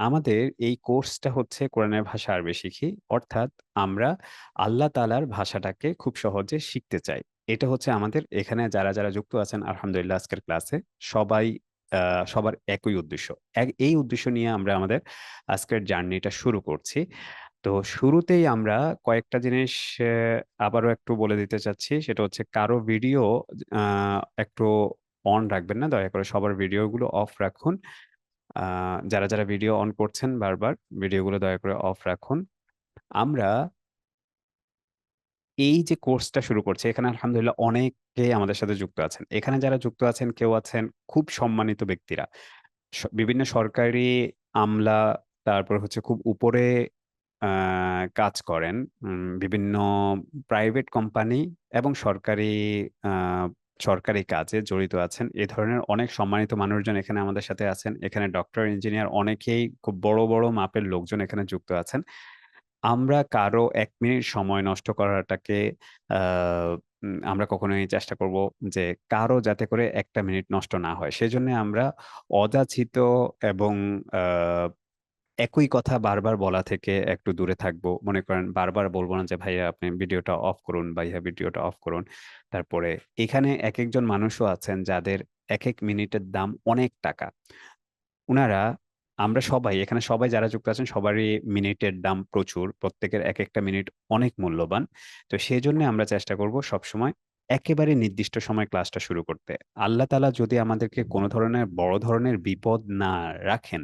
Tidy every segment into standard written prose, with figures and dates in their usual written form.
আমাদের এই কোর্সটা হচ্ছে কোরআনের ভাষা আরবি শিখি। অর্থাৎ আমরা আল্লাহ তাআলার ভাষাটাকে খুব সহজে শিখতে চাই। এটা হচ্ছে আমাদের এখানে যারা যুক্ত আছেন আলহামদুলিল্লাহ আজকের ক্লাসে সবাই সবার একই উদ্দেশ্য। এই উদ্দেশ্য নিয়ে আমরা আমাদের আজকের জার্নিটা শুরু করছি। তো শুরুতেই আমরা কয়েকটা জিনিস অ্যা আবারও একটু বলে দিতে চাচ্ছি। সেটা হচ্ছে কারো ভিডিও আ একটু অন রাখবেন না। দয়া করে সবার ভিডিওগুলো অফ রাখুন। আ যারা ভিডিও অন করছেন বারবার, ভিডিওগুলো দয়া করে অফ রাখুন। আমরা এই যে কোর্সটা শুরু করছি, এখানে আলহামদুলিল্লাহ অনেকেই আমাদের সাথে যুক্ত আছেন। এখানে যারা যুক্ত আছেন, কেউ আছেন খুব সম্মানিত ব্যক্তিরা। বিভিন্ন সরকারি আমলা, তারপর হচ্ছে খুব উপরে আ কাজ করেন। বিভিন্ন প্রাইভেট কোম্পানি এবং আ সরকারি কাজে জড়িত আছেন। এ ধরনের অনেক সম্মানিত মানুষজন এখানে আমাদের সাথে আছেন। এখানে ডক্টর, ইঞ্জিনিয়ার অনেকেই খুব বড় মাপের লোকজন এখানে যুক্ত আছেন। আমরা কারো ১ মিনিট সময় নষ্ট করাটাকে আ আমরা কখনোই চেষ্টা করব যে কারো যাতে করে ১ টা মিনিট নষ্ট না হয়। সেজন্য আমরা অযাচিত এবং আ একই কথা বারবার বলা থেকে একটু দূরে থাকবো। মনে করেন বারবার বলব না যে, "ভাইয়া আপনি ভিডিওটা অফ করুন, ভাইয়া ভিডিওটা অফ করুন।" তারপরে এখানে একেকজন মানুষও আছেন যাদের একেক মিনিটের দাম অনেক টাকা। উনারা আমরা সবাই এখানে সবাই যারা যুক্ত আছেন সবারই মিনিটের দাম প্রচুর। প্রত্যেকের একেকটা মিনিট অনেক মূল্যবান। তো সেজন্যে আমরা চেষ্টা করব সবসময় একেবারে নির্দিষ্ট সময়ে ক্লাসটা শুরু করতে। আল্লাহ তাআলা যদি আমাদেরকে কোন ধরনের বড় ধরনের বিপদ না রাখেন,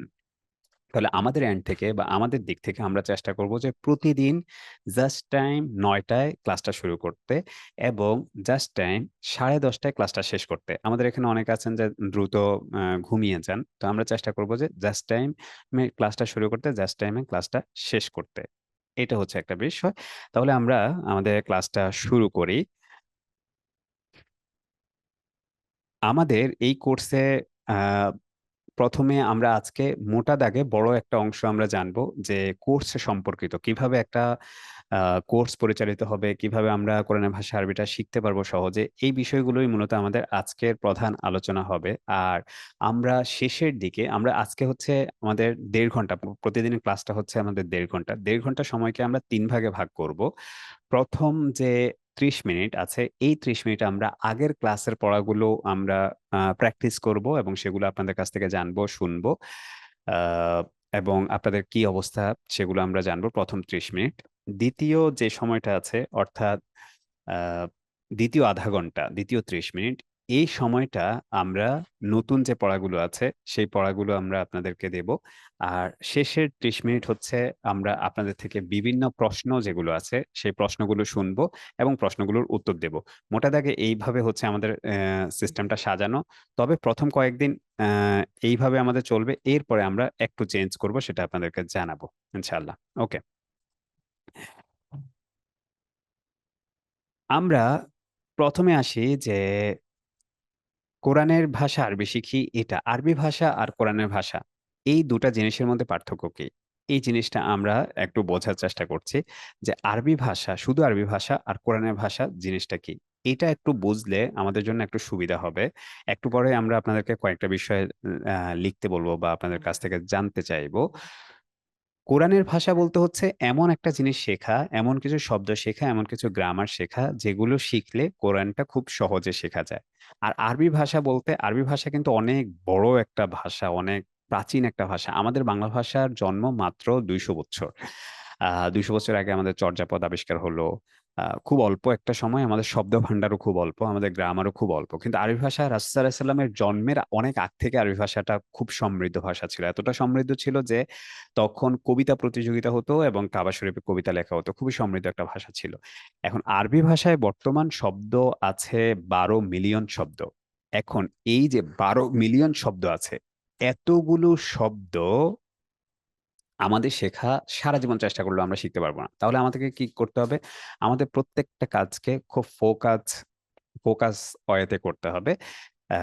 তাহলে আমাদের এন্ড থেকে বা আমাদের দিক থেকে আমরা চেষ্টা করব যে প্রতিদিন জাস্ট টাইম ৯ টায় ক্লাসটা শুরু করতে এবং জাস্ট টাইম 10:30 টায় ক্লাসটা শেষ করতে। আমাদের এখানে অনেকে আছেন যে দ্রুত ঘুমিয়ে যান। তো আমরা চেষ্টা করব যে জাস্ট টাইম মে ক্লাসটা শুরু করতে, জাস্ট টাইমে ক্লাসটা শেষ করতে। এটা হচ্ছে একটা বিষয়। তাহলে আমরা আমাদের ক্লাসটা শুরু করি। আমাদের এই কোর্সে আ ১ম এ আমরা আজকে মোটা দাগে বড় একটা অংশ আমরা জানবো যে কোর্স সম্পর্কিত। কিভাবে একটা আ কোর্স পরিচালিত হবে, কিভাবে আমরা কোরআনের ভাষা আরবিটা শিখতে পারবো সহজে। এই বিষয়গুলোই মূলত আমাদের আজকের প্রধান আলোচনা হবে। আর আমরা শেষের দিকে আমরা আজকে হচ্ছে আমাদের ১.৫ ঘন্টা প্রতিদিনের ক্লাসটা হচ্ছে আমাদের ১.৫ ঘন্টা। ১.৫ ঘন্টা সময়কে আমরা ৩ ভাগে ভাগ করব। ১ম যে ৩০ মিনিট আছে, এই ৩০ মিনিট আমরা আগের ক্লাসের পড়াগুলো আমরা প্র্যাকটিস করব এবং সেগুলো আপনাদের কাছ থেকে জানবো, শুনবো। আ এবং আপনাদের কি অবস্থা সেগুলো আমরা জানবো ১ম ৩০ মিনিট। দ্বিতীয় যে সময়টা আছে অর্থাৎ আ দ্বিতীয় ০.৫ ঘন্টা, দ্বিতীয় ৩০ মিনিট, এই সময়টা আমরা নতুন যে পড়াগুলো আছে, সেই পড়াগুলো আমরা আপনাদেরকে দেব। আর শেষের ৩০ মিনিট হচ্ছে আমরা আপনাদের থেকে বিভিন্ন প্রশ্ন যেগুলো আছে, সেই প্রশ্নগুলো শুনবো এবং প্রশ্নগুলোর উত্তর দেব। মোটা দাগে এইভাবে হচ্ছে আমাদের সিস্টেমটা সাজানো। তবে ১ম কয়েকদিন অ্যা এইভাবে আমাদের চলবে। এরপরে আমরা একটু চেঞ্জ করব, সেটা আপনাদেরকে জানাবো ইনশাআল্লাহ। ওকে। আমরা ১ম এ আসি যে কোরআনের ভাষা আরবি শিখি এটা। আরবি ভাষা আর কোরআনের ভাষা এই ২ টা জিনিসের মধ্যে পার্থক্য কি? এই জিনিসটা আমরা একটু বোঝার চেষ্টা করছি যে আরবি ভাষা, শুধু আরবি ভাষা আর কোরআনের ভাষা জিনিসটা কি? এটা একটু বুঝলে আমাদের জন্য একটু সুবিধা হবে। একটু পরে আমরা আপনাদেরকে কয়েকটা বিষয় লিখতে বলব বা আপনাদের কাছ থেকে জানতে চাইবো। কোরআনের ভাষা বলতে হচ্ছে এমন একটা জিনিস শেখা, এমন কিছু শব্দ শেখা, এমন কিছু গ্রামার শেখা যেগুলো শিখলে কোরআনটা খুব সহজে শেখা যায়। আর আরবি ভাষা বলতে আরবি ভাষা কিন্তু অনেক বড় একটা ভাষা, অনেক প্রাচীন একটা ভাষা। আমাদের বাংলা ভাষার জন্ম মাত্র ২০০ বছর। ২০০ বছর আগে আমাদের চর্যাপদ আবিষ্কার হলো। খুব অল্প একটা সময় আমাদের শব্দভান্ডারও খুব অল্প, আমাদের গ্রামারও খুব অল্প। কিন্তু আরবি ভাষা রাসূল সাল্লাল্লাহু আলাইহি সাল্লামের জন্মের অনেক আগ থেকে আরবি ভাষাটা খুব সমৃদ্ধ ভাষা ছিল। এতটা সমৃদ্ধ ছিল যে তখন কবিতা প্রতিযোগিতা হতো এবং কাবা শরীফে কবিতা লেখা হতো। খুবই সমৃদ্ধ একটা ভাষা ছিল। এখন আরবি ভাষায় বর্তমান শব্দ আছে ১২ মিলিয়ন শব্দ। এখন এই যে ১২ মিলিয়ন শব্দ আছে, এতগুলো শব্দ আমাদের শেখা সারা জীবন চেষ্টা করলেও আমরা শিখতে পারব না। তাহলে আমাদেরকে কি করতে হবে? আমাদের প্রত্যেকটা কাজকে খুব ফোকাস ওয়েতে করতে হবে। অ্যা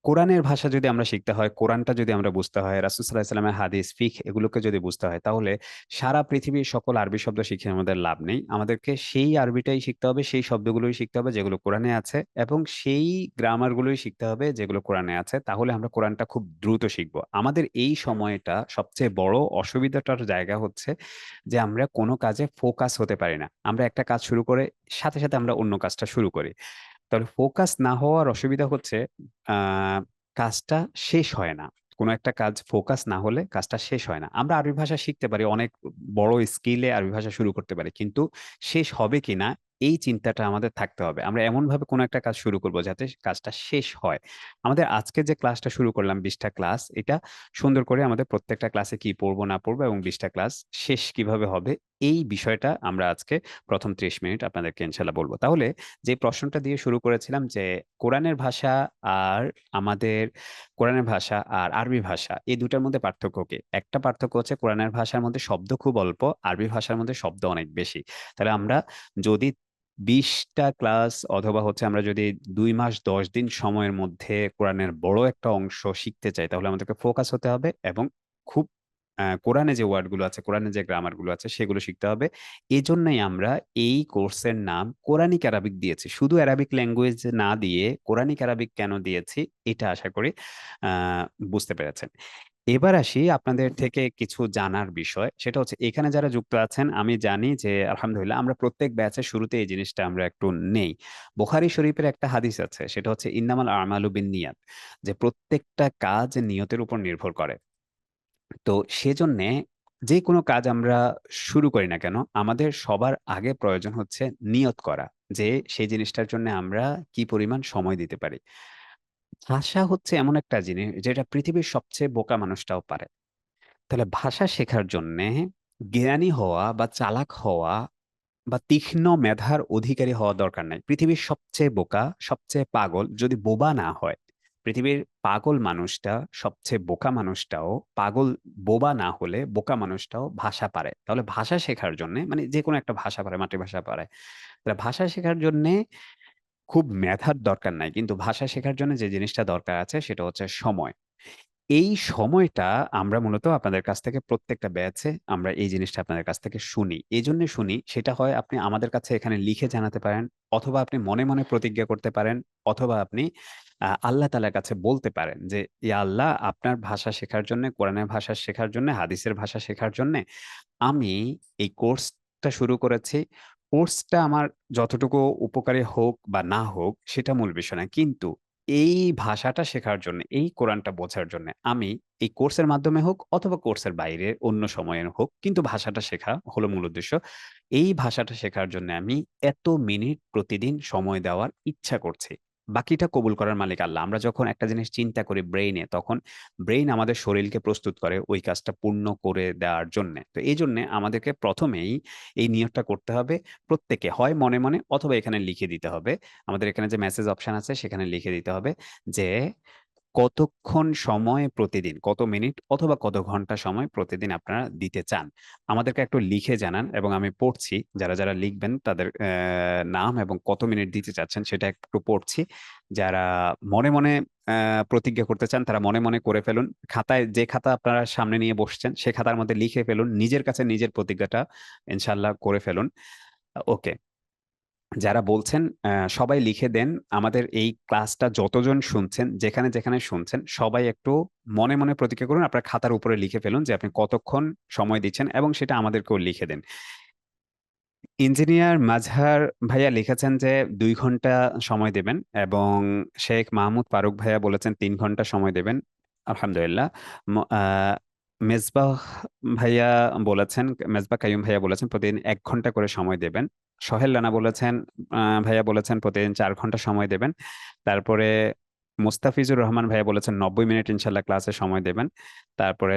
কোরআনের ভাষা যদি আমরা শিখতে হয়, কোরআনটা যদি আমরা বুঝতে হয়, রাসূল সাল্লাল্লাহু আলাইহি ওয়াসাল্লামের হাদিস, ফিকহ এগুলোকে যদি বুঝতে হয়, তাহলে সারা পৃথিবীর সকল আরবি শব্দ শিখে আমাদের লাভ নেই। আমাদেরকে সেই আরবিটাই শিখতে হবে, সেই শব্দগুলোই শিখতে হবে যেগুলো কোরআনে আছে, এবং সেই গ্রামারগুলোই শিখতে হবে যেগুলো কোরআনে আছে। তাহলে আমরা কোরআনটা খুব দ্রুত শিখব। আমাদের এই সময়টা সবচেয়ে বড় অসুবিধাটার জায়গা হচ্ছে যে আমরা কোনো কাজে ফোকাস হতে পারি না। আমরা একটা কাজ শুরু করে সাথে সাথে আমরা অন্য কাজটা শুরু করি। তাহলে ফোকাস না হওয়ার অসুবিধা হচ্ছে কাজটা শেষ হয় না। কোনো একটা কাজ ফোকাস না হলে কাজটা শেষ হয় না। আমরা আরবি ভাষা শিখতে পারি, অনেক বড় স্কিলে আরবি ভাষা শুরু করতে পারি, কিন্তু শেষ হবে কিনা এই চিন্তাটা আমাদের থাকতে হবে। আমরা এমন ভাবে কোনো একটা কাজ শুরু করব যাতে কাজটা শেষ হয়। আমাদের আজকে যে ক্লাসটা শুরু করলাম, 20টা ক্লাস, এটা সুন্দর করে আমাদের প্রত্যেকটা ক্লাসে কি পড়বো না পড়বো এবং 20টা ক্লাস শেষ কিভাবে হবে, এই বিষয়টা আমরা আজকে প্রথম 30 মিনিট আপনাদেরকে ইনশাল্লাহ বলবো। তাহলে যে প্রশ্নটা দিয়ে শুরু করেছিলাম যে কোরআনের ভাষা আর আমাদের কোরআনের ভাষা আর আরবি ভাষা এই দুটার মধ্যে পার্থক্য কি? একটা পার্থক্য হচ্ছে কোরআনের ভাষার মধ্যে শব্দ খুব অল্প, আরবি ভাষার মধ্যে শব্দ অনেক বেশি। তাহলে আমরা যদি 20টা ক্লাস অথবা হচ্ছে আমরা যদি 2 মাস 10 দিন সময়ের মধ্যে কোরআনের বড় একটা অংশ শিখতে চাই, তাহলে আমাদেরকে ফোকাস হতে হবে এবং খুব কোরআনে যে ওয়ার্ডগুলো আছে, কোরআনে যে গ্রামারগুলো আছে সেগুলো শিখতে হবে। এজন্যই আমরা এই কোর্সের নাম কোরআনিক আরাবিক দিয়েছি। শুধু অ্যারাবিক ল্যাঙ্গুয়েজ না দিয়ে কোরআনিক আরাবিক কেন দিয়েছি, এটা আশা করি আহ বুঝতে পেরেছেন। এবার আসি আপনাদের থেকে কিছু জানার বিষয়, সেটা হচ্ছে এখানে যারা যুক্ত আছেন, আমি জানি যে আলহামদুলিল্লাহ আমরা প্রত্যেক ব্যাচের শুরুতে এই জিনিসটা আমরা একটু নেই। বুখারী শরীফের একটা হাদিস আছে, সেটা হচ্ছে ইন্নামাল আমালু বিন্নিয়াত, যে প্রত্যেকটা কাজ নিয়তের উপর নির্ভর করে। তো সেজন্যে যে কোনো কাজ আমরা শুরু করি না কেন, আমাদের সবার আগে প্রয়োজন হচ্ছে নিয়ত করা, যে সেই জিনিসটার জন্য আমরা কি পরিমাণ সময় দিতে পারি। ভাষা হচ্ছে এমন একটা জিনিস যেটা পৃথিবীর সবচেয়ে বোকা মানুষটাও পারে। তাহলে ভাষা শেখার জন্যে জ্ঞানী হওয়া বা চালাক হওয়া বা তীক্ষ্ণ মেধার অধিকারী হওয়া দরকার নাই। পৃথিবীর সবচেয়ে বোকা, সবচেয়ে পাগল যদি বোবা না হয়, পৃথিবীর পাগল মানুষটা, সবচেয়ে বোকা মানুষটাও, পাগল বোবা না হলে বোকা মানুষটাও ভাষা পারে। তাহলে ভাষা শেখার জন্য মানে যে কোনো একটা ভাষা পারে, মাতৃভাষা পারে। তাহলে ভাষা শেখার জন্য খুব মেধার দরকার নাই, কিন্তু ভাষা শেখার জন্য যে জিনিসটা দরকার আছে সেটা হচ্ছে সময়। এই সময়টা আমরা মূলত আপনাদের কাছ থেকে প্রত্যেকটা ব্যাচে আমরা এই জিনিসটা আপনাদের কাছ থেকে শুনি। এই জন্য শুনি, সেটা হয় আপনি আমাদের কাছে এখানে লিখে জানাতে পারেন, অথবা আপনি মনে মনে প্রতিজ্ঞা করতে পারেন, অথবা আপনি আল্লাহ তাআলার কাছে বলতে পারেন যে ইয়া আল্লাহ, আপনার ভাষা শেখার জন্য, কোরআনের ভাষা শেখার জন্য, হাদিসের ভাষা শেখার জন্য আমি এই কোর্সটা শুরু করেছি। কোর্সটা আমার যতটুকু উপকারী হোক বা না হোক সেটা মূল বিষয় না। কিন্তু এই ভাষাটা শেখার জন্য, এই কোরআনটা বোঝার জন্য আমি এই কোর্সের মাধ্যমে হোক অথবা কোর্সের বাইরে অন্য সময়ে হোক, কিন্তু ভাষাটা শেখা হলো মূল উদ্দেশ্য। এই ভাষাটা শেখার জন্য আমি এত মিনিট প্রতিদিন সময় দেওয়ার ইচ্ছা করছি। বাকিটা কবুল করার মালিক আল্লাহ। আমরা যখন একটা জিনিস চিন্তা করি ব্রেইনে, তখন ব্রেইন আমাদের শরীরকে প্রস্তুত করে ওই কাজটা পূর্ণ করে দেওয়ার জন্য। তো এই জন্য আমাদেরকে প্রথমেই এই নিয়তটা করতে হবে। প্রত্যেকে হয় মনে মনে অথবা এখানে লিখে দিতে হবে। আমাদের এখানে যে মেসেজ অপশন আছে সেখানে লিখে দিতে হবে যে কতক্ষণ সময় প্রতিদিন, কত মিনিট অথবা কত ঘন্টা সময় প্রতিদিন আপনারা দিতে চান। আমাদেরকে একটু লিখে জানান এবং আমি পড়ছি। যারা যারা লিখবেন তাদের নাম এবং কত মিনিট দিতে চাচ্ছেন সেটা একটু পড়ছি। যারা মনে মনে প্রতিজ্ঞা করতে চান তারা মনে মনে করে ফেলুন। খাতায়, যে খাতা আপনারা সামনে নিয়ে বসছেন সে খাতার মধ্যে লিখে ফেলুন, নিজের কাছে নিজের প্রতিজ্ঞাটা ইনশাল্লাহ করে ফেলুন। ওকে, যারা বলছেন সবাই লিখে দেন। আমাদের এই ক্লাসটা যতজন শুনছেন, যেখানে যেখানে শুনছেন, সবাই একটু মনে মনে প্রতিজ্ঞা করুন, আপনার খাতার উপরে লিখে ফেলুন যে আপনি কতক্ষণ সময় দিচ্ছেন এবং সেটা আমাদেরকেও লিখে দেন। ইঞ্জিনিয়ার মাজহার ভাইয়া লিখেছেন যে 2 ঘন্টা সময় দেবেন, এবং শেখ মাহমুদ ফারুক ভাইয়া বলেছেন 3 ঘন্টা সময় দেবেন। আলহামদুলিল্লাহ। ম- আহ, মেজবাহ ভাইয়া বলেছেন, মেজবাহ কাইয়ুম ভাইয়া বলেছেন প্রতিদিন 1 ঘন্টা করে সময় দেবেন। সোহেল রানা বলেছেন, ভাইয়া বলেছেন প্রতিদিন 4 ঘন্টা সময় দেবেন। তারপরে মুস্তাফিজুর রহমান ভাইয়া বলেছেন 90 মিনিট ইনশাল্লাহ ক্লাসে সময় দেবেন। তারপরে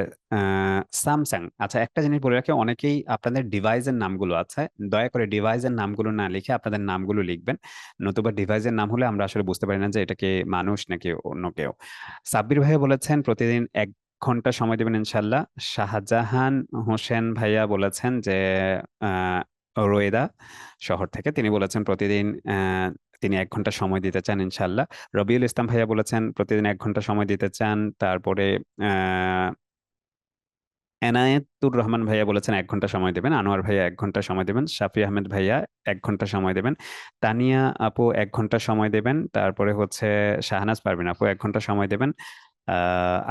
স্যামসাং, আচ্ছা একটা জিনিস বলে রাখি, অনেকেই আপনাদের ডিভাইসের নামগুলো আছে, দয়া করে ডিভাইসের নামগুলো না লিখে আপনাদের নামগুলো লিখবেন। নতুবা ডিভাইসের নাম হলে আমরা আসলে বুঝতে পারি না যে এটা কি মানুষ নাকি অন্য কেউ। সাব্বির ভাইয়া বলেছেন প্রতিদিন 1 ঘন্টা সময় দেবেন ইনশাল্লাহ। শাহজাহান হোসেন ভাইয়া বলেছেন যে আহ রোয়েদা শহর থেকে, তিনি বলেছেন প্রতিদিন তিনি 1 ঘন্টা সময় দিতে চান ইনশাল্লাহ। রবিউল ইসলাম ভাইয়া বলেছেন প্রতিদিন 1 ঘন্টা সময় দিতে চান। তারপরে আহ এনায়েতুর রহমান ভাইয়া বলেছেন 1 ঘন্টা সময় দেবেন। আনোয়ার ভাইয়া 1 ঘন্টা সময় দেবেন। শাফি আহমেদ ভাইয়া 1 ঘন্টা সময় দেবেন। তানিয়া আপু 1 ঘন্টা সময় দেবেন। তারপরে হচ্ছে শাহনাজ পারভিন আপু 1 ঘন্টা সময় দেবেন।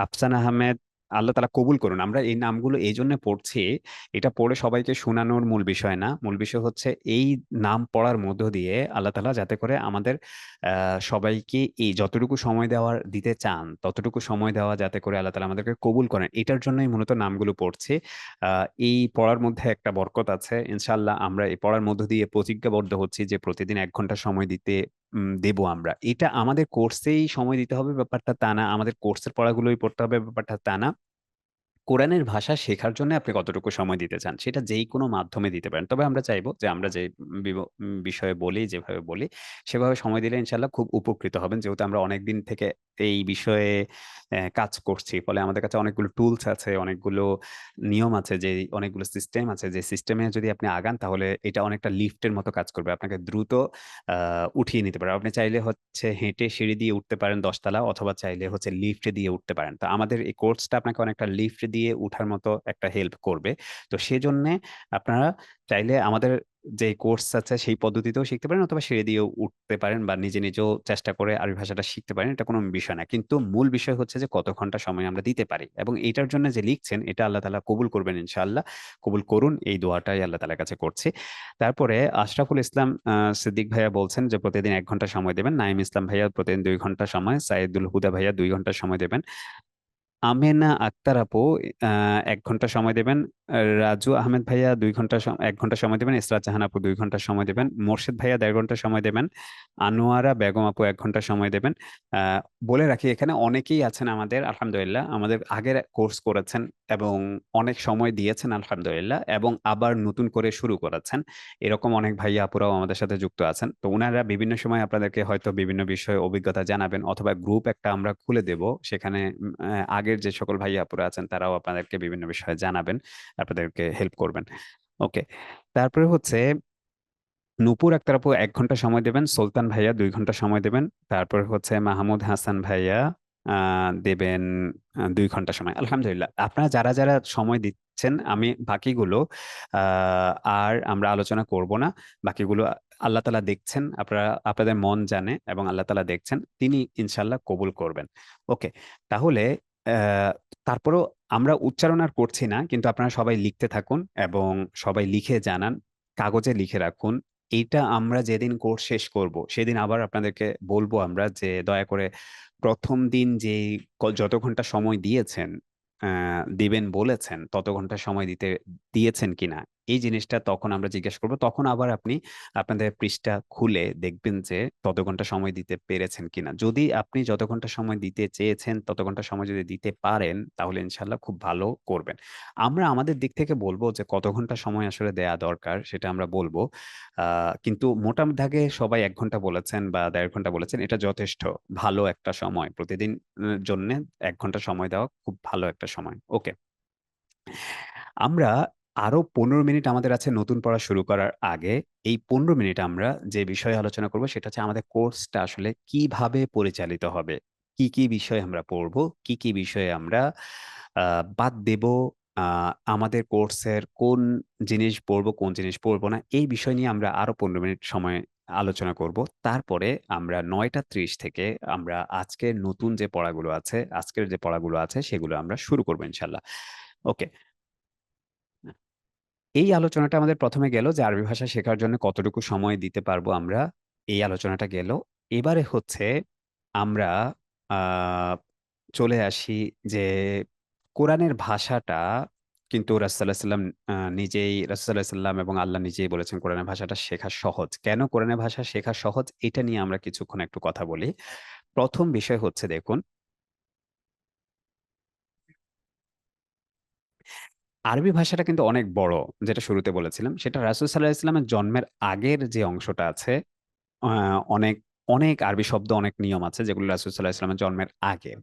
আফসান আহমেদ, আল্লাহ তালা কবুল করুন। আমরা এই নামগুলো এই জন্য পড়ছি, এটা পড়ে সবাইকে শোনানোর মূল বিষয় না। মূল বিষয় হচ্ছে এই নাম পড়ার মধ্য দিয়ে আল্লাহ তালা যাতে করে আমাদের সবাইকে এই যতটুকু সময় দিতে চান ততটুকু সময় দেওয়া যাতে করে আল্লাহ তালা আমাদেরকে কবুল করেন, এটার জন্যই মূলত নামগুলো পড়ছি। এই পড়ার মধ্যে একটা বরকত আছে ইনশাল্লাহ। আমরা এই পড়ার মধ্য দিয়ে প্রতিজ্ঞাবদ্ধ হচ্ছি যে প্রতিদিন 1 ঘন্টা সময় দিতে দেব আমরা। এটা আমাদের কোর্সেই সময় দিতে হবে ব্যাপারটা তা না, আমাদের কোর্সের পড়াগুলোই পড়তে হবে ব্যাপারটা তা না। কোরআনের ভাষা শেখার জন্য আপনি কতটুকু সময় দিতে চান সেটা যেই কোনো মাধ্যমে দিতে পারেন। তবে আমরা চাইবো যে আমরা যে বিষয়ে বলি, যেভাবে বলি সেভাবে সময় দিলে ইনশাল্লাহ খুব উপকৃত হবেন। যেহেতু আমরা অনেকদিন থেকে এই বিষয়ে কাজ করছি, ফলে আমাদের কাছে অনেকগুলো টুলস আছে, অনেকগুলো নিয়ম আছে, যে অনেকগুলো সিস্টেম আছে, যে সিস্টেমে যদি আপনি আগান তাহলে এটা অনেকটা লিফটের মতো কাজ করবে, আপনাকে দ্রুত উঠিয়ে নিতে পারে। আপনি চাইলে হচ্ছে হেঁটে সিঁড়ি দিয়ে উঠতে পারেন 10 তলা, অথবা চাইলে হচ্ছে লিফট দিয়ে উঠতে পারেন। তো আমাদের এই কোর্সটা আপনাকে অনেকটা লিফট দিয়ে উঠার মতো একটা হেল্প করবে। তো সেজন্য আপনারা চাইলে আমাদের যে কোর্স আছে সেই পদ্ধতিতেও শিখতে পারেন, অথবা সিঁড়ি দিয়েও উঠতে পারেন, বা নিজে নিজেও চেষ্টা করে আরবি ভাষাটা শিখতে পারেন। এটা কোনো বিষয় না, কিন্তু মূল বিষয় হচ্ছে যে কত ঘন্টা সময় আমরা দিতে পারি, এবং এটার জন্য যে লিখছেন এটা আল্লাহ তালা কবুল করবেন ইনশাআল্লাহ। কবুল করুন, এই দোয়াটাই আল্লাহ তালার কাছে করছি। তারপরে আশরাফুল ইসলাম সিদ্দিক ভাইয়া বলছেন যে প্রতিদিন 1 ঘন্টা সময় দেবেন। নাইম ইসলাম ভাইয়া প্রতিদিন 2 ঘন্টা সময়। সাইদুল হুদা ভাইয়া 2 ঘন্টা সময় দেবেন। আমেনা আক্তার আপু 1 ঘন্টা সময় দেবেন। রাজু আহমেদ ভাইয়া 2 ঘন্টা 1 ঘন্টা সময় দেবেন। ইসরাত জাহান আপু 2 ঘন্টা সময় দেবেন। মোর্শেদ ভাইয়া 1.5 ঘন্টা সময় দেবেন। আনোয়ারা বেগম আপু 1 ঘন্টা সময় দেবেন। আহ, বলে রাখি এখানে অনেকেই আছেন আমাদের আলহামদুলিল্লাহ, আমাদের আগের কোর্স করেছেন এবং অনেক সময় দিয়েছেন আলহামদুলিল্লাহ, এবং আবার নতুন করে শুরু করেছেন। এরকম অনেক ভাইয়া আপুরাও আমাদের সাথে যুক্ত আছেন। তো ওনারা বিভিন্ন সময় আপনাদেরকে হয়তো বিভিন্ন বিষয়ে অভিজ্ঞতা জানাবেন, অথবা গ্রুপ একটা আমরা খুলে দেব, সেখানে আগের যে সকল ভাইয়া আপুরা আছেন তারাও আপনাদেরকে বিভিন্ন বিষয়ে জানাবেন, আপনাদেরকে হেল্প করবেন। ওকে। তারপরে হচ্ছে নূপুর আক্তার আপু 1 ঘন্টা সময় দেবেন। সুলতান ভাইয়া 2 ঘন্টা সময় দেবেন। তারপর হচ্ছে মাহমুদ হাসান ভাইয়া দেবেন 2 ঘন্টা সময়। আলহামদুলিল্লাহ, আপনারা যারা যারা সময় দিচ্ছেন, আমি বাকিগুলো আর আমরা আলোচনা করব না। বাকিগুলো আল্লাহ তালা দেখছেন, আপনারা আপনাদের মন জানে, এবং আল্লাহ তালা দেখছেন, তিনি ইনশাল্লাহ কবুল করবেন। ওকে। তাহলে আহ তারপরও আমরা উচ্চারণ আর করছি না, কিন্তু আপনারা সবাই লিখতে থাকুন এবং সবাই লিখে জানান, কাগজে লিখে রাখুন। এইটা আমরা যেদিন কোর্স শেষ করব সেদিন আবার আপনাদেরকে বলবো আমরা যে দয়া করে প্রথম দিন যে যত ঘন্টা সময় দিয়েছেন, দিবেন বলেছেন, তত ঘন্টা সময় দিয়েছেন কিনা, এই জিনিসটা তখন আমরা জিজ্ঞেস করব। তখন আবার আপনি আপনাদের পৃষ্ঠা খুলে দেখবেন যে তত ঘন্টা সময় দিতে পেরেছেন কিনা। যদি আপনি যত ঘন্টা সময় দিতে চেয়েছেন তত ঘন্টা সময় যদি দিতে পারেন তাহলে ইনশাল্লাহ খুব ভালো করবেন। আমরা আমাদের দিক থেকে বলবো যে কত ঘন্টা সময় আসলে দেয়া দরকার সেটা আমরা বলবো। কিন্তু মোটা দাগে সবাই 1 ঘন্টা বলেছেন বা 1.5 ঘন্টা বলেছেন, এটা যথেষ্ট ভালো একটা সময়। প্রতিদিন জন্য 1 ঘন্টা সময় দেওয়া খুব ভালো একটা সময়। ওকে। আমরা আরো 15 মিনিট আমাদের আছে নতুন পড়া শুরু করার আগে। এই 15 মিনিট আমরা যে বিষয়ে আলোচনা করব সেটা হচ্ছে আমাদের কোর্সটা আসলে কিভাবে পরিচালিত হবে, কি কি বিষয়ে আমরা পড়ব, কি কি বিষয়ে আমরা বাদ দেব, আমাদের কোর্সের কোন জিনিস পড়বো কোন জিনিস পড়বো না, এই বিষয় নিয়ে আমরা আরো 15 মিনিট সময় আলোচনা করব। তারপরে আমরা 9টা 30 থেকে আমরা আজকের নতুন যে পড়াগুলো আছে, আজকের যে পড়াগুলো আছে সেগুলো আমরা শুরু করবো ইনশাল্লাহ। ওকে। এই আলোচনাটা আমাদের প্রথমে গেল যে আরবি ভাষা শেখার জন্য কতটুকু সময় দিতে পারবো আমরা, এই আলোচনাটা গেল। এবারে হচ্ছে আমরা আহ চলে আসি যে কোরআনের ভাষাটা, কিন্তু রাসূলুল্লাহ সাল্লাম রাসূলুল্লাহ সাল্লাম এবং আল্লাহ নিজেই বলেছেন কোরআনের ভাষাটা শেখা সহজ। কেন কোরআনের ভাষা শেখা সহজ, এটা নিয়ে আমরা কিছুক্ষণ একটু কথা বলি। প্রথম বিষয় হচ্ছে দেখুন, আরবি ভাষাটা কিন্তু অনেক বড়। যেটা শুরুতে বলেছিলাম সেটা রাসূল সাল্লাল্লাহু আলাইহি ওয়াসাল্লামের জন্মের আগের যে অংশটা আছে, অনেক অনেক আরবি শব্দ, অনেক নিয়ম আছে যেগুলো রাসূল সাল্লাল্লাহু আলাইহি ওয়াসাল্লামের জন্মের আগে।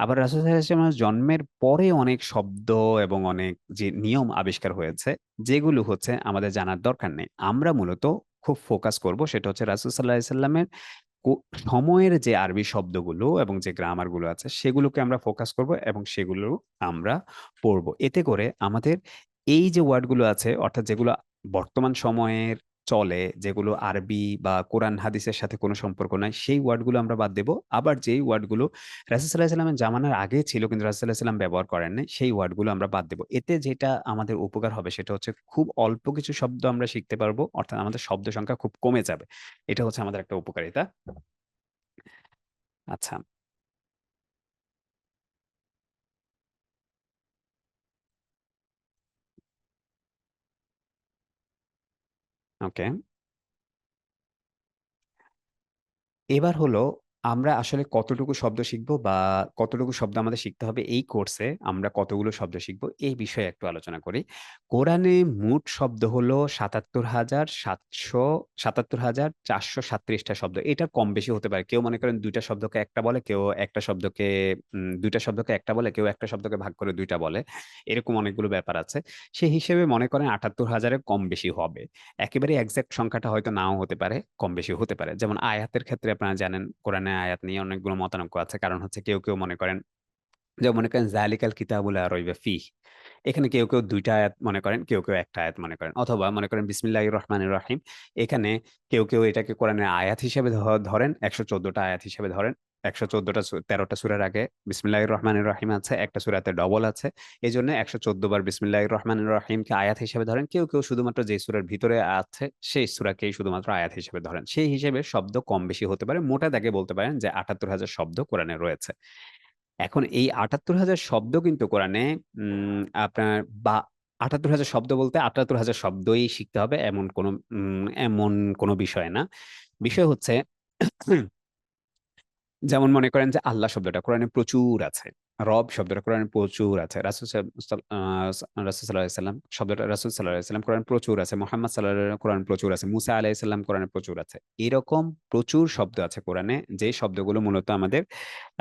আবার রাসূল সাল্লাল্লাহু আলাইহি ওয়াসাল্লামের জন্মের পরে অনেক শব্দ এবং অনেক যে নিয়ম আবিষ্কার হয়েছে, যেগুলো হচ্ছে আমাদের জানার দরকার নেই। আমরা মূলত খুব ফোকাস করব সেটা হচ্ছে রাসূল সাল্লাল্লাহু আলাইহি সাল্লামের সময়ের যে আরবি শব্দগুলো এবং যে গ্রামার গুলো আছে সেগুলোকে আমরা ফোকাস করব এবং সেগুলো আমরা পড়ব। এতে করে আমাদের এই যে ওয়ার্ডগুলো আছে অর্থাৎ যেগুলো বর্তমান সময়ের চলে, যেগুলো আরবি বা কোরআন হাদিসের সাথে কোনো সম্পর্ক নাই, সেই ওয়ার্ডগুলো আমরা বাদ দেব। আবার যেই ওয়ার্ডগুলো রাসূল সাল্লাল্লাহু আলাইহি সাল্লামের জামানার আগে ছিল কিন্তু রাসূল সাল্লাল্লাহু আলাইহি সাল্লাম ব্যবহার করেন নাই, সেই ওয়ার্ডগুলো আমরা বাদ দেব। এতে যেটা আমাদের উপকার হবে সেটা হচ্ছে খুব অল্প কিছু শব্দ আমরা শিখতে পারবো, অর্থাৎ আমাদের শব্দ সংখ্যা খুব কমে যাবে। এটা হচ্ছে আমাদের একটা উপকারিতা। আচ্ছা, ওকে। এবার হলো আমরা আসলে কতটুকু শব্দ শিখবো বা কতটুকু শব্দ আমাদের শিখতে হবে এই কোর্সে আমরা কতগুলো শব্দ শিখবো এই বিষয়ে একটু আলোচনা করি। কোরআনে মোট শব্দ হলো ৭৭,৪৩৭টা শব্দ। এটা কম বেশি হতে পারে। কেউ মনে করেন ২ টা শব্দকে একটা বলে, কেউ একটা শব্দকে ২ টা শব্দকে একটা বলে, কেউ একটা শব্দকে ভাগ করে ২ টা বলে। এরকম অনেকগুলো ব্যাপার আছে। সেই হিসেবে মনে করেন ৭৮,০০০ এর কম বেশি হবে। একেবারে এক্সাক্ট সংখ্যাটা হয়তো নাও হতে পারে, কম বেশি হতে পারে। যেমন আয়াতের ক্ষেত্রে আপনারা জানেন কোরআনে আয়াত নিয়ে অনেকগুলো মতানৈক্য আছে। কারণ হচ্ছে কেউ মনে করেন, যেমন মনে করেন যালিকাল কিতাবু লা রাইবা ফিহ। এখানে কেউ ২ টা আয়াত মনে করেন, কেউ ১ টা আয়াত মনে করেন। অথবা মনে করেন বিসমিল্লাহির রহমানির রহিম। এখানে কেউ এটাকে কোরআনের আয়াত হিসেবে ধরেন, ১১৪ টা আয়াত হিসেবে ধরেন। ১১৪ টা ১৩ টা সূরার আগে বিসমিল্লাহির রহমানির রহিম আছে, একটা সূরাতে ডবল আছে। এজন্য ১১৪ বার বিসমিল্লাহির রহমানির রহিমকে আয়াত হিসেবে ধরেন। কেউ শুধুমাত্র যে সূরার ভিতরে আছে সেই সূরাকেই শুধুমাত্র আয়াত হিসেবে ধরেন। সেই হিসেবে শব্দ কম বেশি হতে পারে। মোটা দাগে বলতে পারেন যে ৭৮,০০০ শব্দ কোরআনে রয়েছে। এখন এই ৭৮,০০০ শব্দ কিন্তু কোরআনে আপনার বা ৭৮,০০০ শব্দ বলতে ৭৮,০০০ শব্দই শিখতে হবে এমন কোনো বিষয় না। বিষয় হচ্ছে যেমন মনে করেন যে আল্লাহ শব্দটা কোরআনে প্রচুর আছে। রব শব্দটা কোরআনে প্রচুর আছে। রাসূল সাল্লাল্লাহু আলাইহি সাল্লাম শব্দটা রাসূল সাল্লাল্লাহু আলাইহি সাল্লাম কোরআনে প্রচুর আছে। মুহাম্মদ সাল্লাল্লাহু আলাইহি ওয়াসাল্লাম কোরআনে প্রচুর আছে। মুসা আলাইহিস সালাম কোরআনে প্রচুর আছে। এরকম প্রচুর শব্দ আছে কোরআনে, যে শব্দগুলো মূলত আমাদের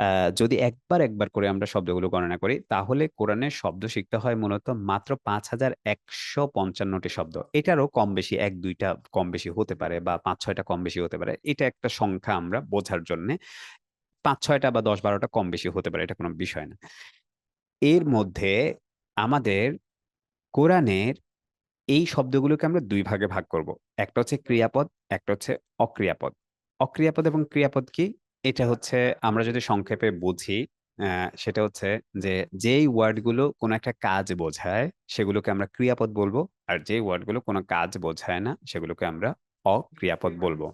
আ যদি একবার করে আমরা শব্দগুলো গণনা করি তাহলে কোরআনের শব্দ শিখতে হয় মূলত মাত্র ৫,১৫৫ টি শব্দ। এটারও কম বেশি ১-২ টা কম বেশি হতে পারে বা ৫-৬ টা কম বেশি হতে পারে। এটা একটা সংখ্যা আমরা বোঝার জন্যে। ৫-৬ টা বা ১০-১২ টা কম বেশি হতে পারে। এটা কোন বিষয় না। এর মধ্যে আমাদের কোরআনের এই শব্দগুলোকে আমরা ২ ভাগে ভাগ করব। একটা হচ্ছে ক্রিয়াপদ, একটা হচ্ছে অক্রিয়াপদ। অক্রিয়াপদ এবং ক্রিয়াপদ কি? এটা হচ্ছে আমরা যদি সংক্ষেপে বুঝি, সেটা হচ্ছে যে যেই ওয়ার্ডগুলো কোন একটা কাজ বোঝায় সেগুলোকে আমরা ক্রিয়াপদ বলবো। আর যেই ওয়ার্ডগুলো কোন কাজ বোঝায় না সেগুলোকে আমরা অক্রিয়াপদ বলবো।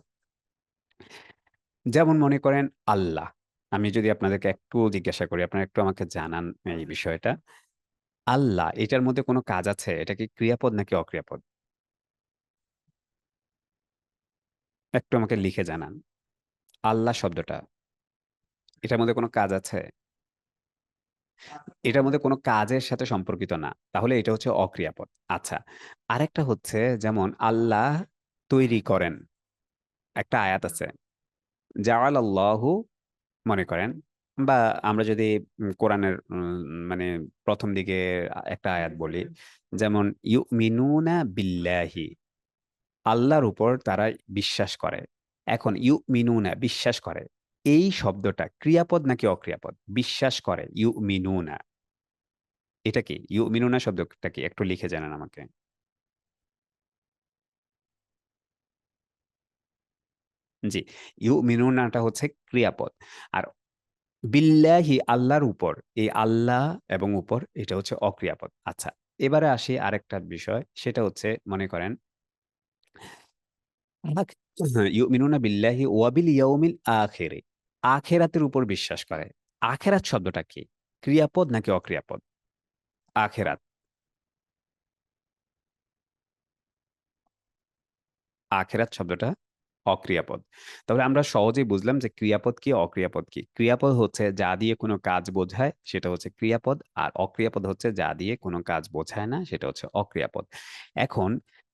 যেমন মনে করেন আল্লাহ। আমি যদি আপনাদেরকে একটু জিজ্ঞাসা করি, আপনারা একটু আমাকে জানান এই বিষয়টা। আল্লাহ এটার মধ্যে কোনো কাজ আছে? এটা কি ক্রিয়াপদ নাকি অক্রিয়াপদ? একটু আমাকে লিখে জানান। আল্লাহ শব্দটা, এটার মধ্যে কোনো কাজ আছে? এটার মধ্যে কোনো কাজের সাথে সম্পর্কিত না। তাহলে এটা হচ্ছে অক্রিয়াপদ। আচ্ছা, আরেকটা হচ্ছে যেমন আল্লাহ তৈরি করেন। একটা আয়াত আছে। জাআলাল্লাহু মনে করেন বা আমরা যদি কোরআনের মানে ১ম দিকে একটা আয়াত বলি, যেমন ইউমিনুনা বিল্লাহি, আল্লাহর উপর তারা বিশ্বাস করে। এখন ইউমিনুনা বিশ্বাস করে। এই শব্দটা ক্রিয়াপদ নাকি অক্রিয়াপদ? বিশ্বাস করে ইউমিনুনা। এটা কি? ইউমিনুনা শব্দটা কি? একটু লিখে জানান আমাকে। জি, ইউমিনুনাটা হচ্ছে ক্রিয়াপদ। আর বিল্লাহি আল্লাহর উপর, এই আল্লাহ এবং উপর এটা হচ্ছে অক্রিয়াপদ। আচ্ছা, এবারে আসি আরেকটা বিষয়। সেটা হচ্ছে মনে করেন ইউমিনুনা বিল্লাহি ওয়া বিল ইয়াউমিল আখিরি। আখিরাতের উপর বিশ্বাস করে। আখিরাত শব্দটা কি? ক্রিয়াপদ নাকি অক্রিয়াপদ? আখিরাত, আখিরাত শব্দটা অক্রিয়াপদ। তাহলে আমরা সহজেই বুঝলাম যে ক্রিয়াপদ কি, অক্রিয়াপদ কি। ক্রিয়াপদ হচ্ছে যা দিয়ে কোনো কাজ বোঝায় সেটা হচ্ছে ক্রিয়াপদ। আর অক্রিয়াপদ হচ্ছে যা দিয়ে কোনো কাজ বোঝায় না সেটা হচ্ছে অক্রিয়াপদ। এখন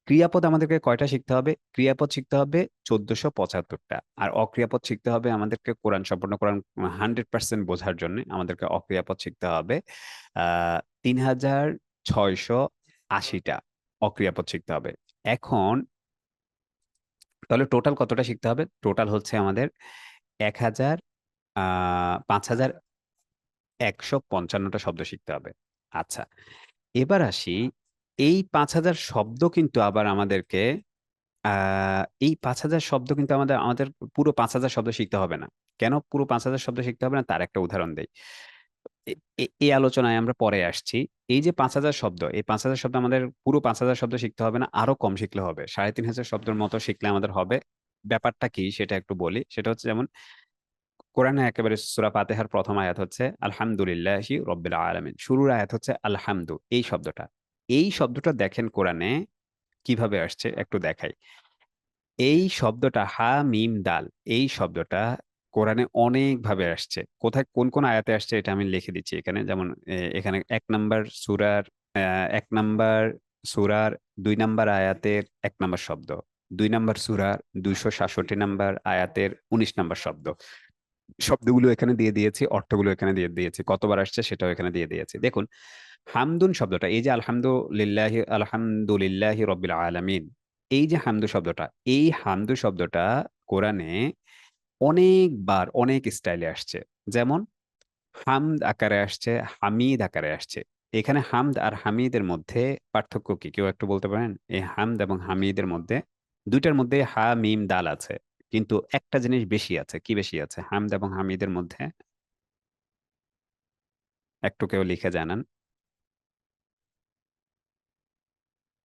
ক্রিয়াপদ আমাদেরকে কয়টা শিখতে হবে? ক্রিয়াপদ শিখতে হবে ১৪৭৫ টা। আর অক্রিয়াপদ শিখতে হবে আমাদেরকে সম্পূর্ণ কোরআন 100% বোঝার জন্য আমাদেরকে অক্রিয়াপদ শিখতে হবে ৩,৬৮০ টা অক্রিয়াপদ শিখতে হবে। এখন তাহলে টোটাল কতটা শিখতে হবে? টোটাল হচ্ছে আমাদের ১,০০০ ৫,১৫৫টা শব্দ শিখতে হবে। আচ্ছা, এবার আসি, এই ৫,০০০ শব্দ কিন্তু আবার আমাদেরকে এই ৫,০০০ শব্দ কিন্তু আমাদের পুরো ৫,০০০ শব্দ শিখতে হবে না। কেন পুরো ৫,০০০ শব্দ শিখতে হবে না? তার একটা উদাহরণ দেই। এই আলোচনায় আমরা পরে আসছি। এই যে ৫,০০০ শব্দ, এই ৫,০০০ শব্দ আমাদের পুরো ৫,০০০ শব্দ শিখতে হবে না, আরো কম শিখলে হবে। ৩,৫০০ শব্দের মতো শিখলে আমাদের হবে। ব্যাপারটা কি সেটা একটু বলি। সেটা হচ্ছে যেমন কোরআনে একেবারে সূরা ফাতিহার ১ম আয়াত হচ্ছে আলহামদুলিল্লাহি রাব্বিল আলামিন। শুরুর আয়াত হচ্ছে আলহামদু, এই শব্দটা। এই শব্দটা দেখেন কোরআনে কিভাবে আসছে একটু দেখাই। এই শব্দটা হা মিম দাল, এই শব্দটা কোরআনে অনেকভাবে আসছে। কোথায় কোন কোন আয়াতে আসছে এটা আমি লিখে দিচ্ছি এখানে। যেমন এখানে ১ নাম্বার সূরার ২ নাম্বার আয়াতের ১ নাম্বার শব্দ। ২ নাম্বার সূরার ২৬৭ নাম্বার আয়াতের ১৯ নাম্বার শব্দ। শব্দগুলো এখানে দিয়ে দিয়েছি, অর্থগুলো এখানে দিয়ে দিয়েছি। কতবার আসছে সেটাও এখানে দিয়ে দিয়েছি। দেখুন, হামদুন শব্দটা, এই যে আলহামদুলিল্লাহি রাব্বিল আলামিন, এই যে হামদু শব্দটা, এই হামদু শব্দটা কোরআনে অনেকবার অনেক স্টাইলে আসছে। যেমন হামদ আকারে আসছে, হামিদ আকারে আসছে। এখানে হামদ আর হামিদের মধ্যে পার্থক্য কি কেউ একটু বলতে পারেন? এই হামদ এবং হামিদের মধ্যে, দুইটার মধ্যে হা মিম দাল আছে, কিন্তু একটা জিনিস বেশি আছে। কি বেশি আছে হামদ এবং হামিদের মধ্যে? একটু কেউ লিখে জানান।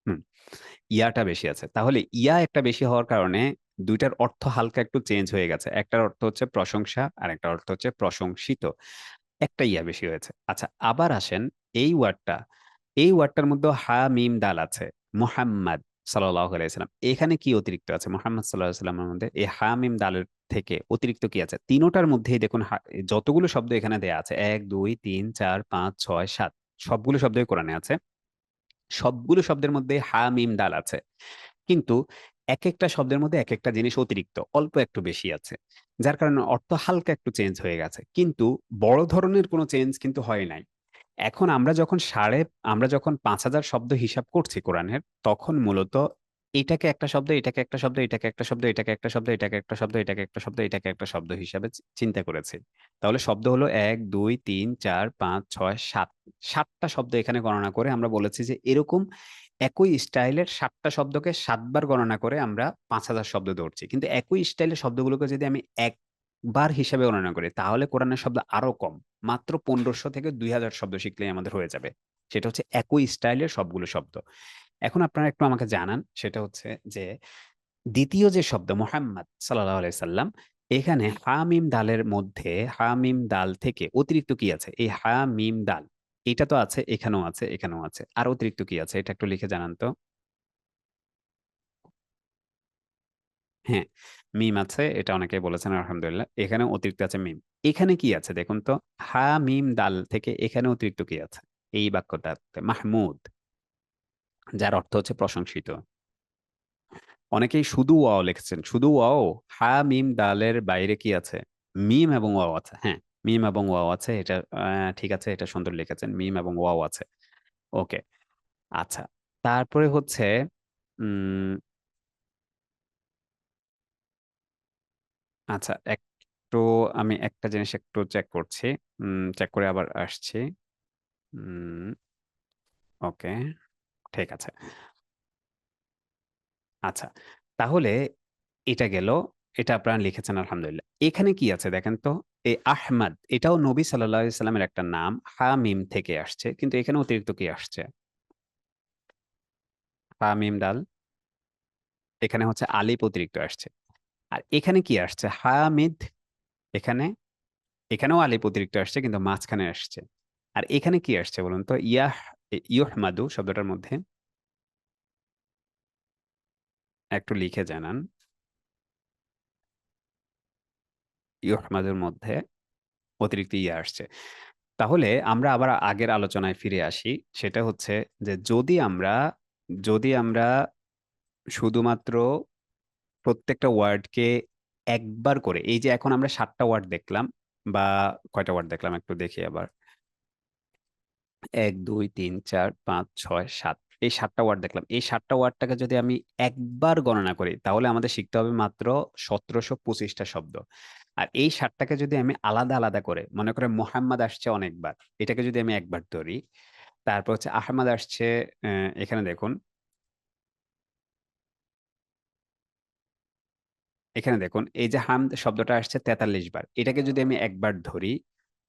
হুম, ইয়াটা বেশি আছে। তাহলে ইয়া একটা বেশি হওয়ার কারণে দুইটার অর্থ হালকা একটু চেঞ্জ হয়ে গেছে। একটার অর্থ হচ্ছে প্রশংসা আর একটার অর্থ হচ্ছে প্রশংসিত। একটা ইয়া বেশি হয়েছে। আচ্ছা, আবার আসেন, এই ওয়ার্ডটা, এই ওয়ার্ডটার মধ্যে হা মিম দাল আছে। মুহাম্মাদ সাল্লাল্লাহু আলাইহি সাল্লাম, এখানে কি অতিরিক্ত আছে? মুহাম্মদ সাল্লাল্লাহু আলাইহি সাল্লামের মধ্যে এই হা মিম দালের থেকে অতিরিক্ত কি আছে? তিনোটার মধ্যেই দেখুন যতগুলো শব্দ এখানে দেয়া আছে, ১ ২ ৩ ৪ ৫ ৬ ৭, সবগুলো শব্দই কোরআনে আছে। সবগুলো শব্দের মধ্যে হা মিম দাল আছে। কিন্তু একেকটা শব্দের মধ্যে একেকটা জিনিস অতিরিক্ত, অল্প একটু বেশি আছে। যার কারণে অর্থ হালকা একটু চেঞ্জ হয়ে গেছে। কিন্তু বড় ধরনের কোনো চেঞ্জ কিন্তু হয় নাই। এখন আমরা যখন ৫,০০০ শব্দ হিসাব করছি কোরআনের, তখন মূলত এটাকে একটা শব্দ, এটাকে একটা শব্দ, এটাকে একটা শব্দ, এটাকে একটা শব্দ, এটাকে একটা শব্দ, এটাকে একটা শব্দ, এটাকে একটা শব্দ হিসাবে চিন্তা করেছি। তাহলে শব্দ হলো ১, ২, ৩, ৪, ৫, ৬, ৭। ৭টা শব্দ এখানে গণনা করে আমরা বলেছি যে এরকম একই স্টাইলের ৭টা শব্দকে ৭ বার গণনা করে আমরা ৫,০০০ শব্দ ধরছি। কিন্তু একই স্টাইলের শব্দগুলোকে যদি আমি একবার হিসাবে গণনা করি, তাহলে কোরআনের শব্দ আরো কম। মাত্র ১৫০০ থেকে ২,০০০ শব্দ শিখলেই আমাদের হয়ে যাবে। সেটা হচ্ছে একই স্টাইলের সবগুলো শব্দ। এখন আপনারা একটু আমাকে জানান, সেটা হচ্ছে যে ২য় যে শব্দ মুহাম্মাদ সাল্লাল্লাহু আলাইহি সাল্লাম, এখানে হা মিম দালের মধ্যে হা মিম দাল থেকে অতিরিক্ত কি আছে? এই হা মিম দাল, এটা তো আছে, এখানেও আছে, এখানেও আছে। আর অতিরিক্ত কি আছে? এটা একটু লিখে জানান তো। হ্যাঁ, মিম আছে। এটা অনেকেই বলেছেন আলহামদুলিল্লাহ। এখানে অতিরিক্ত আছে মিম। এখানে কি আছে দেখুন তো? হা মিম দাল থেকে এখানে অতিরিক্ত কি আছে? এই বাক্যটাতে মাহমুদ, যার অর্থ হচ্ছে প্রশংসিত। অনেকেই শুধু ওয়াও লিখেছেন। শুধু ওয়াও? হা মিম দালের বাইরে কি আছে? মিম এবং ওয়াও আছে। হ্যাঁ, মিম এবং ওয়াও আছে। এটা ঠিক আছে, এটা সুন্দর লিখেছেন। মিম এবং ওয়াও আছে। ওকে। আচ্ছা। তারপরে হচ্ছে উম আচ্ছা, একটু আমি একটা জিনিস একটু চেক করছি। চেক করে আবার আসছি। উম ওকে, ঠিক আছে। আচ্ছা, তাহলে এটা গেল। এটা আপনারা লিখেছেন আলহামদুলিল্লাহ। এখানে কি আছে দেখেন তো? এই আহমাদ, এটাও নবী সাল্লাল্লাহু আলাইহি সাল্লামের একটা নাম। হা মিম থেকে আসছে। কিন্তু এখানে অতিরিক্ত কি আসছে? হা মিম দাল। এখানে হচ্ছে আলিফ অতিরিক্ত আসছে। আর এখানে কি আসছে? হামিদ। এখানে, এখানেও আলিফ অতিরিক্ত আসছে কিন্তু মাঝখানে আসছে। আর এখানে কি আসছে বলুন তো? ইউহমাদু শব্দটার মধ্যে একটু লিখে জানান। ইউহমাদুর মধ্যে অতিরিক্ত ইয়া আসছে। তাহলে আমরা আবার আগের আলোচনায় ফিরে আসি। সেটা হচ্ছে যে যদি আমরা শুধুমাত্র প্রত্যেকটা ওয়ার্ডকে একবার করে, এই যে এখন আমরা ৭টা ওয়ার্ড দেখলাম, বা কয়টা ওয়ার্ড দেখলাম একটু দেখি আবার। 1 2 3 4 5 6 7, এই 7টা ওয়ার্ড দেখলাম। এই 7টা ওয়ার্ডটাকে যদি আমি একবার গণনা করি তাহলে আমাদের শিখতে হবে মাত্র 1725টা শব্দ। আর এই 7টাকে যদি আমি আলাদা আলাদা করে, মনে করে মোহাম্মদ আসছে অনেকবার, এটাকে যদি আমি একবার ধরি, তারপর হচ্ছে আহমদ আসছে, এখানে দেখুন, এখানে দেখুন এই যে হামদ শব্দটা আসছে 43 বার, এটাকে যদি আমি একবার ধরি।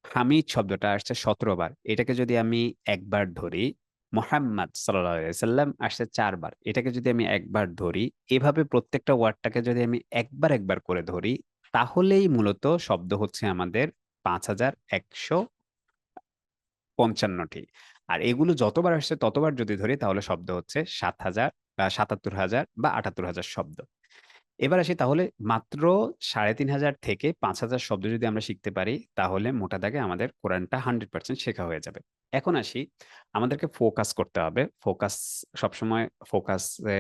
হামিদ শব্দটা আসছে 17 বার, এটাকে যদি আমি একবার ধরি। মোহাম্মদ সাল্লাম আসছে 4 বার, এটাকে যদি আমি একবার ধরি। এভাবে প্রত্যেকটা ওয়ার্ডটাকে যদি আমি একবার একবার করে ধরি, তাহলেই মূলত শব্দ হচ্ছে আমাদের 5155টি। আর এগুলো যতবার আসছে ততবার যদি ধরি তাহলে শব্দ হচ্ছে 7,000 বা 77,000 বা 78,000 শব্দ। এবার আসি তাহলে, মাত্র 3,500 থেকে 5,000 শব্দ যদি আমরা শিখতে পারি তাহলে মোটা দাগে আমাদের কোরআনটা 100% শেখা হয়ে যাবে। এখন আসি, আমাদেরকে ফোকাস করতে হবে। ফোকাস সবসময় ফোকাসে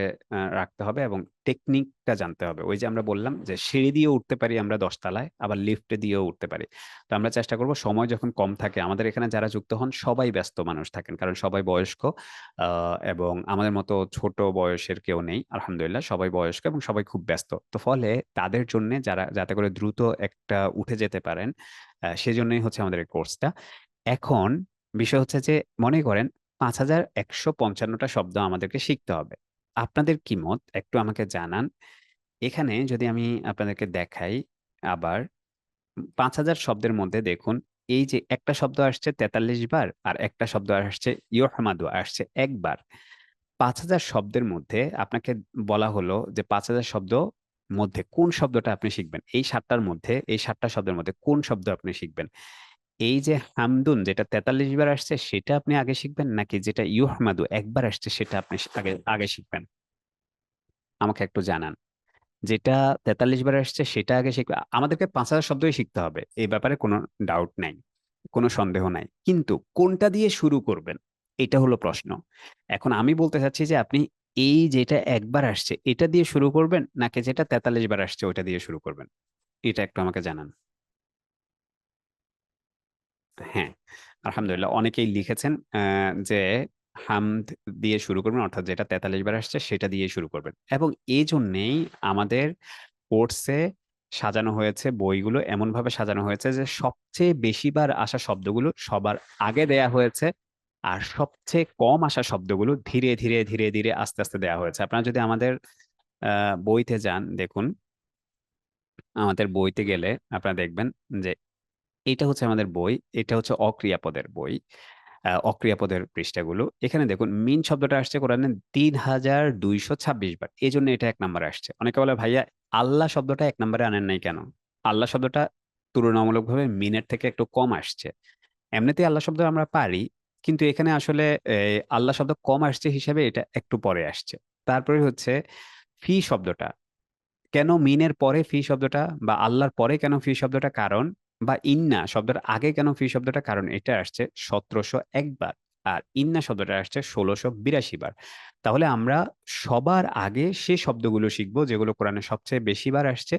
রাখতে হবে এবং টেকনিকটা জানতে হবে। ওই যে আমরা বললাম যে সিঁড়ি দিয়ে উঠতে পারি আমরা 10 তলায়, আবার লিফটে দিয়েও উঠতে পারি। তো আমরা চেষ্টা করব সময় যখন কম থাকে, আমাদের এখানে যারা যুক্ত হন সবাই ব্যস্ত মানুষ থাকেন, কারণ সবাই বয়স্ক, এবং আমাদের মতো ছোট বয়সের কেউ নেই, আলহামদুলিল্লাহ সবাই বয়স্ক এবং সবাই খুব ব্যস্ত। তো ফলে তাদের জন্য যারা যাতে করে দ্রুত একটা উঠে যেতে পারেন, সেজন্যই হচ্ছে আমাদের এই কোর্সটা। এখন বিষয় হচ্ছে যে, মনে করেন 5,155টা শব্দ আমাদেরকে শিখতে হবে। আপনাদের কি মত একটু আমাকে জানান। এখানে যদি আমি আপনাদেরকে দেখাই, আবার 5,000 শব্দের মধ্যে দেখুন, এই যে একটা শব্দ আসছে 43 বার আর একটা শব্দ আসছে ইউহমাদু আসছে একবার। 5,000 শব্দের মধ্যে আপনাকে বলা হলো যে 5,000 শব্দ মধ্যে কোন শব্দটা আপনি শিখবেন, এই 7টার মধ্যে, এই 7টা শব্দের মধ্যে কোন শব্দ আপনি শিখবেন। এই যে হামদুন যেটা 43 বার আসছে সেটা আপনি আগে শিখবেন, নাকি যেটা ইউহমাদু একবার আসছে সেটা আপনি আগে আগে শিখবেন? আমাকে একটু জানান। যেটা 43 বার আসছে সেটা আগে শিখবে। আমাদেরকে 5,000 শব্দই শিখতে হবে, এই ব্যাপারে কোনো ডাউট নাই, কোনো সন্দেহ নাই, কিন্তু কোনটা দিয়ে শুরু করবেন এটা হলো প্রশ্ন। এখন আমি বলতে চাচ্ছি যে আপনি এই যেটা একবার আসছে এটা দিয়ে শুরু করবেন, নাকি যেটা 43 বার আসছে ওইটা দিয়ে শুরু করবেন, এটা একটু আমাকে জানান। হ্যাঁ, আলহামদুলিল্লাহ অনেকেই লিখেছেন যে হামদ দিয়ে শুরু করবেন, অর্থাৎ যেটা 43 বার আসছে সেটা দিয়ে শুরু করবেন। এবং এই জন্যেই আমাদের কোর্সে সাজানো হয়েছে, বইগুলো এমন ভাবে সাজানো হয়েছে যে সবচেয়ে বেশি বার আসা শব্দগুলো সবার আগে দেয়া হয়েছে, আর সবচেয়ে কম আসা শব্দগুলো ধীরে ধীরে ধীরে ধীরে আস্তে আস্তে দেয়া হয়েছে। আপনারা যদি আমাদের বইতে যান, দেখুন, আমাদের বইতে গেলে আপনারা দেখবেন যে এটা হচ্ছে আমাদের বই, এটা হচ্ছে অক্রিয়াপদের বই। অক্রিয়াপদের পৃষ্ঠাগুলো, এখানে দেখুন মিন শব্দটা আসছে কোরআনে 3,226 বার, এই জন্য এটা 1 নম্বরে আসছে। অনেকে বলে ভাইয়া আল্লাহ শব্দটা 1 নম্বরে আনেন নাই কেন? আল্লাহ শব্দটা তুলনামূলকভাবে মিনের থেকে একটু কম আসছে। এমনিতেই আল্লাহ শব্দ আমরা পারি, কিন্তু এখানে আসলে আল্লাহ শব্দ কম আসছে হিসেবে এটা একটু পরে আসছে। তারপরে হচ্ছে ফি শব্দটা, কেন মিনের পরে ফি শব্দটা, বা আল্লাহর পরে কেন ফি শব্দটা, কারণ, বা ইন্না শব্দের আগে কেন ফি শব্দটা, কারণ এটা আসছে 1701 বার, আর ইন্না শব্দটা আসছে 1682 বার। তাহলে আমরা সবার আগে সেই শব্দগুলো শিখবো যেগুলো কোরআনে সবচেয়ে বেশি বার আসছে।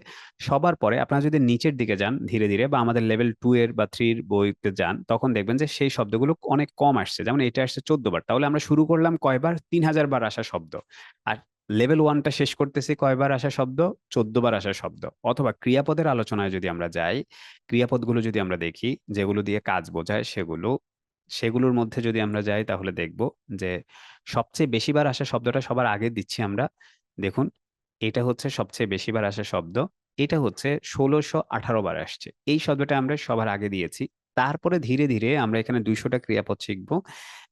সবার পরে আপনারা যদি নিচের দিকে যান ধীরে ধীরে, বা আমাদের লেভেল 2 এর বা 3-এর বইতে যান, তখন দেখবেন যে সেই শব্দগুলো অনেক কম আসছে, যেমন এটা আসছে 14 বার। তাহলে আমরা শুরু করলাম কয়বার? 3,000 বার আসা শব্দ। আর লেভেল 1টা শেষ করতেছি কয়বার আসা শব্দ? 14 বার আসা শব্দ। অথবা ক্রিয়াপদের আলোচনায় যদি আমরা যাই, ক্রিয়াপদগুলো যদি আমরা দেখি যেগুলো দিয়ে কাজ বোঝায়, সেগুলোর মধ্যে যদি আমরা যাই তাহলে দেখব যে সবচেয়ে বেশিবার আসা শব্দটা সবার আগে দিচ্ছি আমরা। দেখুন, এটা হচ্ছে সবচেয়ে বেশিবার আসা শব্দ, এটা হচ্ছে 1618 বার আসছে, এই শব্দটা আমরা সবার আগে দিয়েছি। তারপরে ধীরে ধীরে আমরা এখানে 200টা ক্রিয়াপদ শিখবো,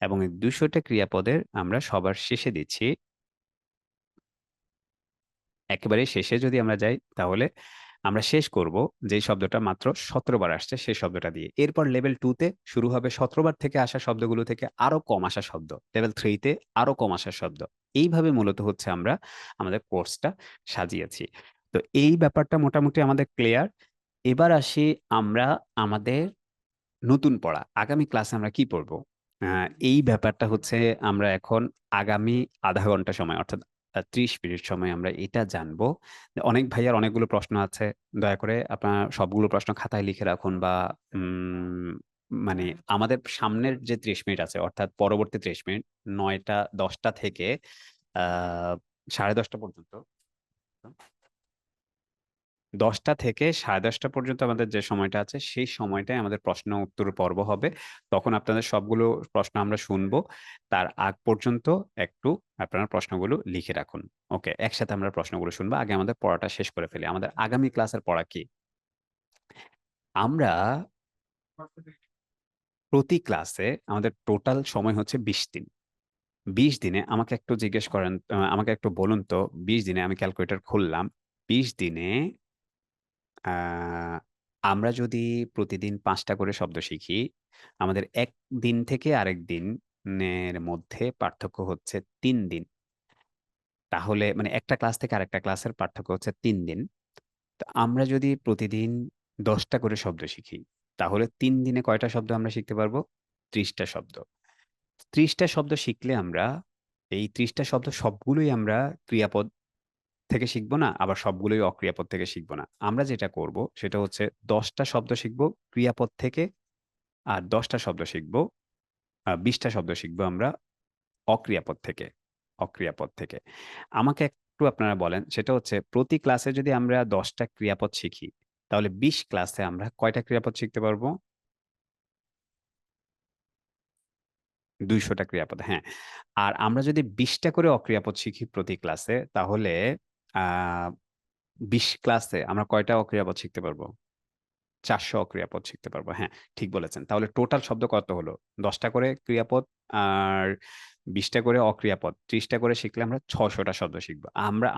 এবং এই 200টা ক্রিয়াপদের আমরা সবার শেষে দিচ্ছি। একেবারে শেষে যদি আমরা যাই তাহলে আমরা শেষ করব যে শব্দটা মাত্র 17 বার আসছে সেই শব্দটা দিয়ে। এরপর লেভেল 2-তে শুরু হবে 17 বার থেকে আসা শব্দগুলো থেকে আরো কম আসা শব্দ, লেভেল 3-তে আরো কম আসা শব্দ। এইভাবে মূলত হচ্ছে আমরা আমাদের কোর্সটা সাজিয়েছি। তো এই ব্যাপারটা মোটামুটি আমাদের ক্লিয়ার। এবার আসি আমরা আমাদের নতুন পড়া, আগামী ক্লাসে আমরা কি পড়বো, এই ব্যাপারটা হচ্ছে আমরা এখন আগামী আধা ঘন্টা সময়, অর্থাৎ 30 মিনিট সময় আমরা এটা জানবো। অনেক ভাইয়ার অনেকগুলো প্রশ্ন আছে, দয়া করে আপনার সবগুলো প্রশ্ন খাতায় লিখে রাখুন, বা মানে আমাদের সামনের যে 30 মিনিট আছে, অর্থাৎ পরবর্তী 30 মিনিট, 9টা 10টা থেকে 10:30 পর্যন্ত, 10টা থেকে 10:30 পর্যন্ত আমাদের যে সময়টা আছে, সেই সময়টাই আমাদের প্রশ্ন উত্তর পর্ব হবে। তখন আপনাদের সবগুলো প্রশ্ন আমরা শুনবো। তার আগ পর্যন্ত একটু আপনারা প্রশ্নগুলো লিখে রাখুন। ওকে, একসাথে আমরা প্রশ্নগুলো শুনবো। আগে আমাদের পড়াটা শেষ করে ফেলি। আমাদের আগামী ক্লাসের পড়া কি? আমরা প্রতি ক্লাসে আমাদের টোটাল সময় হচ্ছে 20 দিন। 20 দিনে আমাকে একটু জিজ্ঞেস করেন, আমাকে একটু বলুন তো, 20 দিনে আমি ক্যালকুলেটর খুললাম, 20 দিনে আহ, আমরা যদি প্রতিদিন 5টা করে শব্দ শিখি, আমাদের একদিন থেকে আরেক দিনের মধ্যে পার্থক্য হচ্ছে 3 দিন। তাহলে মানে একটা ক্লাস থেকে আরেকটা ক্লাসের পার্থক্য হচ্ছে 3 দিন। তো আমরা যদি প্রতিদিন 10টা করে শব্দ শিখি, তাহলে 3 দিনে কয়টা শব্দ আমরা শিখতে পারবো? 30টা শব্দ। 30টা শব্দ শিখলে আমরা এই 30টা শব্দ সবগুলোই আমরা ক্রিয়াপদ থেকে শিখবো না, আবার সবগুলোই অক্রিয়াপদ থেকে শিখবো না। আমরা যেটা করব সেটা হচ্ছে 10টা শব্দ শিখবো ক্রিয়াপদ থেকে, আর 10টা শব্দ শিখবো, 20টা শব্দ শিখবো আমরা অক্রিয়াপদ থেকে। অক্রিয়াপদ থেকে আমাকে একটু আপনারা বলেন, সেটা হচ্ছে প্রতি ক্লাসে যদি আমরা 10টা ক্রিয়াপদ শিখি, তাহলে 20 ক্লাসে আমরা কয়টা ক্রিয়াপদ শিখতে পারবো? 200টা ক্রিয়াপদ, হ্যাঁ। আর আমরা যদি 20টা করে অক্রিয়াপদ শিখি প্রতি ক্লাসে, তাহলে 20 ক্লাসে আমরা কয়টা অক্রিয়াপদ শিখতে পারবো? 400 অক্রিয়াপদ শিখতে পারবো, হ্যাঁ। ঠিক বলেছেন। তাহলে টোটাল শব্দ কত হলো? 10টা করে ক্রিয়াপদ আর 20টা করে অক্রিয়াপদ, 30টা করে শিখলে আমরা 600টা শব্দ শিখবো।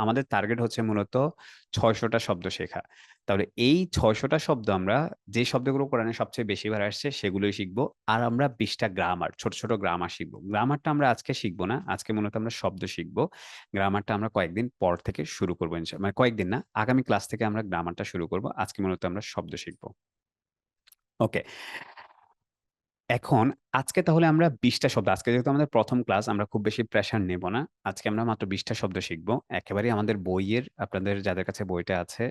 আমাদের টার্গেট হচ্ছে মূলত 600টা শব্দ শেখা। তাহলে এই 600টা শব্দ আমরা, যে শব্দগুলো কোরআনে সবচেয়ে বেশি বার আসছে সেগুলোই শিখবো। আর আমরা 20টা গ্রামার, ছোট ছোট গ্রামার শিখবো। গ্রামারটা আমরা আজকে শিখবো না, আজকে মূলত আমরা শব্দ শিখবো। গ্রামারটা আমরা কয়েকদিন পর থেকে শুরু করবো, মানে কয়েকদিন না, আগামী ক্লাস থেকে আমরা গ্রামারটা শুরু করবো। আজকে মূলত আমরা শব্দ শিখবো। ওকে, এখন আজকে তাহলে আমরা 20টা শব্দ, আজকে যেহেতু আমাদের প্রথম ক্লাস, আমরা খুব বেশি প্রেসার নেব না। আজকে আমরা মাত্র 20টা শব্দ শিখবো একেবারে আমাদের বইয়ের। আপনাদের যাদের কাছে বইটা আছে,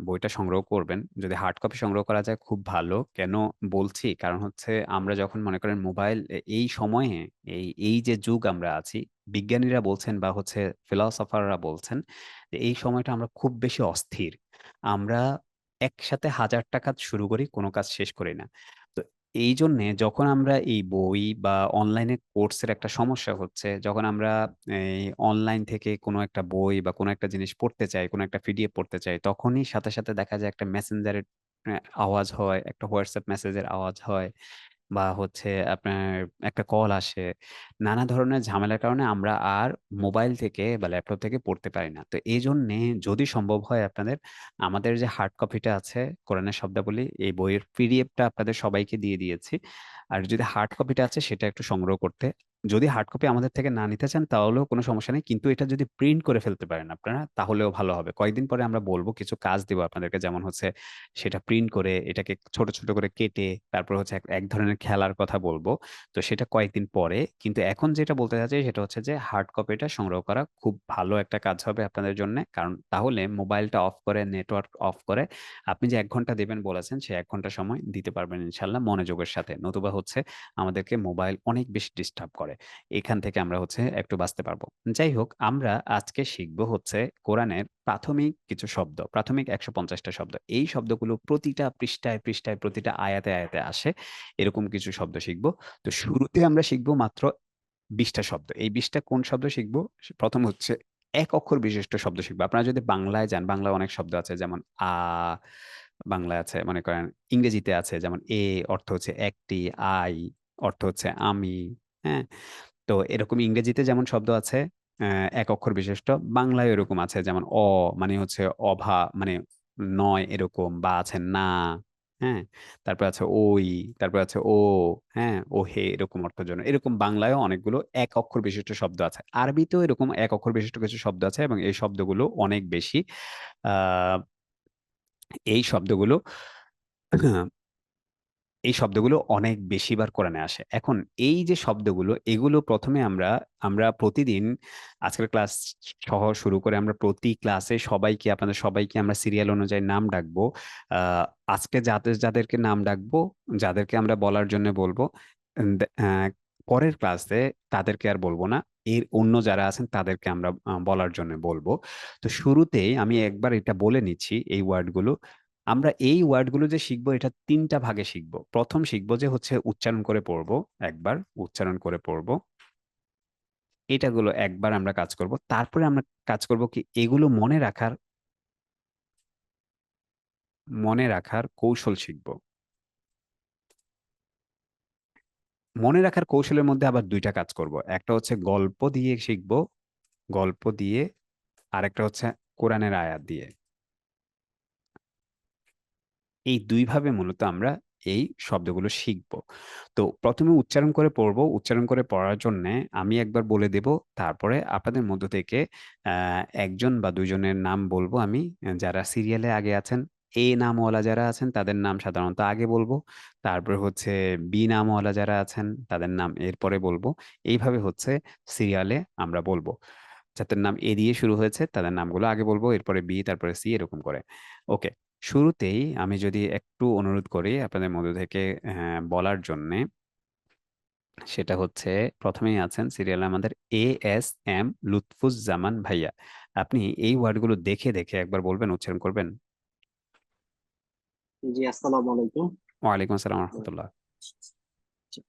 বইটা সংগ্রহ করবেন। যদি হার্ড কপি সংগ্রহ করা যায় খুব ভালো। কেন বলছি, কারণ হচ্ছে আমরা যখন মনে করেন মোবাইল, এই সময়ে, এই এই যে যুগ আমরা আছি, বিজ্ঞানীরা বলছেন বা হচ্ছে ফিলসফাররা বলছেন যে এই সময়টা আমরা খুব বেশি অস্থির। আমরা একসাথে হাজারটা কাজ শুরু করি, কোনো কাজ শেষ করি না। তো এই জন্যে যখন আমরা এই বই বা অনলাইনে কোর্সের একটা সমস্যা হচ্ছে, যখন আমরা এই অনলাইন থেকে কোনো একটা বই বা কোনো একটা জিনিস পড়তে চাই, কোনো একটা পিডিএফ পড়তে চাই, তখনই সাথে সাথে দেখা যায় একটা মেসেঞ্জারের আওয়াজ হয়, একটা হোয়াটসঅ্যাপ মেসেজের আওয়াজ হয়, বা হচ্ছে আপনার একটা কল আসে। নানা ধরনের ঝামেলার কারণে আমরা আর মোবাইল থেকে বা ল্যাপটপ থেকে পড়তে পারি না। তো এই জন্যে যদি সম্ভব হয় আপনাদের, আমাদের যে হার্ড কপিটা আছে কোরআনের শব্দাবলী, এই বইয়ের পিডিএফটা আপনাদের সবাইকে দিয়ে দিয়েছি। আর যদি হার্ড কপিটা আছে সেটা একটু সংগ্রহ করতে, যদি হার্ড কপি আমাদের থেকে না নিতে চান তাহলেও কোনো সমস্যা নেই, কিন্তু এটা যদি প্রিন্ট করে ফেলতে পারেন আপনারা তাহলেও ভালো হবে। কয়েকদিন পরে আমরা বলবো, কিছু কাজ দিব আপনাদেরকে, যেমন হচ্ছে সেটা প্রিন্ট করে এটাকে ছোট ছোট করে কেটে, তারপর হচ্ছে এক এক ধরনের খেলার কথা বলবো। তো সেটা কয়েকদিন পরে, কিন্তু এখন যেটা বলতে চাচ্ছি সেটা হচ্ছে যে হার্ড কপিটা সংগ্রহ করা খুব ভালো একটা কাজ হবে আপনাদের জন্য। কারণ তাহলে মোবাইলটা অফ করে, নেটওয়ার্ক অফ করে, আপনি যে 1 ঘন্টা দেবেন বলেছেন, সে 1 ঘন্টা সময় দিতে পারবেন ইনশাল্লাহ মনোযোগের সাথে। নতুবা হচ্ছে আমাদেরকে মোবাইল অনেক বেশি ডিস্টার্ব করে, এখান থেকে আমরা হচ্ছে একটু বাঁচতে পারবো। যাই হোক, আমরা আজকে শিখবো হচ্ছে কোরআনের প্রাথমিক কিছু শব্দ, প্রাথমিক 150টা শব্দ। এই শব্দগুলো প্রতিটা পৃষ্ঠায় পৃষ্ঠায়, প্রতিটা আয়াতে আয়াতে আসে, এরকম কিছু শব্দ শিখবো। তো শুরুতে আমরা শিখবো মাত্র 20টা শব্দ। এই 20টা কোন শব্দ শিখবো? প্রথম হচ্ছে এক অক্ষর বিশিষ্ট শব্দ শিখবো। আপনারা যদি বাংলায় যান, বাংলায় অনেক শব্দ আছে, যেমন বাংলায় আছে, মনে করেন ইংরেজিতে আছে, যেমন অর্থ হচ্ছে একটি, আই অর্থ হচ্ছে আমি, হ্যাঁ। তো এরকম ইংরেজিতে যেমন শব্দ আছে এক অক্ষর বিশিষ্ট, বাংলায় এরকম আছে, যেমন মানে হচ্ছে মানে নয় এরকম, বা আছে না, হ্যাঁ। তারপর আছে ওই, তারপর আছে ও, হ্যাঁ, ও হে, এরকম অর্থের জন্য এরকম বাংলায়ও অনেকগুলো এক অক্ষর বিশিষ্ট শব্দ আছে। আরবিতেও এরকম এক অক্ষর বিশিষ্ট কিছু শব্দ আছে, এবং এই শব্দগুলো অনেক বেশি আহ এই শব্দগুলো এই শব্দগুলো অনেক বেশিবার কোরআনে আসে। এখন এই যে শব্দগুলো, এগুলো প্রথমে আমরা আমরা প্রতিদিন আজকের ক্লাস সহ শুরু করে আমরা প্রতি ক্লাসে সবাইকে, আপনাদের সবাইকে আমরা সিরিয়াল অনুযায়ী নাম ডাকবো। আহ আজকে যাদের যাদেরকে নাম ডাকবো, যাদেরকে আমরা বলার জন্য বলবো, পরের ক্লাসে তাদেরকে আর বলবো না। এর অন্য যারা আছেন তাদেরকে আমরা বলার জন্য বলবো। তো শুরুতেই আমি একবার এটা বলে নিচ্ছি, এই ওয়ার্ডগুলো আমরা এই ওয়ার্ডগুলো যে শিখবো এটা তিনটা ভাগে শিখবো। প্রথম শিখবো যে হচ্ছে উচ্চারণ করে পড়বো, একবার উচ্চারণ করে পড়বো, এটাগুলো একবার আমরা কাজ করব। তারপরে আমরা কাজ করব কি, এগুলো মনে রাখার কৌশল শিখবো। মনে রাখার কৌশলের মধ্যে আবার দুইটা কাজ করব, একটা হচ্ছে গল্প দিয়ে শিখবো, গল্প দিয়ে, আর একটা হচ্ছে কোরআনের আয়াত দিয়ে। এই দুইভাবে মূলত আমরা এই শব্দগুলো শিখব। তো প্রথমে উচ্চারণ করে পড়বো, উচ্চারণ করে পড়ার জন্য আমি একবার বলে দেব, তারপরে আপনাদের মধ্য থেকে একজন বা দুইজনের নাম বলবো আমি, যারা সিরিয়ালে আগে আছেন। এ নামওয়ালা যারা আছেন তাদের নাম সাধারণত আগে বলবো, তারপরে হচ্ছে বি নামওয়ালা যারা আছেন তাদের নাম এরপরে বলবো। এইভাবে হচ্ছে সিরিয়ালে আমরা বলবো। যাদের নাম এ দিয়ে শুরু হয়েছে তাদের নামগুলো আগে বলবো, এরপরে বি, তারপরে সি, এরকম করে। ওকে, শুরুতেই আমি যদি একটু অনুরোধ করি আপনাদের মধ্যে থেকে বলার জন্যে, সেটা হচ্ছে প্রথমেই আছেন সিরিয়ালে আমাদের এস এম লুৎফুজ্জামান ভাইয়া। আপনি এই ওয়ার্ডগুলো দেখে দেখে একবার বলবেন, উচ্চারণ করবেন। জি, আসসালামু আলাইকুম। ওয়ালাইকুম আসসালাম রহমতুল্লাহ।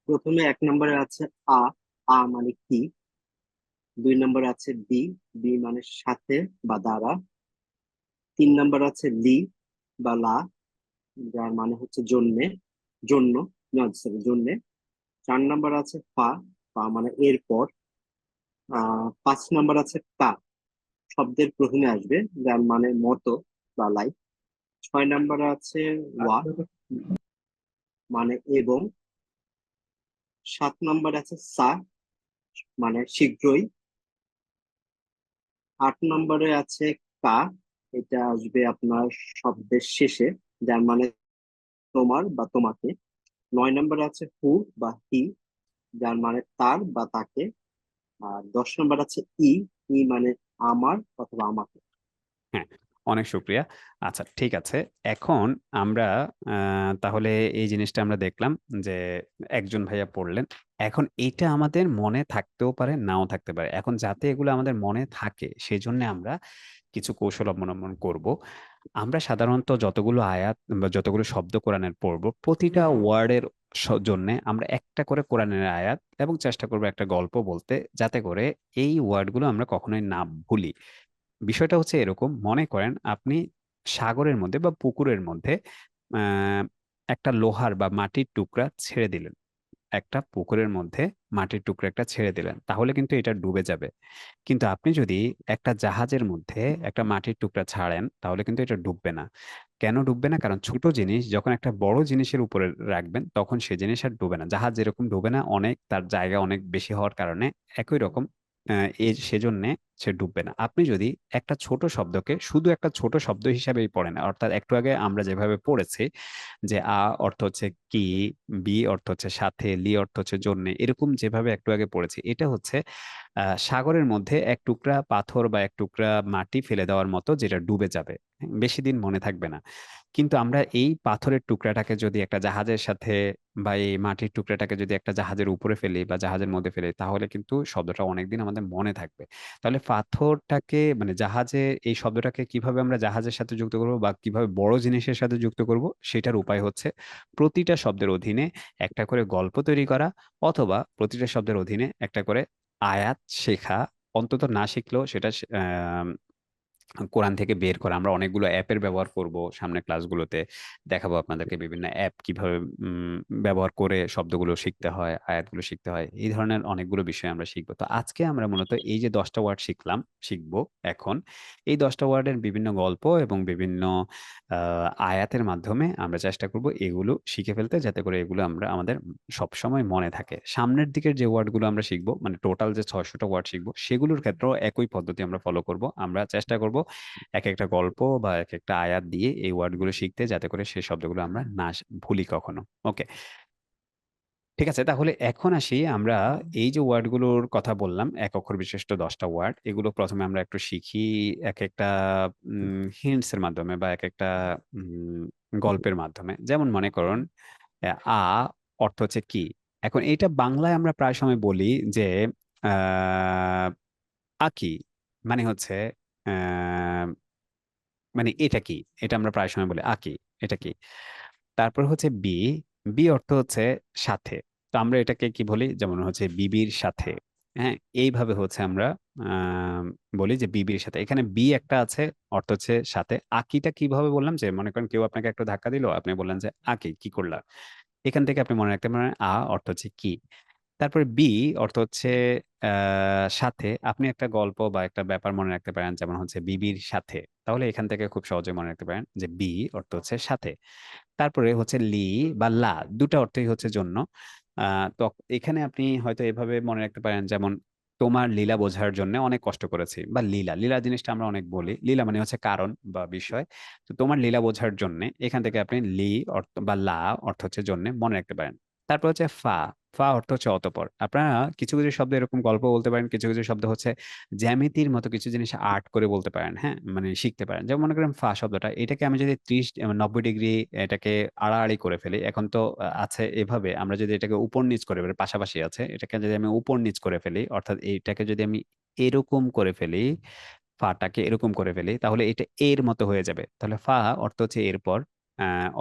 প্রথমে এক নম্বরে আছে আ। আ মানে কি। দুই নম্বরে আছে বি। বি মানে সাথে বা দ্বারা। তিন নম্বর আছে লি বা লা, যার মানে হচ্ছে জন্যে, জন্য, সরি জন্যে। চার নম্বর আছে পা। পা মানে এরপর। পাঁচ নম্বর আছে কা, শব্দের প্রথমে আসবে, যার মানে মতো বা লাইক। ছয় নম্বরে আছে ওয়া, মানে এবং। সাত নম্বরে আছে সা, মানে শীঘ্রই। আট নম্বরে আছে কা, এটা আসবে আপনার শব্দের শেষে, যার মানে তোমার বা তোমাকে। নয় নম্বরে আছে হু বা হি, যার মানে তার বা তাকে। আর 10 নম্বর আছে ই। ই মানে আমার অথবা আমাকে। হ্যাঁ, অনেক শুক্রিয়া। আচ্ছা, ঠিক আছে। এখন আমরা তাহলে এই জিনিসটা আমরা দেখলাম যে একজন ভাইয়া পড়লেন। এখন এটা আমাদের মনে থাকতেও পারে, নাও থাকতে পারে। এখন যাতে এগুলো আমাদের মনে থাকে সেজন্য আমরা কিছু কৌশল অবলম্বন করব। আমরা সাধারণত যতগুলো আয়াত বা যতগুলো শব্দ কোরআনের পড়ব, প্রতিটা ওয়ার্ডের জন্য আমরা একটা করে কোরআনের আয়াত এবং চেষ্টা করব একটা গল্প বলতে, যাতে করে এই ওয়ার্ডগুলো আমরা কখনোই না ভুলি। বিষয়টা হচ্ছে এরকম, মনে করেন আপনি সাগরের মধ্যে বা পুকুরের মধ্যে আহ একটা লোহার বা মাটির টুকরা ছেড়ে দিলেন। একটা পুকুরের মধ্যে মাটির টুকরা একটা ছেড়ে দিলেন, তাহলে কিন্তু এটা ডুবে যাবে। কিন্তু আপনি যদি একটা জাহাজের মধ্যে একটা মাটির টুকরা ছাড়েন, তাহলে কিন্তু এটা ডুববে না। কেন ডুববে না? কারণ ছোট জিনিস যখন একটা বড় জিনিসের উপরে রাখবেন, তখন সে জিনিস আর ডুবে না। জাহাজ যেরকম ডুবে না, অনেক তার জায়গা অনেক বেশি হওয়ার কারণে, একই রকম সেজন্য সে ডুববে না। আপনি যদি একটা ছোট শব্দকে শুধু একটা ছোট শব্দ হিসাবেই পড়েন, অর্থাৎ একটু আগে আমরা যেভাবে পড়েছি যে আ অর্থ হচ্ছে কি, বি অর্থ হচ্ছে সাথে, লি অর্থ হচ্ছে জন্য, এরকম যেভাবে একটু আগে পড়েছি, এটা হচ্ছে সাগরের মধ্যে এক টুকরা পাথর বা এক টুকরা মাটি ফেলে দেওয়ার মতো, যেটা ডুবে যাবে, বেশি দিন মনে থাকবে না। কিন্তু আমরা এই পাথরের টুকরাটাকে যদি একটা জাহাজের সাথে বা এই মাটির টুকরাটাকে যদি একটা জাহাজের উপরে ফেলি বা জাহাজের মধ্যে ফেলি, তাহলে কিন্তু শব্দটা অনেকদিন আমাদের মনে থাকবে। তাহলে পাথরটাকে মানে জাহাজে, এই শব্দটাকে কিভাবে আমরা জাহাজের সাথে যুক্ত করব বা কিভাবে বড় জিনিসের সাথে যুক্ত করব, সেটার উপায় হচ্ছে প্রতিটা শব্দের অধীনে একটা করে গল্প তৈরি করা, অথবা প্রতিটা শব্দের অধীনে একটা করে আয়াত শেখা। অন্তত না শিখলেও সেটা কোরআন থেকে বের করা। আমরা অনেকগুলো অ্যাপের ব্যবহার করব সামনে ক্লাসগুলোতে, দেখাবো আপনাদেরকে বিভিন্ন অ্যাপ কিভাবে ব্যবহার করে শব্দগুলো শিখতে হয়, আয়াতগুলো শিখতে হয়। এই ধরনের অনেকগুলো বিষয় আমরা শিখবো। তো আজকে আমরা মূলত এই যে 10টা ওয়ার্ড শিখবো এখন, এই 10টা ওয়ার্ডের বিভিন্ন গল্প এবং বিভিন্ন আয়াতের মাধ্যমে আমরা চেষ্টা করব এগুলো শিখে ফেলতে, যাতে করে এগুলো আমরা আমাদের সব সময় মনে থাকে। সামনের দিকের যে ওয়ার্ডগুলো আমরা শিখবো, মানে টোটাল যে 600টা ওয়ার্ড শিখবো, সেগুলোর ক্ষেত্রেও একই পদ্ধতি আমরা ফলো করব। আমরা চেষ্টা করব এক একটা গল্প বা এক একটা আয়াত দিয়ে এই ওয়ার্ডগুলো শিখতে, যাতে করে সেই শব্দগুলো আমরা না ভুলি কখনো। ওকে, ঠিক আছে। তাহলে এখন আসি আমরা এই যে ওয়ার্ডগুলোর কথা বললাম, এক অক্ষর বিশিষ্ট 10টা ওয়ার্ড, এগুলো প্রথমে আমরা একটু শিখি এক একটা হিন্টস এর মাধ্যমে বা এক একটা গল্পের মাধ্যমে। যেমন মনে করুন আ অর্থ হচ্ছে কি। এখন এটা বাংলায় আমরা প্রায় সময় বলি যে আহ আকি, মানে হচ্ছে আহ মানে এটা কি, এটা আমরা প্রায় সময় বলি আকি, এটা কি। তারপর হচ্ছে বি, বি অর্থ হচ্ছে সাথে। তো আমরা এটাকে কি বলি, যেমন হচ্ছে বিবির সাথে। হ্যাঁ, এইভাবে হচ্ছে আমরা আহ বলি যে বিবির সাথে। এখানে বি একটা আছে, অর্থ হচ্ছে সাথে। আকিটা কিভাবে বললাম, যে মনে করেন কেউ আপনাকে একটা ধাক্কা দিল, আপনি বললেন যে আকি কি করলা, এখান থেকে আপনি মনে রাখতে পারেন আ অর্থ হচ্ছে কি। তারপরে বি অর্থ হচ্ছে সাথে। আপনি একটা গল্প বা একটা ব্যাপার মনে রাখতে পারেন, যেমন হচ্ছে বিবির সাথে। তাহলে এখান থেকে খুব সহজে মনে রাখতে পারেন যে বি অর্থ হচ্ছে সাথে। তারপরে হচ্ছে লি বা লা, দুটো অর্থই হচ্ছে জন্য। তো এখানে আপনি হয়তো এভাবে মনে রাখতে পারেন, যেমন তোমার লীলা বোঝার জন্য অনেক কষ্ট করেছি, বা লীলা, লীলা জিনিসটা আমরা অনেক বলি, লীলা মানে হচ্ছে কারণ বা বিষয়। তো তোমার লীলা বোঝার জন্য, এখান থেকে আপনি লি অর্থ বা লা অর্থ হচ্ছে জন্য মনে রাখতে পারেন। তারপর হচ্ছে ফা, ফা অর্থ হচ্ছে অতঃপর। আপনারা কিছু কিছু শব্দ এরকম গল্প বলতে পারেন, কিছু কিছু শব্দ হচ্ছে জ্যামিতির মতো কিছু জিনিস আর্ট করে বলতে পারেন, হ্যাঁ, মানে শিখতে পারেন। যেমন মনে করেন ফা শব্দটা, এটাকে আমি যদি 90 ডিগ্রি এটাকে আড়াআড়ি করে ফেলি, এখন তো আছে এভাবে, আমরা যদি এটাকে উপর নিচ করে ফেলি, পাশাপাশি আছে, এটাকে যদি আমি উপর নিচ করে ফেলি, অর্থাৎ এইটাকে যদি আমি এরকম করে ফেলি, ফাটাকে এরকম করে ফেলি, তাহলে এটা এর মতো হয়ে যাবে। তাহলে ফা অর্থ হচ্ছে এরপর,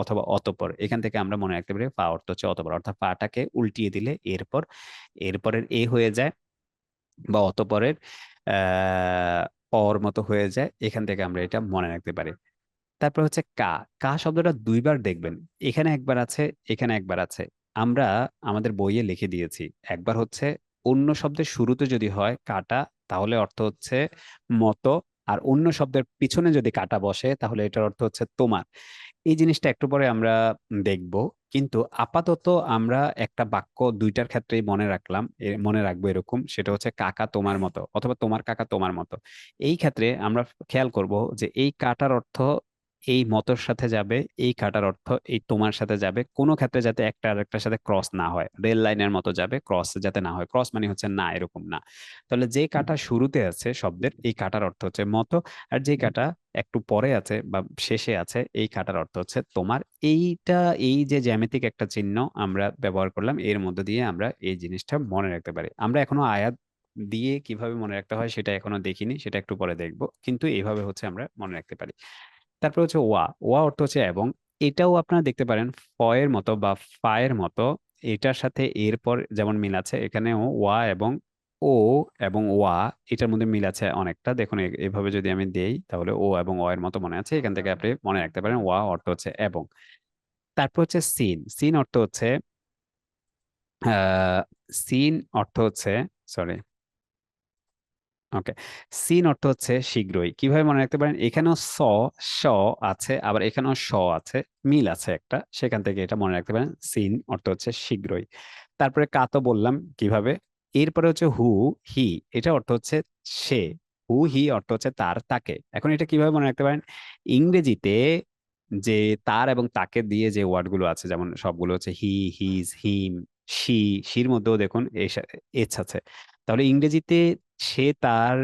অথবা অতঃপর। এখান থেকে আমরা মনে রাখতে পারি ফা অর্থ হচ্ছে অতঃপর, অর্থাৎ ফাটাকে উল্টিয়ে দিলে এরপর, এরপরের এ হয়ে যায়, বা অতঃপরের আহ অর মতো হয়ে যায়। এখান থেকে আমরা এটা মনে রাখতে পারি। তারপর হচ্ছে কা, কা শব্দটা দুইবার দেখবেন, এখানে একবার আছে, এখানে একবার আছে। আমরা আমাদের বইয়ে লিখে দিয়েছি, একবার হচ্ছে অন্য শব্দের শুরুতে যদি হয় কাটা, তাহলে অর্থ হচ্ছে মতো। আর অন্য শব্দের পিছনে যদি কাটা বসে, তাহলে এটার অর্থ হচ্ছে তোমার। এই জিনিসটা একটু পরে আমরা দেখব। কিন্তু আপাতত আমরা একটা বাক্য দুইটার ক্ষেত্রেই মনে রাখলাম, মনে রাখবো এরকম, সেটা হচ্ছে কাকা তোমার মতো, অথবা তোমার কাকা তোমার মতো। এই ক্ষেত্রে আমরা খেয়াল করব যে এই কাটার অর্থ এই মতর সাথে যাবে, এই কাটার অর্থ এই তোমার সাথে যাবে। কোনো ক্ষেত্রে যাতে একটা আরেকটার সাথে ক্রস না হয়, রেল লাইনের মতো যাবে, ক্রস যাতে না হয়। ক্রস মানে হচ্ছে না, এরকম না। তাহলে যে কাটা শুরুতে আছে শব্দের, এই কাটার অর্থ হচ্ছে মতো। আর যে কাটা একটু পরে আছে বা শেষে আছে, এই কাটার অর্থ হচ্ছে তোমার। এইটা, এই যে জ্যামিতিক একটা চিহ্ন আমরা ব্যবহার করলাম, এর মধ্যে দিয়ে আমরা এই জিনিসটা মনে রাখতে পারি। আমরা এখনো আয়াত দিয়ে কিভাবে মনে রাখতে হয় সেটা এখনো দেখিনি, সেটা একটু পরে দেখবো, কিন্তু এইভাবে হচ্ছে আমরা মনে রাখতে পারি। তারপর হচ্ছে ওয়া, ওয়া অর্থ হচ্ছে এবং। এটাও আপনারা দেখতে পারেন ফ এর মতো বা ফা এর মতো, এটার সাথে এরপর যেমন মিল আছে, এখানেও ওয়া এবং ও এবং ওয়া, এটার মধ্যে মিল আছে অনেকটা। দেখুন এভাবে যদি আমি দেই, তাহলে ও এবং অ এর মতো মনে আছে। এখান থেকে আপনি মনে রাখতে পারেন ওয়া অর্থ হচ্ছে এবং। তারপর হচ্ছে সিন, সিন অর্থ হচ্ছে আহ সিন অর্থ হচ্ছে, সরি, ওকে, সিন অর্থ হচ্ছে শীঘ্রই। কিভাবে মনে রাখতে পারেন, এখানেও স আছে, আবার এখানেও আছে, মিল আছে একটা, সেখান থেকে এটা মনে রাখতে পারেন, সিন অর্থ হচ্ছে শীঘ্রই। তারপরে কা তো বললাম কিভাবে। এরপরে হচ্ছে হু, হি, এটা অর্থ হচ্ছে সে। হু হি অর্থ হচ্ছে তার, তাকে। এখন এটা কিভাবে মনে রাখতে পারেন, ইংরেজিতে যে তার এবং তাকে দিয়ে যে ওয়ার্ড গুলো আছে, যেমন সবগুলো হচ্ছে হি, হিজ, হিম, শি, শির মধ্যেও দেখুন এস আছে। তাহলে ইংরেজিতে সে তার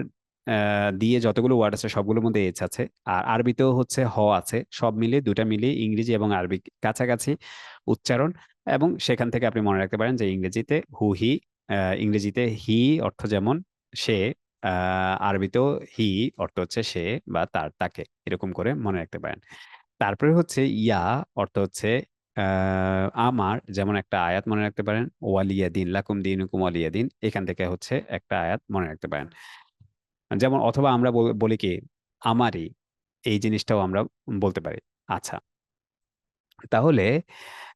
দিয়ে যতগুলো ওয়ার্ড আছে সবগুলোর মধ্যে এস আছে। আর আরবিতেও হচ্ছে হ আছে। সব মিলিয়ে, দুটা মিলিয়ে ইংরেজি এবং আরবি কাছাকাছি উচ্চারণ। এবং সেখান থেকে আপনি মনে রাখতে পারেন যে ইংরেজিতে হু হি, ইংরেজিতে হি অর্থ যেমন সে, আরবিতেও হি অর্থ হচ্ছে সে বা তার, তাকে, এরকম করে মনে রাখতে পারেন। তারপরে হচ্ছে ইয়া অর্থ হচ্ছে আমার, যেমন একটা আয়াত মনে রাখতে পারেন, ওয়ালিয়া দিন লাকুম দিনুকুম ওয়ালিয়া দিন। এখান থেকে হচ্ছে একটা আয়াত মনে রাখতে পারেন। যেমন অথবা আমরা বলি কি আমারই, এই জিনিসটাও আমরা বলতে পারি। আচ্ছা, তাহলে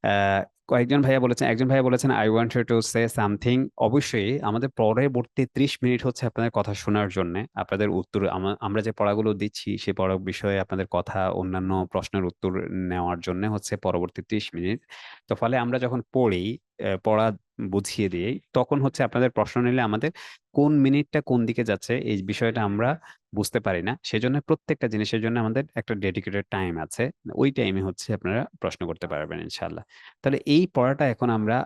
আহ, কয়েকজন ভাইয়া বলেছেন, একজন ভাইয়া বলেছেন I want to say something. অবশ্যই আমাদের পরবর্তী 30 মিনিট হচ্ছে আপনাদের কথা শোনার জন্য, আপনাদের উত্তর, আমরা যে পড়াগুলো দিচ্ছি সে পড়া বিষয়ে আপনাদের কথা, অন্যান্য প্রশ্নের উত্তর নেওয়ার জন্য হচ্ছে পরবর্তী 30 মিনিট। তো ফলে আমরা যখন পড়ি, পড়া বুঝিয়ে দিই, তখন হচ্ছে আপনাদের প্রশ্ন নিলে আমাদের কোন মিনিটটা কোন দিকে যাচ্ছে এই বিষয়টা আমরা বুঝতে পারি না। সেজন্য প্রত্যেকটা জিনিসের জন্য আমাদের একটা ডেডিকেটেড টাইম আছে, ওই টাইমে হচ্ছে আপনারা প্রশ্ন করতে পারবেন ইনশাল্লাহ। তাহলে এই পড়াটা এখন আমরা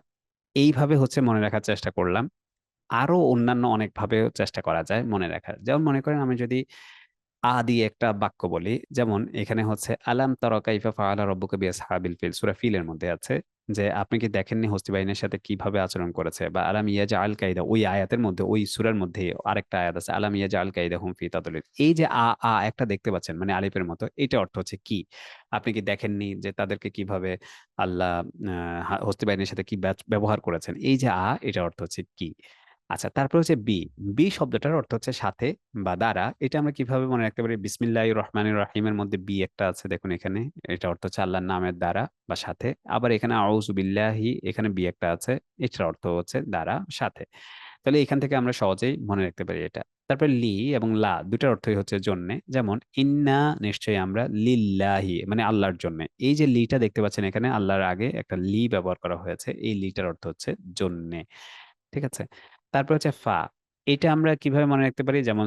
এইভাবে হচ্ছে মনে রাখার চেষ্টা করলাম। আরো অন্যান্য অনেক ভাবে চেষ্টা করা যায় মনে রাখার। যেমন মনে করেন আমি যদি দিয়ে একটা বাক্য বলি, যেমন এখানে হচ্ছে আলাম তারা কাইফা ফাআলা রাব্বুকা বিআসহাবিল ফিল, সূরা ফিলের মধ্যে আছে যে আপনি কি দেখেননি হস্তি বাহিনীর সাথে কিভাবে আচরণ করেছে, বা আলাম ইয়াজআল কাইদা, ওই আয়াতের মধ্যে ওই সূরার মধ্যে আরেকটা আয়াত আছে আলাম ইয়াজআল কাইদাহুম ফি তাদলিল। এই যে একটা দেখতে পাচ্ছেন মানে আলিফের মতো, এটা অর্থ হচ্ছে কি? আপনি কি দেখেননি যে তাদেরকে কিভাবে আল্লাহ হস্তি বাহিনীর সাথে কি ব্যবহার করেছেন? এই যে এটা অর্থ হচ্ছে কি। আচ্ছা, তারপর হচ্ছে বি। বি শব্দটার অর্থ হচ্ছে সাথে বা দ্বারা। এটা আমরা কিভাবে মনে রাখতে পারি? বিসমিল্লাহির রহমানির রহিমের মধ্যে বি একটা আছে, দেখুন এখানে। এটা অর্থ হচ্ছে আল্লাহর নামের দ্বারা বা সাথে। আবার এখানে আউযু বিল্লাহি, এখানে বি একটা আছে, এটার অর্থ হচ্ছে দ্বারা, সাথে। তাহলে এখান থেকে আমরা সহজেই মনে রাখতে পারি এটা। তারপর লি এবং লা দুটার অর্থই হচ্ছে জন্যে। যেমন ইন্না, নিশ্চয়ই আমরা, লিল্লাহি মানে আল্লাহর জন্য। এই যে লিটা দেখতে পাচ্ছেন এখানে, আল্লাহর আগে একটা লি ব্যবহার করা হয়েছে, এই লিটার অর্থ হচ্ছে জন্যে। ঠিক আছে। তারপর হচ্ছে ফা। এটা আমরা কিভাবে মনে রাখতে পারি? যেমন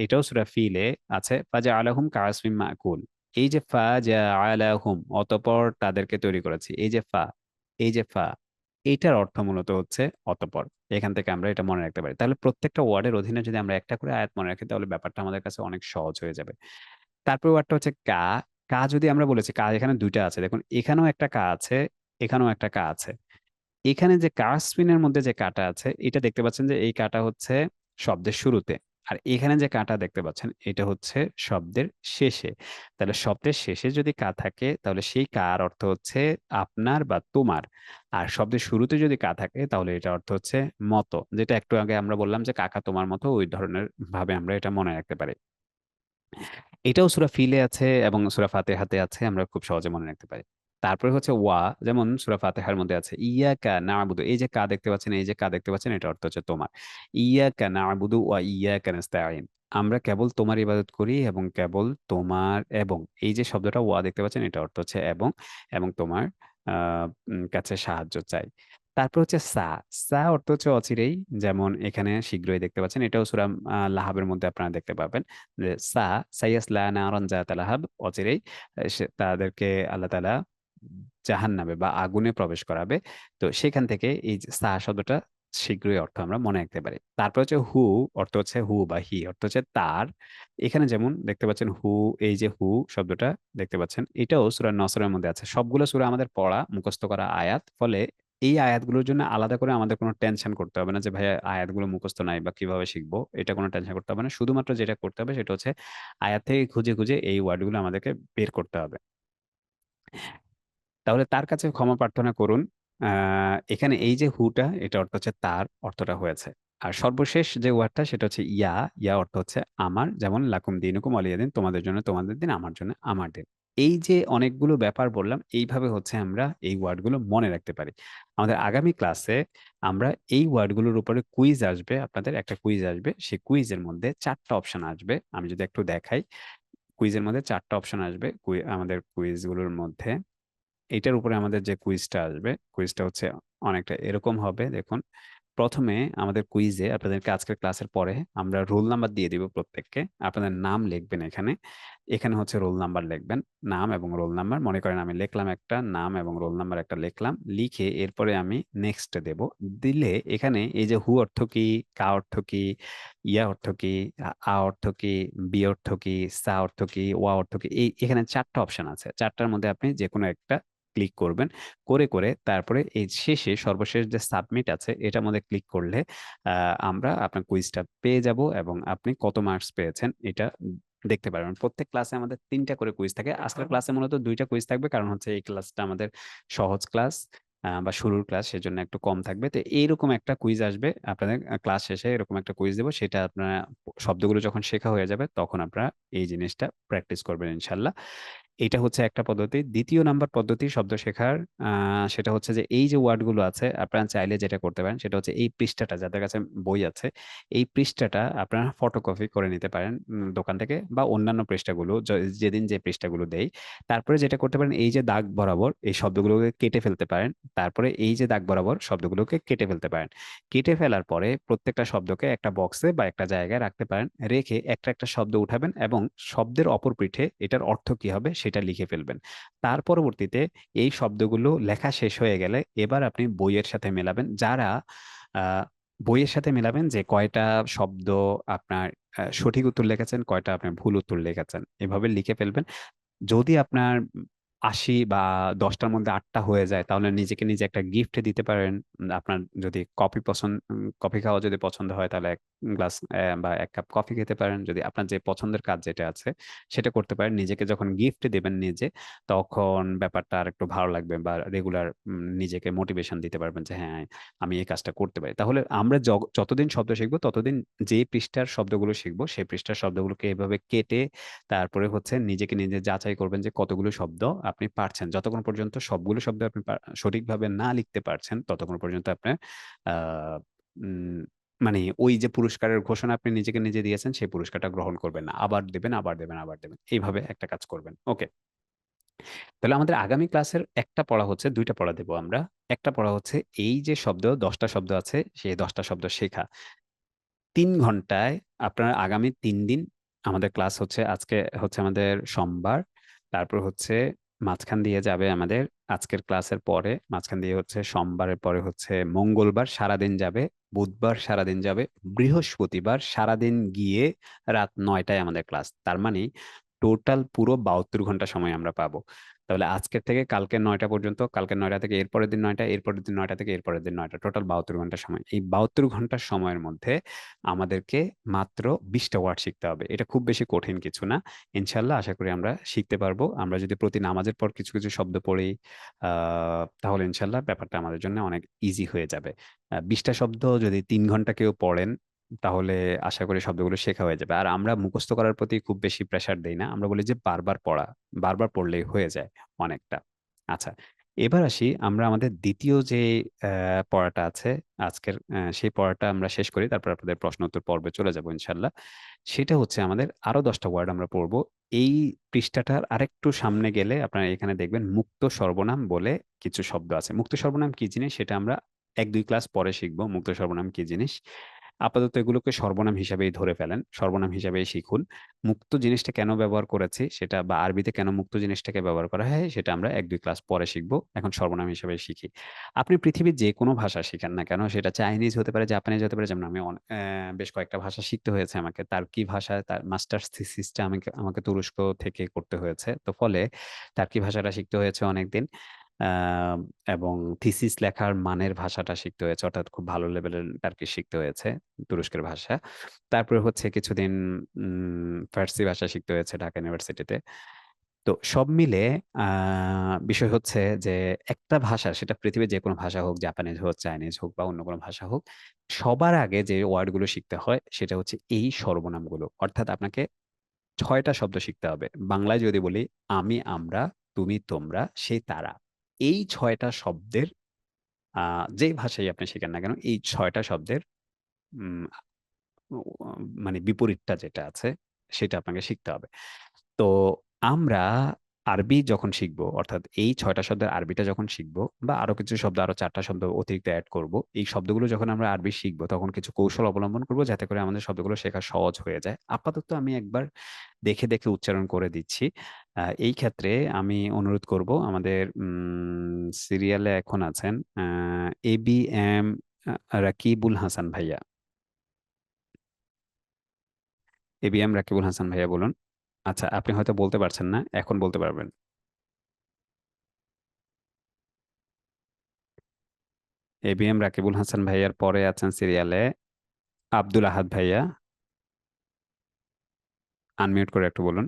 এটাও সূরা ফিলে আছে, ফাজা আলাহুম কাসমিন মাকুল। এই যে ফাজা আলাহুম, অতঃপর তাদেরকে তৈরি করেছি, এই যে ফা, এই যে ফা, এইটার অর্থ মূলত হচ্ছে অতঃপর। এখান থেকে আমরা এটা মনে রাখতে পারি। তাহলে প্রত্যেকটা ওয়ার্ডের অধীনে যদি আমরা একটা করে আয়াত মনে রাখি, তাহলে ব্যাপারটা আমাদের কাছে অনেক সহজ হয়ে যাবে। তারপর ওয়ার্ডটা হচ্ছে কা। কা যদি আমরা বলেছি, কা এখানে দুইটা আছে, দেখুন এখানেও একটা কা আছে, এখানেও একটা কা আছে। এখানে যে কাসপিনের মধ্যে যে কাটা আছে, এটা দেখতে পাচ্ছেন যে এই কাটা হচ্ছে শব্দের শুরুতে, আর এখানে যে কাটা দেখতে পাচ্ছেন এটা হচ্ছে শব্দের শেষে। তাহলে শব্দের শেষে যদি কা থাকে, তাহলে সেই কার অর্থ হচ্ছে আপনার বা তোমার। আর শব্দের শুরুতে যদি কা থাকে, তাহলে এটা অর্থ হচ্ছে মতো, যেটা একটু আগে আমরা বললাম যে কাকা তোমার মতো, ওই ধরনের ভাবে আমরা এটা মনে রাখতে পারি। এটাও সূরা ফিলে আছে এবং সূরা ফাতিহাতে আছে, আমরা খুব সহজে মনে রাখতে পারি। তারপরে হচ্ছে ওয়া, যেমন সূরা ফাতিহার মধ্যে আছে ইয়াকা না'বুদু, এই যে কা দেখতে পাচ্ছেন, এই যে কা দেখতে পাচ্ছেন, এটা অর্থ হচ্ছে তোমার। ইয়াকা না'বুদু ওয়া ইয়াকা নাস্তাঈন, আমরা কেবল তোমার ইবাদত করি এবং কেবল তোমার, এবং এই যে শব্দটা ওয়া দেখতে পাচ্ছেন, এটা অর্থ হচ্ছে এবং, এবং তোমার কাছে সাহায্য চাই। তারপর হচ্ছে সা। সা অর্থ হচ্ছে অচিরেই, যেমন এখানে শীঘ্রই দেখতে পাচ্ছেন, এটাও সূরা লাহাবের মধ্যে আপনারা দেখতে পাবেন যে সাইয়াসলা নারান যাতা লাহাব, অচিরেই তাদেরকে আল্লাহ তাআলা জাহান্নামে বা আগুনে প্রবেশ করাবে। তো সেখান থেকে এই যে সা শব্দটা শীঘ্রই অর্থ আমরা মনে রাখতে পারি। তারপর হচ্ছে হু, অর্থ হচ্ছে হু বা হি, অর্থ হচ্ছে তার। এখানে যেমন দেখতে পাচ্ছেন হু, এই যে হু শব্দটা দেখতে পাচ্ছেন, এটাও সূরা নসরের মধ্যে আছে। সবগুলো সূরা আমাদের পড়া মুখস্থ করা আয়াত, ফলে এই আয়াতগুলোর জন্য আলাদা করে আমাদের কোনো টেনশন করতে হবে না যে ভাই আয়াতগুলো মুখস্থ নাই বা কিভাবে শিখবো, এটা কোনো টেনশন করতে হবে না। শুধুমাত্র যেটা করতে হবে সেটা হচ্ছে আয়াত থেকে খুঁজে খুঁজে এই ওয়ার্ডগুলো আমাদেরকে বের করতে হবে। তাহলে তার কাছে ক্ষমা প্রার্থনা করুন। এখানে এই যে হুটা, এটা অর্থ হচ্ছে তার, অর্থটা হয়েছে। আর সর্বশেষ যে ওয়ার্ডটা সেটা হচ্ছে ইয়া। ইয়া অর্থ হচ্ছে আমার, যেমন লাকুম দিনুকুম ওয়ালিয়া দিন, তোমাদের জন্য তোমাদের দিন, আমার জন্য আমার দিন। এই যে অনেকগুলো ব্যাপার বললাম, এইভাবে হচ্ছে আমরা এই ওয়ার্ডগুলো মনে রাখতে পারি। আমাদের আগামী ক্লাসে আমরা এই ওয়ার্ডগুলোর উপরে কুইজ আসবে, আপনাদের একটা কুইজ আসবে, সেই কুইজের মধ্যে 4টা অপশন আসবে। আমি যদি একটু দেখাই, কুইজের মধ্যে 4টা অপশন আসবে আমাদের কুইজগুলোর মধ্যে। এটার উপরে আমাদের যে কুইজটা আসবে, কুইজটা হচ্ছে অনেকটা এরকম হবে, দেখুন। প্রথমে আমাদের কুইজে আপনাদেরকে আজকের ক্লাসের পরে আমরা রোল নাম্বার দিয়ে দিব প্রত্যেককে। আপনাদের নাম লিখবেন এখানে, এখানে হচ্ছে রোল নাম্বার লিখবেন, নাম এবং রোল নাম্বার। মনে করেন আমি লিখলাম একটা নাম এবং রোল নাম্বার একটা লিখলাম, লিখে এরপরে আমি নেক্সট দেব। দিলে এখানে এই যে হু অর্থ কি, কা অর্থ কি, ইয়া অর্থ কি, অর্থ কি, বি অর্থ কি, সা অর্থ কি, ওয়া অর্থ কি, এই এখানে 4টা অপশন আছে। 4টার মধ্যে আপনি যে কোনো একটা ক্লিক করবেন। করে করে তারপরে এই শেষে সর্বশেষ যে সাবমিট আছে, এটার মধ্যে ক্লিক করলে আমরা আপনার কুইজটা পেয়ে যাব, এবং আপনি কত মার্কস পেয়েছেন এটা দেখতে পারবেন। প্রত্যেক ক্লাসে আমাদের 3টা করে কুইজ থাকে। আজকের ক্লাসে মূলত 2টা কুইজ থাকবে, কারণ হচ্ছে এই ক্লাসটা আমাদের সহজ ক্লাস বা শুরুর ক্লাস, সেজন্য একটু কম থাকবে। তো এইরকম একটা কুইজ আসবে আপনাদের ক্লাস শেষে, এরকম একটা কুইজ দেবো, সেটা আপনারা শব্দগুলো যখন শেখা হয়ে যাবে তখন আপনারা এই জিনিসটা প্র্যাকটিস করবেন ইনশাল্লাহ। এটা হচ্ছে একটা পদ্ধতি। দ্বিতীয় নাম্বার পদ্ধতি শব্দ শেখার, সেটা হচ্ছে যে এই যে ওয়ার্ডগুলো আছে, আপনারা চাইলে যেটা করতে পারেন সেটা হচ্ছে এই পৃষ্ঠাটা, যাদের কাছে বই আছে, এই পৃষ্ঠাটা আপনারা ফটোকপি করে নিতে পারেন দোকান থেকে, বা অন্যান্য পৃষ্ঠাগুলো যেদিন যে পৃষ্ঠাগুলো দেই। তারপরে যেটা করতে পারেন, এই যে দাগ বরাবর এই শব্দগুলোকে কেটে ফেলতে পারেন। তারপরে এই যে দাগ বরাবর শব্দগুলোকে কেটে ফেলতে পারেন। কেটে ফেলার পরে প্রত্যেকটা শব্দকে একটা বক্সে বা একটা জায়গায় রাখতে পারেন। রেখে একটা একটা শব্দ উঠাবেন এবং শব্দের অপর পিঠে এটার অর্থ কি হবে সেটা লিখে ফেলবেন। তার পরবর্তীতে এই শব্দগুলো লেখা শেষ হয়ে গেলে এবার আপনি বইয়ের সাথে মেলাবেন। যারা আহ, বইয়ের সাথে মেলাবেন যে কয়টা শব্দ আপনার সঠিক উত্তর লিখেছেন, কয়টা আপনি ভুল উত্তর লিখেছেন, এভাবে লিখে ফেলবেন। যদি আপনার 80 বা 10টার মধ্যে 8টা হয়ে যায়, তাহলে নিজেকে নিজে একটা গিফট দিতে পারেন। আপনার যদি কফি খাওয়া যদি পছন্দ হয়, তাহলে এক গ্লাস বা এক কাপ কফি খেতে পারেন। যদি আপনার যে পছন্দের কাজ যেটা আছে সেটা করতে পারেন। নিজেকে যখন গিফট দিবেন নিজে, তখন ব্যাপারটা আর একটু ভালো লাগবে, বা রেগুলার নিজেকে মোটিভেশন দিতে পারবেন যে হ্যাঁ, আমি এই কাজটা করতে পারি। তাহলে আমরা যতদিন শব্দ শিখবো, ততদিন যে পৃষ্ঠার শব্দগুলো শিখবো সেই পৃষ্ঠার শব্দগুলোকে এভাবে কেটে তারপরে হচ্ছে নিজেকে নিজে যাচাই করবেন যে কতগুলো শব্দ আপনি পারছেন। যতক্ষণ পর্যন্ত সবগুলো শব্দ আপনি সঠিকভাবে না লিখতে পারছেন, ততক্ষণ পর্যন্ত আপনার আহ উম, মানে ওই যে পুরস্কারের ঘোষণা আপনি নিজেকে নিজে দিয়েছেন, সেই পুরস্কারটা গ্রহণ করবেন না, আবার দেবেন, আবার দেবেন, আবার দেবেন, এইভাবে একটা কাজ করবেন। ওকে, তাহলে আমাদের আগামী ক্লাসের একটা পড়া হচ্ছে, দুইটা পড়া দেবো আমরা। একটা পড়া হচ্ছে এই যে শব্দ, 10টা শব্দ আছে, সেই 10টা শব্দ শেখা। 3 ঘন্টায় আপনার আগামী 3 দিন আমাদের ক্লাস হচ্ছে। আজকে হচ্ছে আমাদের সোমবার, তারপর হচ্ছে মাঝখান দিয়ে যাবে আমাদের আজকের ক্লাসের পরে, মাঝখান দিয়ে হচ্ছে সোমবারের পরে হচ্ছে মঙ্গলবার সারাদিন যাবে, বুধবার সারাদিন যাবে, বৃহস্পতিবার সারাদিন গিয়ে রাত 9টায় আমাদের ক্লাস। তার মানে টোটাল পুরো 72 ঘন্টা সময় আমরা পাবো। তাহলে আজকের থেকে কালকে 9টা পর্যন্ত, কালকে 9টা থেকে এরপরের দিন 9টা, এরপরের দিন 9টা থেকে এরপরের দিন 9টা, টোটাল 72 ঘন্টা সময়। এই 72 ঘন্টার সময়ের মধ্যে আমাদেরকে মাত্র 20টা ওয়ার্ড শিখতে হবে। এটা খুব বেশি কঠিন কিছু না। ইনশাল্লাহ আশা করি আমরা শিখতে পারবো। আমরা যদি প্রতি নামাজের পর কিছু কিছু শব্দ পড়ি, তাহলে ইনশাল্লাহ ব্যাপারটা আমাদের জন্য অনেক ইজি হয়ে যাবে। 20টা শব্দ যদি 3 ঘন্টা কেউ পড়েন, তাহলে আশা করি শব্দগুলো শেখা হয়ে যাবে। আর আমরা মুখস্থ করার প্রতি খুব বেশি প্রেসার দেই না, আমরা বলি যে বারবার পড়া, বারবার পড়লেই হয়ে যায় অনেকটা। আচ্ছা, এবার আসি আমরা আমাদের দ্বিতীয় যে পড়াটা আছে আজকের, সেই পড়াটা আমরা শেষ করি, তারপর আপনাদের প্রশ্ন উত্তর পর্বে চলে যাব ইনশাল্লাহ। সেটা হচ্ছে আমাদের আরো 10টা ওয়ার্ড আমরা পড়বো। এই পৃষ্ঠাটার আরেকটু সামনে গেলে আপনারা এখানে দেখবেন মুক্ত সর্বনাম বলে কিছু শব্দ আছে। মুক্ত সর্বনাম কি জিনিস সেটা আমরা 1-2 ক্লাস পরে শিখবো, মুক্ত সর্বনাম কি জিনিস। আপাতত এগুলোকে সর্বনাম হিসাবেই ধরে ফেলেন, সর্বনাম হিসাবেই শিখুন। মুক্ত জিনিসটা কেন ব্যবহার করেছি সেটা, বা আরবিতে কেন মুক্ত জিনিসটাকে ব্যবহার করা হয়, সেটা আমরা 1-2 ক্লাস পরে শিখবো। এখন সর্বনাম হিসাবে শিখি। আপনি পৃথিবীর যে কোনো ভাষা শিখেন না কেন, সেটা চাইনিজ হতে পারে, জাপানিজ হতে পারে, যেমন আমি বেশ কয়েকটা ভাষা শিখতে হয়েছে আমাকে। তার কি ভাষায় তার মাস্টার্স থিসিসটা আমাকে আমাকে তুরস্ক থেকে করতে হয়েছে, তো ফলে তার কি ভাষাটা শিখতে হয়েছে অনেকদিন। আহ, এবং থিসিস লেখার মানের ভাষাটা শিখতে হয়েছে, অর্থাৎ খুব ভালো লেভেলের টার্কি শিখতে হয়েছে, তুরস্কের ভাষা। তারপরে হচ্ছে কিছুদিন ফার্সি ভাষা শিখতে হয়েছে ঢাকা ইউনিভার্সিটিতে। তো সব মিলে বিষয় হচ্ছে যে একটা ভাষা, সেটা পৃথিবীর যে কোনো ভাষা হোক, জাপানিজ হোক, চাইনিজ হোক, বা অন্য কোনো ভাষা হোক, সবার আগে যে ওয়ার্ডগুলো শিখতে হয় সেটা হচ্ছে এই সর্বনামগুলো। অর্থাৎ আপনাকে 6টা শব্দ শিখতে হবে। বাংলায় যদি বলি, আমি, আমরা, তুমি, তোমরা, সে, তারা, এই 6টা শব্দের যেই ভাষায় আপনি শিখেন না কেন, এই 6টা শব্দের উম, মানে বিপরীতটা যেটা আছে সেটা আপনাকে শিখতে হবে। তো আমরা আরবি যখন শিখবো, অর্থাৎ এই 6টা শব্দের আরবিটা যখন শিখবো, বা আরো কিছু শব্দ, আরো 4টা শব্দ অতিরিক্ত অ্যাড করব, এই শব্দগুলো যখন আমরা আরবি শিখবো, তখন কিছু কৌশল অবলম্বন করব যাতে করে আমাদের শব্দগুলো শেখা সহজ হয়ে যায়। আপাতত আমি একবার দেখে দেখে উচ্চারণ করে দিচ্ছি। এই ক্ষেত্রে আমি অনুরোধ করব, আমাদের সিরিয়ালে এখন আছেন ABM রাকিবুল হাসান ভাইয়া। রাকিবুল হাসান ভাইয়া বলুন। আচ্ছা, আপনি হয়তো বলতে পারছেন না, এখন বলতে পারবেন। রাকিবুল হাসান ভাইয়ার পরে আছেন সিরিয়ালে আব্দুল আহাদ ভাইয়া। আনমিউট করে একটু বলুন।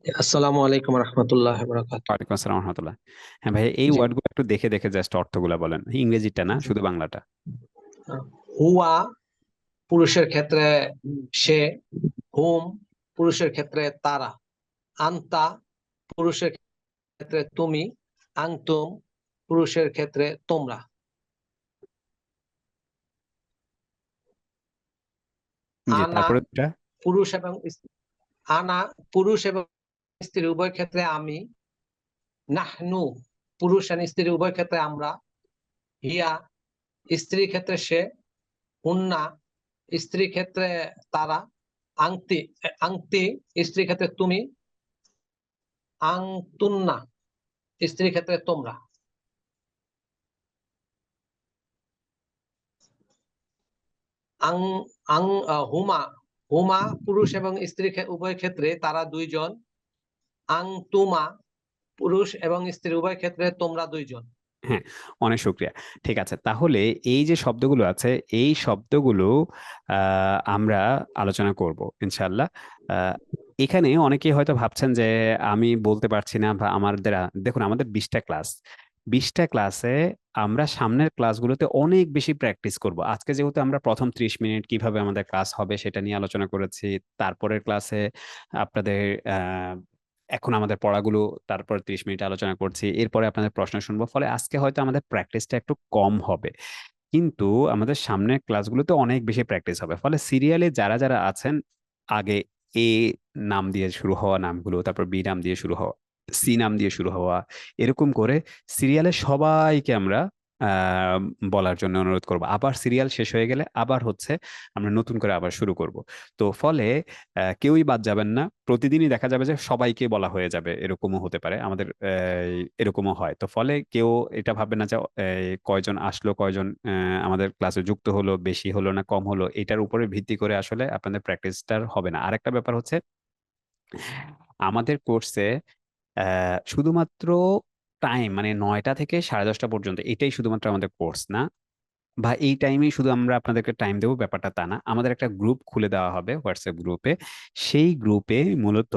আসসালামু আলাইকুম রহমতুল্লাহ বরকাত। ওয়ালাইকুম আসসালাম রহমতুল্লাহ। হ্যাঁ ভাইয়া, এই জি, ওয়ার্ডগুলো একটু দেখে দেখে জাস্ট অর্থগুলা বলেন, ইংরেজিটা না, শুধু বাংলাটা। হুয়া পুরুষের ক্ষেত্রে সে, হুম পুরুষের ক্ষেত্রে তারা, আন্তা পুরুষের ক্ষেত্রে তুমি, আনতুম পুরুষের ক্ষেত্রে তোমরা। জি, আনা তারপরে দুটা। পুরুষ এবং আনা পুরুষ এবং স্ত্রী উভয় ক্ষেত্রে আমি, নাহনু পুরুষ এবং স্ত্রী উভয় ক্ষেত্রে আমরা, হিয়া স্ত্রীর ক্ষেত্রে সে, হুন্না স্ত্রীর ক্ষেত্রে তারা, আংতি আংতি স্ত্রীর ক্ষেত্রে তুমি, আংতুন্না স্ত্রীর ক্ষেত্রে তোমরা। আং আং হুমা হুমা পুরুষ এবং স্ত্রী উভয় ক্ষেত্রে তারা দুইজন, আংতুমা পুরুষ এবং স্ত্রী উভয় ক্ষেত্রে তোমরা দুইজন। হ্যাঁ, অনেক শুক্রিয়া। ঠিক আছে, তাহলে এই যে শব্দগুলো আছে এই শব্দগুলো আমরা আলোচনা করব ইনশাল্লাহ। আহ, এখানে অনেকেই হয়তো ভাবছেন যে আমি বলতে পারছি না বা আমাদের দেখুন আমাদের 20টা ক্লাস, 20টা ক্লাসে আমরা সামনের ক্লাসগুলোতে অনেক বেশি প্র্যাকটিস করব। আজকে যেহেতু আমরা প্রথম 30 মিনিট কিভাবে আমাদের ক্লাস হবে সেটা নিয়ে আলোচনা করেছি, তারপরের ক্লাসে আপনাদের এখন আমাদের পড়াগুলো তারপর 30 মিনিট আলোচনা করছি, এরপরে আপনাদের প্রশ্ন শুনবো, ফলে আজকে হয়তো আমাদের প্র্যাকটিসটা একটু কম হবে, কিন্তু আমাদের সামনের ক্লাসগুলোতে অনেক বেশি প্র্যাকটিস হবে। ফলে সিরিয়ালে যারা যারা আছেন, আগে এ নাম দিয়ে শুরু হওয়া নামগুলো, তারপর বি নাম দিয়ে শুরু হওয়া, সি নাম দিয়ে শুরু হওয়া, এরকম করে সিরিয়ালে সবাইকে আমরা আহ বলার জন্য অনুরোধ করব। আবার সিরিয়াল শেষ হয়ে গেলে আবার হচ্ছে আমরা নতুন করে আবার শুরু করব। তো ফলে কেউই বাদ যাবেন না, প্রতিদিনই দেখা যাবে যে সবাইকে বলা হয়ে যাবে, এরকমও হতে পারে আমাদের, এরকমও হয়। তো ফলে কেউ এটা ভাববে না যে কয়জন আসলো, কয়জন আমাদের ক্লাসে যুক্ত হলো, বেশি হলো না কম হলো, এটার উপরে ভিত্তি করে আসলে আপনাদের প্র্যাকটিসটার হবে না। আরেকটা ব্যাপার হচ্ছে আমাদের কোর্সে শুধুমাত্র টাইম মানে 9টা থেকে 10:30 পর্যন্ত, এটাই শুধুমাত্র আমাদের কোর্স না, বা এই টাইমেই শুধু আমরা আপনাদেরকে টাইম দেবো ব্যাপারটা তা না। আমাদের একটা গ্রুপ খুলে দেওয়া হবে হোয়াটসঅ্যাপ গ্রুপে, সেই গ্রুপে মূলত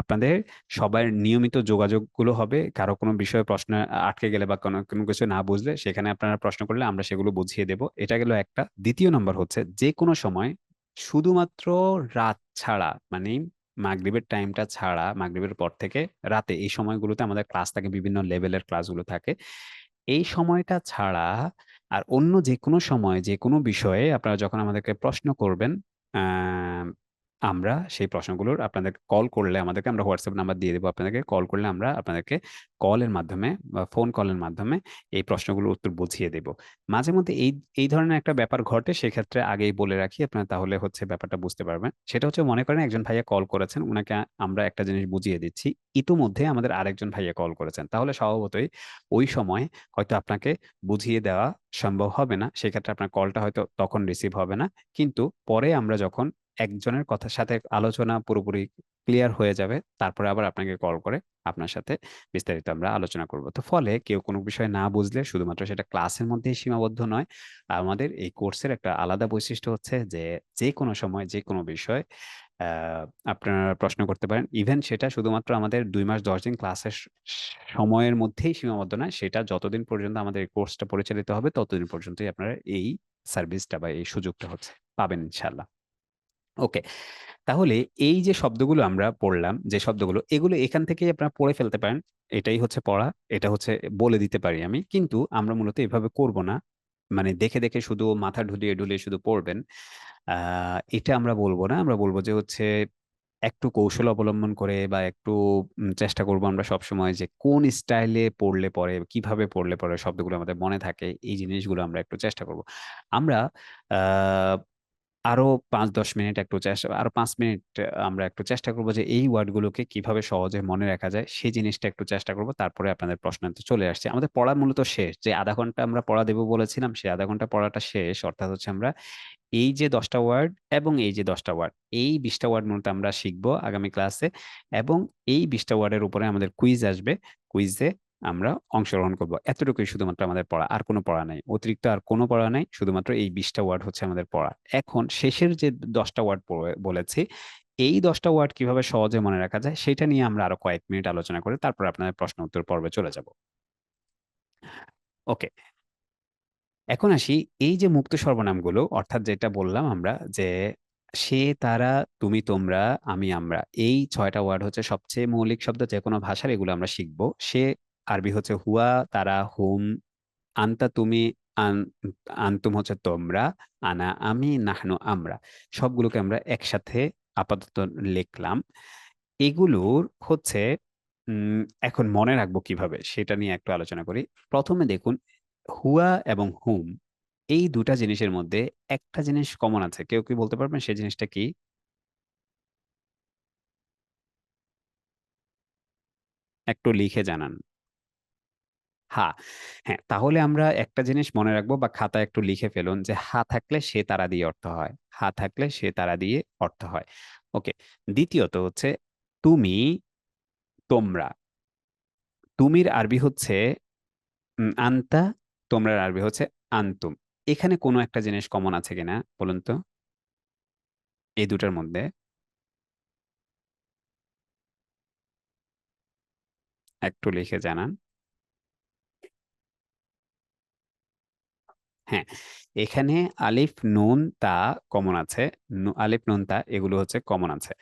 আপনাদের সবার নিয়মিত যোগাযোগগুলো হবে। কারো কোনো বিষয়ে প্রশ্ন আটকে গেলে বা কোনো কোনো কিছু না বুঝলে সেখানে আপনারা প্রশ্ন করলে আমরা সেগুলো বুঝিয়ে দেব। এটা গেল একটা। দ্বিতীয় নম্বর হচ্ছে যে কোনো সময়, শুধুমাত্র রাত ছাড়া মানে মাগরিবের টাইমটা ছাড়া, মাগরিবের পর থেকে রাতে এই সময়গুলোতে আমাদের ক্লাস থাকে, বিভিন্ন লেভেলের ক্লাসগুলো থাকে। এই সময়টা ছাড়া আর অন্য যে কোনো সময় যে কোনো বিষয়ে আপনারা যখন আমাদেরকে প্রশ্ন করবেন, আহ, আমরা সেই প্রশ্নগুলোর আপনাদের কল করলে, আমাদেরকে আমরা হোয়াটসঅ্যাপ নাম্বার দিয়ে দেবো, আপনাদেরকে কল করলে আমরা আপনাদেরকে কলের মাধ্যমে বা ফোন কলের মাধ্যমে এই প্রশ্নগুলোর উত্তর বুঝিয়ে দেব। মাঝে মধ্যে এই এই ধরনের একটা ব্যাপার ঘটে, সেক্ষেত্রে আগেই বলে রাখি আপনারা, তাহলে হচ্ছে ব্যাপারটা বুঝতে পারবেন। সেটা হচ্ছে, মনে করেন একজন ভাইয়া কল করেছেন, উনাকে আমরা একটা জিনিস বুঝিয়ে দিচ্ছি, ইতিমধ্যে আমাদের আরেকজন ভাইয়া কল করেছেন, তাহলে স্বভাবতই ওই সময় হয়তো আপনাকে বুঝিয়ে দেওয়া সম্ভব হবে না, সেক্ষেত্রে আপনার কলটা হয়তো তখন রিসিভ হবে না। কিন্তু পরে আমরা যখন একজনের কথার সাথে আলোচনা পুরোপুরি ক্লিয়ার হয়ে যাবে, তারপরে আবার আপনাকে কল করে আপনার সাথে বিস্তারিত আমরা আলোচনা করব। তো ফলে কেউ কোনো বিষয় না বুঝলে শুধুমাত্র সেটা ক্লাসের মধ্যেই সীমাবদ্ধ নয়, আমাদের এই কোর্সের একটা আলাদা বৈশিষ্ট্য হচ্ছে যে যে কোনো সময় যে কোনো বিষয় আহ, আপনারা প্রশ্ন করতে পারেন। ইভেন সেটা শুধুমাত্র আমাদের 2 মাস 10 দিন ক্লাসের সময়ের মধ্যেই সীমাবদ্ধ নয়, সেটা যতদিন পর্যন্ত আমাদের এই কোর্সটা পরিচালিত হবে ততদিন পর্যন্তই আপনারা এই সার্ভিসটা বা এই সুযোগটা হচ্ছে পাবেন ইনশাল্লাহ। ওকে, তাহলে এই যে শব্দগুলো আমরা পড়লাম, যে শব্দগুলো, এগুলো এখান থেকেই আপনারা পড়ে ফেলতে পারেন, এটাই হচ্ছে পড়া, এটা হচ্ছে বলে দিতে পারি আমি, কিন্তু আমরা মূলত এভাবে করব না। মানে দেখে দেখে শুধু মাথা ঢুলিয়ে ঢুলিয়ে শুধু পড়বেন, এটা আমরা বলবো না। আমরা বলবো যে হচ্ছে একটু কৌশল অবলম্বন করে বা একটু চেষ্টা করব আমরা সবসময় যে কোন স্টাইলে পড়লে পরে, কিভাবে পড়লে পরে শব্দগুলো আমাদের মনে থাকে, এই জিনিসগুলো আমরা একটু চেষ্টা করব। আমরা আহ আরো 5-10 মিনিট একটু চেষ্টা, আরো 5 মিনিট আমরা একটু চেষ্টা করবো যে এই ওয়ার্ডগুলোকে কিভাবে সহজে মনে রাখা যায় সেই জিনিসটা একটু চেষ্টা করব। তারপরে আপনাদের প্রশ্ন তো চলে আসছে, আমাদের পড়া মূলত শেষ। যে আধা ঘন্টা আমরা পড়া দেবো বলেছিলাম, সেই আধা ঘন্টা পড়াটা শেষ, অর্থাৎ হচ্ছে আমরা এই যে 10টা ওয়ার্ড এবং এই যে 10টা ওয়ার্ড, এই 20টা ওয়ার্ড মূলত আমরা শিখবো আগামী ক্লাসে। এবং এই 20টা ওয়ার্ডের উপরে আমাদের কুইজ আসবে, কুইজে আমরা অংশগ্রহণ করব। এতটুকুই শুধুমাত্র আমাদের পড়া, আর কোনো পড়া নাই, অতিরিক্ত আর কোনো পড়া নাই, শুধুমাত্র এই 20টা ওয়ার্ড হচ্ছে আমাদের পড়া। এখন শেষের যে 10টা ওয়ার্ড বলেছি, এই 10টা ওয়ার্ড কিভাবে সহজে মনে রাখা যায় সেটা নিয়ে আমরা আরো কয়েক মিনিট আলোচনা করে তারপর আপনাদের প্রশ্ন উত্তর পর্বে চলে যাব। ওকে, এখন আসি এই যে মুক্ত সর্বনামগুলো, অর্থাৎ যেটা বললাম আমরা যে সে, তারা, তুমি, তোমরা, আমি, আমরা, এই 6টা ওয়ার্ড হচ্ছে সবচেয়ে মৌলিক শব্দ যে কোনো ভাষার, এগুলো আমরা শিখবো। সে আরবি হচ্ছে হুয়া, তারা, হুম, আন্তা, তুমি, আন আনতুম হচ্ছে তোমরা, আনা আমি, নাহনু আমরা। সবগুলোকে আমরা একসাথে আপাতত লিখলাম। এগুলোর হচ্ছে এখন মনে রাখবো কিভাবে সেটা নিয়ে একটু আলোচনা করি। প্রথমে দেখুন, হুয়া এবং হুম, এই দুটা জিনিসের মধ্যে একটা জিনিস কমন আছে। কেউ কি বলতে পারবেন সেই জিনিসটা কি? একটু লিখে জানান। হা। হ্যাঁ, তাহলে আমরা একটা জিনিস মনে রাখবো, বা খাতায় একটু লিখে ফেলুন, যে হা থাকলে সে তারা দিয়ে অর্থ হয়। হা থাকলে সে তারা দিয়ে অর্থ হয়। ওকে। দ্বিতীয়ত হচ্ছে তুমি, তোমরা। তুমির আরবি হচ্ছে আন্তা, তোমরার আরবি হচ্ছে আন্তুম। এখানে কোনো একটা জিনিস কমন আছে কিনা বলুন তো, এই দুটার মধ্যে একটু লিখে জানান। হ্যাঁ, এখানে আলিফ নুন তা কমন আছে। আলিফ নুন তা এগুলো হচ্ছে কমন আছে।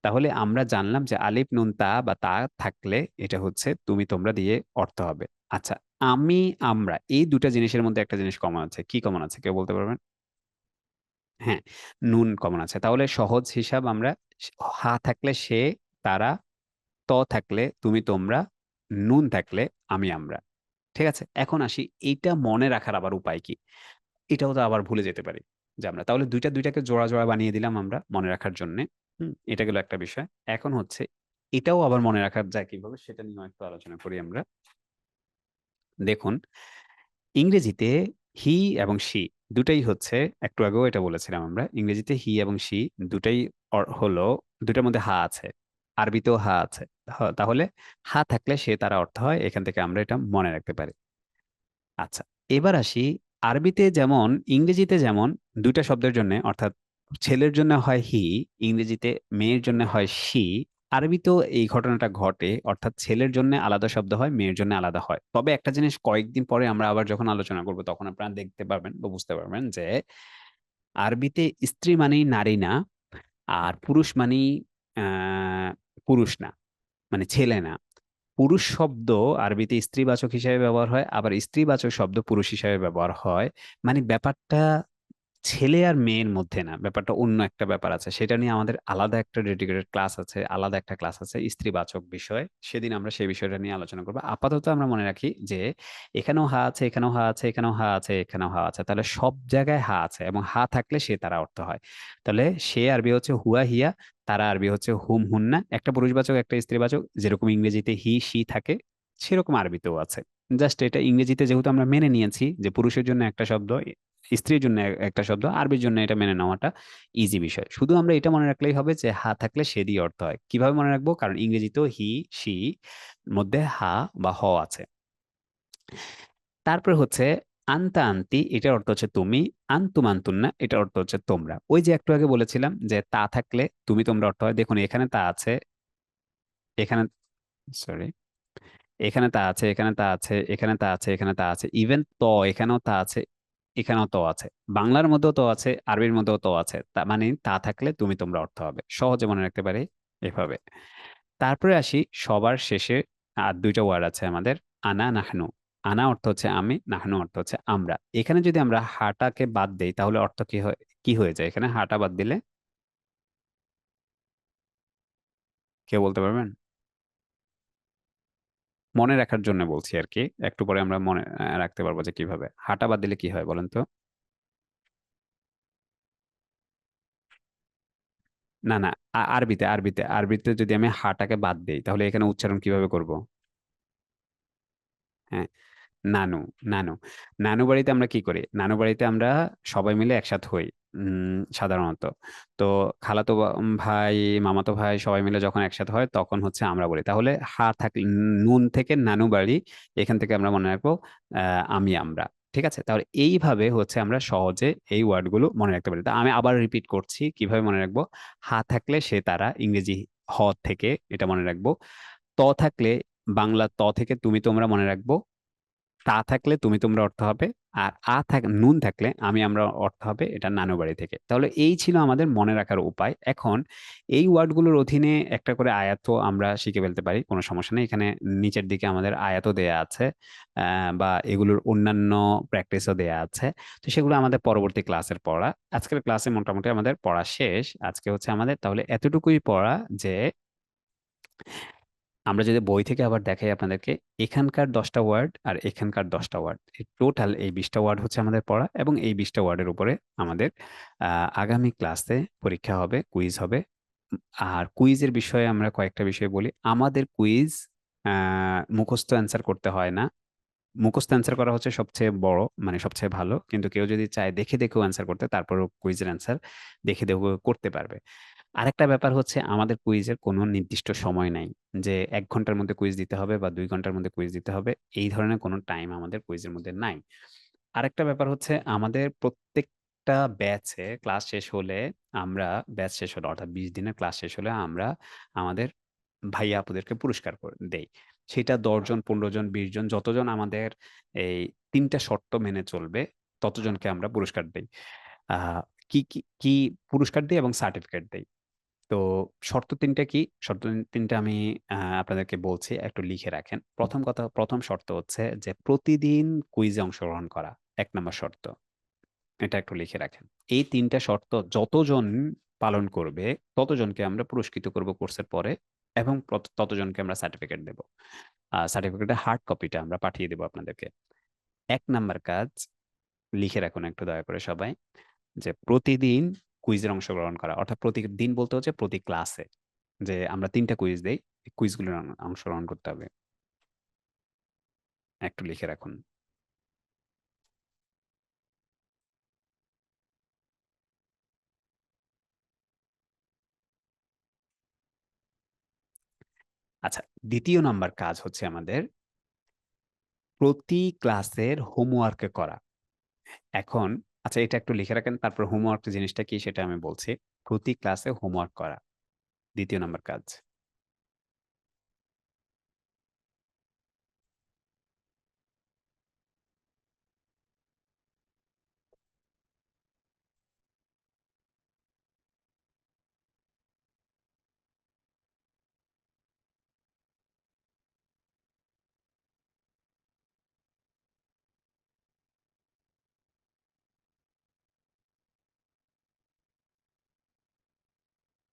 তাহলে আমরা জানলাম যে আলিফ নুন তা বা তা থাকলে এটা হচ্ছে তুমি তোমরা দিয়ে অর্থ হবে। আচ্ছা, আমি, আমরা, এই দুটা জিনিসের মধ্যে একটা জিনিস কমন আছে। কি কমন আছে কেউ বলতে পারবেন? হ্যাঁ, নুন কমন আছে। তাহলে সহজ হিসাব আমরা, হা থাকলে সে, তারা, ত থাকলে তুমি তোমরা, নুন থাকলে আমি, আমরা। ঠিক আছে, এখন আসি এইটা মনে রাখার আবার উপায় কি। এটাও তো আবার ভুলে যেতে পারি যে আমরা, তাহলে দুইটা দুইটাকে জোড়া জোড়া বানিয়ে দিলাম আমরা মনে রাখার জন্য। এটা গেল একটা বিষয়। এখন হচ্ছে এটাও আবার মনে রাখা যায় কিভাবে সেটা নিয়ে একটু আলোচনা করি আমরা। দেখুন, ইংরেজিতে হি এবং শি দুটাই হচ্ছে, একটু আগেও এটা বলেছিলাম আমরা, ইংরেজিতে হি এবং শি দুটাই হলো, দুটার মধ্যে হা আছে। আরবিতেও হা আছে। তাহলে হা থাকলে সে তারা অর্থ হয়। এখান থেকে আমরা এটা মনে রাখতে পারি। আচ্ছা, এবার আসি, আরবিতে যেমন ইংরেজিতে যেমন দুইটা শব্দের জন্য, অর্থাৎ ছেলের জন্য হয় হি, ইংরেজিতে মেয়ের জন্য হয় শি, আরবিতেও এই ঘটনাটা ঘটে, অর্থাৎ ছেলের জন্য আলাদা শব্দ হয়, মেয়ের জন্য আলাদা হয়। তবে একটা জিনিস কয়েকদিন পরে আমরা আবার যখন আলোচনা করব তখন আপনারা দেখতে পারবেন বা বুঝতে পারবেন যে আরবিতে স্ত্রী মানেই নারী না, আর পুরুষ মানেই আহ পুরুষ না, মানে ছেলে না। পুরুষ শব্দ আরবিতে স্ত্রীবাচক হিসেবে ব্যবহার হয়, আবার স্ত্রীবাচক শব্দ পুরুষ হিসেবে ব্যবহার হয়। মানে ব্যাপারটা ছেলে আর মেয়ের মধ্যে না, ব্যাপারটা অন্য একটা ব্যাপার আছে। সেটা নিয়ে আমাদের আলাদা একটা ডেডিকেটেড ক্লাস আছে, আলাদা একটা ক্লাস আছে স্ত্রীবাচক বিষয়। সেদিন আমরা সেই বিষয়টা নিয়ে আলোচনা করবো। আপাতত আমরা মনে রাখি যে এখানেও হা আছে, এখানেও হা আছে, এখানেও হা আছে, এখানেও হা আছে। তাহলে সব জায়গায় হা আছে, এবং হা থাকলে সে তারা অর্থ হয়। তাহলে সে আরবি হচ্ছে হুয়া হিয়া, তারা আরবি হচ্ছে হুম হুন্না। একটা পুরুষবাচক একটা স্ত্রীবাচক, যেরকম ইংরেজিতে হি সি থাকে সেরকম আরবিতেও আছে। জাস্ট এটা ইংরেজিতে যেহেতু আমরা মেনে নিয়েছি যে পুরুষের জন্য একটা শব্দ, স্ত্রীর জন্য একটা শব্দ, আরবির জন্য এটা মেনে নেওয়াটা ইজি বিষয়। শুধু আমরা এটা মনে রাখলেই হবে যে হা থাকলে সে দিয়ে অর্থ হয়। কিভাবে মনে রাখবো? কারণ ইংরেজিতেও হি সি মধ্যে হা বা হ আছে। তারপরে হচ্ছে আন্তা আন্তি, এটার অর্থ হচ্ছে তুমি। আন্তুম আন্তুন্না, এটার অর্থ হচ্ছে তোমরা। ওই যে একটু আগে বলেছিলাম যে তা থাকলে তুমি তোমরা অর্থ হয়। দেখুন এখানে তা আছে, এখানে, সরি, এখানে তা আছে, এখানে তা আছে, এখানে তা আছে, এখানে তা আছে, ইভেন ত, এখানেও তা আছে, এখানেও তো আছে। বাংলার মধ্যেও তো আছে, আরবির মধ্যেও তো আছে। তা মানে তা থাকলে তুমি তোমরা অর্থ হবে। সহজে মনে রাখতে পারি এভাবে। তারপরে আসি সবার শেষে, আর দুইটা ওয়ার্ড আছে আমাদের, আনা নাহনু। আনা অর্থ হচ্ছে আমি, নাহনু অর্থ হচ্ছে আমরা। এখানে যদি আমরা হাটাকে বাদ দেই তাহলে অর্থ কি হয়, কি হয়ে যায় এখানে হাটা বাদ দিলে? কেউ বলতে পারবেন? মনে রাখার জন্য বলছি আর কি, একটু পরে আমরা মনে রাখতে পারবো যে কিভাবে হাটা বাদ দিলে কি হয় বলেন তো। না না, আরবিতে আরবিতে আরবিতে যদি আমি হাটাকে বাদ দেই তাহলে এখানে উচ্চারণ কিভাবে করব? হ্যাঁ, নানু। নানু। নানু বাড়িতে আমরা কি করি? নানু বাড়িতে আমরা সবাই মিলে একসাথে হই সাধারণত। তো খালাতো ভাই, মামাতো ভাই সবাই মিলে যখন একসাথে হয় তখন হচ্ছে আমরা বলি। তাহলে হা থাকলে, নুন থেকে নানু বাড়ি, এখান থেকে আমরা মনে রাখবো আমি, আমরা। ঠিক আছে, তাহলে এইভাবে হচ্ছে আমরা সহজে এই ওয়ার্ডগুলো মনে রাখতে পারি। তা আমি আবার রিপিট করছি কিভাবে মনে রাখবো। হা থাকলে সে তারা, ইংরেজি হ থেকে এটা মনে রাখবো। ত থাকলে বাংলা ত থেকে তুমি তোমরা মনে রাখবো। তা থাকলে তুমি তোমরা অর্থ হবে। আর নুন থাকলে আমরা অর্থ হবে এটা নানু বাড়ি থেকে। তাহলে এই ছিল আমাদের মনে রাখার উপায়। এখন এই ওয়ার্ডগুলোর অধীনে একটা করে আয়াত আমরা শিখে ফেলতে পারি, কোনো সমস্যা নেই। এখানে নিচের দিকে আমাদের আয়াতও দেয়া আছে, বা এগুলোর অন্যান্য প্র্যাকটিসও দেয়া আছে। তো সেগুলো আমাদের পরবর্তী ক্লাসের পড়া। আজকের ক্লাসে মোটামুটি আমাদের পড়া শেষ। আজকে হচ্ছে আমাদের তাহলে এতটুকুই পড়া যে আমরা যদি বই থেকে আবার দেখাই আপনাদেরকে, এখানকার 10টা ওয়ার্ড আর এখানকার 10টা ওয়ার্ড, টোটাল এই 20টা ওয়ার্ড হচ্ছে আমাদের পড়া, এবং এই 20টা ওয়ার্ডের উপরে আমাদের আগামী ক্লাসে পরীক্ষা হবে, কুইজ হবে। আর কুইজের বিষয়ে আমরা কয়েকটা বিষয় বলি। আমাদের কুইজ মুখস্থ অ্যান্সার করতে হয় না। মুখস্থ অ্যান্সার করা হচ্ছে সবচেয়ে বড়, মানে সবচেয়ে ভালো, কিন্তু কেউ যদি চায় দেখে দেখেও অ্যান্সার করতে, তারপরেও কুইজের অ্যান্সার দেখে দেখেও করতে পারবে। আরেকটা ব্যাপার হচ্ছে আমাদের কুইজের কোনো নির্দিষ্ট সময় নাই, যে 1 ঘন্টার মধ্যে কুইজ দিতে হবে বা 2 ঘন্টার মধ্যে কুইজ দিতে হবে, এই ধরনের কোনো টাইম আমাদের কুইজের মধ্যে নাই। আরেকটা ব্যাপার হচ্ছে আমাদের প্রত্যেকটা ব্যাচে ক্লাস শেষ হলে আমরা ব্যাচ শেষ হলে অর্থাৎ 20 দিনের ক্লাস শেষ হলে আমরা আমাদের ভাইয়া আপুদেরকে পুরস্কার করে দেই। সেটা 10 জন, 15 জন, 20 জন, যতজন আমাদের এই 3টা শর্ত মেনে চলবে ততজনকে আমরা পুরস্কার দেই। আহ কি কি কি পুরস্কার দিই এবং সার্টিফিকেট দেই। তো শর্ত 3টা কি? শর্ত 3টা আমি আপনাদেরকে বলছি, একটু লিখে রাখেন। প্রথম শর্ত হচ্ছে যে প্রতিদিন কুইজে অংশগ্রহণ করা, 1 নম্বর শর্ত। এটা একটু লিখে রাখেন। এই 3টা শর্ত যতজন পালন করবে ততজনকে আমরা পুরস্কৃত করব কোর্সের পরে, এবং ততজনকে আমরা সার্টিফিকেট দেব। সার্টিফিকেটের হার্ড কপিটা আমরা পাঠিয়ে দেবো আপনাদেরকে। 1 নম্বর কাজ, লিখে রাখুন একটু দয়া করে সবাই, যে প্রতিদিন কুইজের অংশগ্রহণ করা, অর্থাৎ প্রতিদিন বলতে হচ্ছে প্রতি ক্লাসে, যে আমরা 3টা কুইজ দেই, কুইজগুলোর অংশগ্রহণ করতে হবে। একটু লিখে রাখুন। আচ্ছা, 2য় নম্বর কাজ হচ্ছে আমাদের প্রতি ক্লাসের হোমওয়ার্ক করা। এখন আচ্ছা, এটা একটু লিখে রাখেন, তারপর হোমওয়ার্ক জিনিসটা কি সেটা আমি বলছি। প্রতি ক্লাসে হোমওয়ার্ক করা 2য় নম্বর কাজ।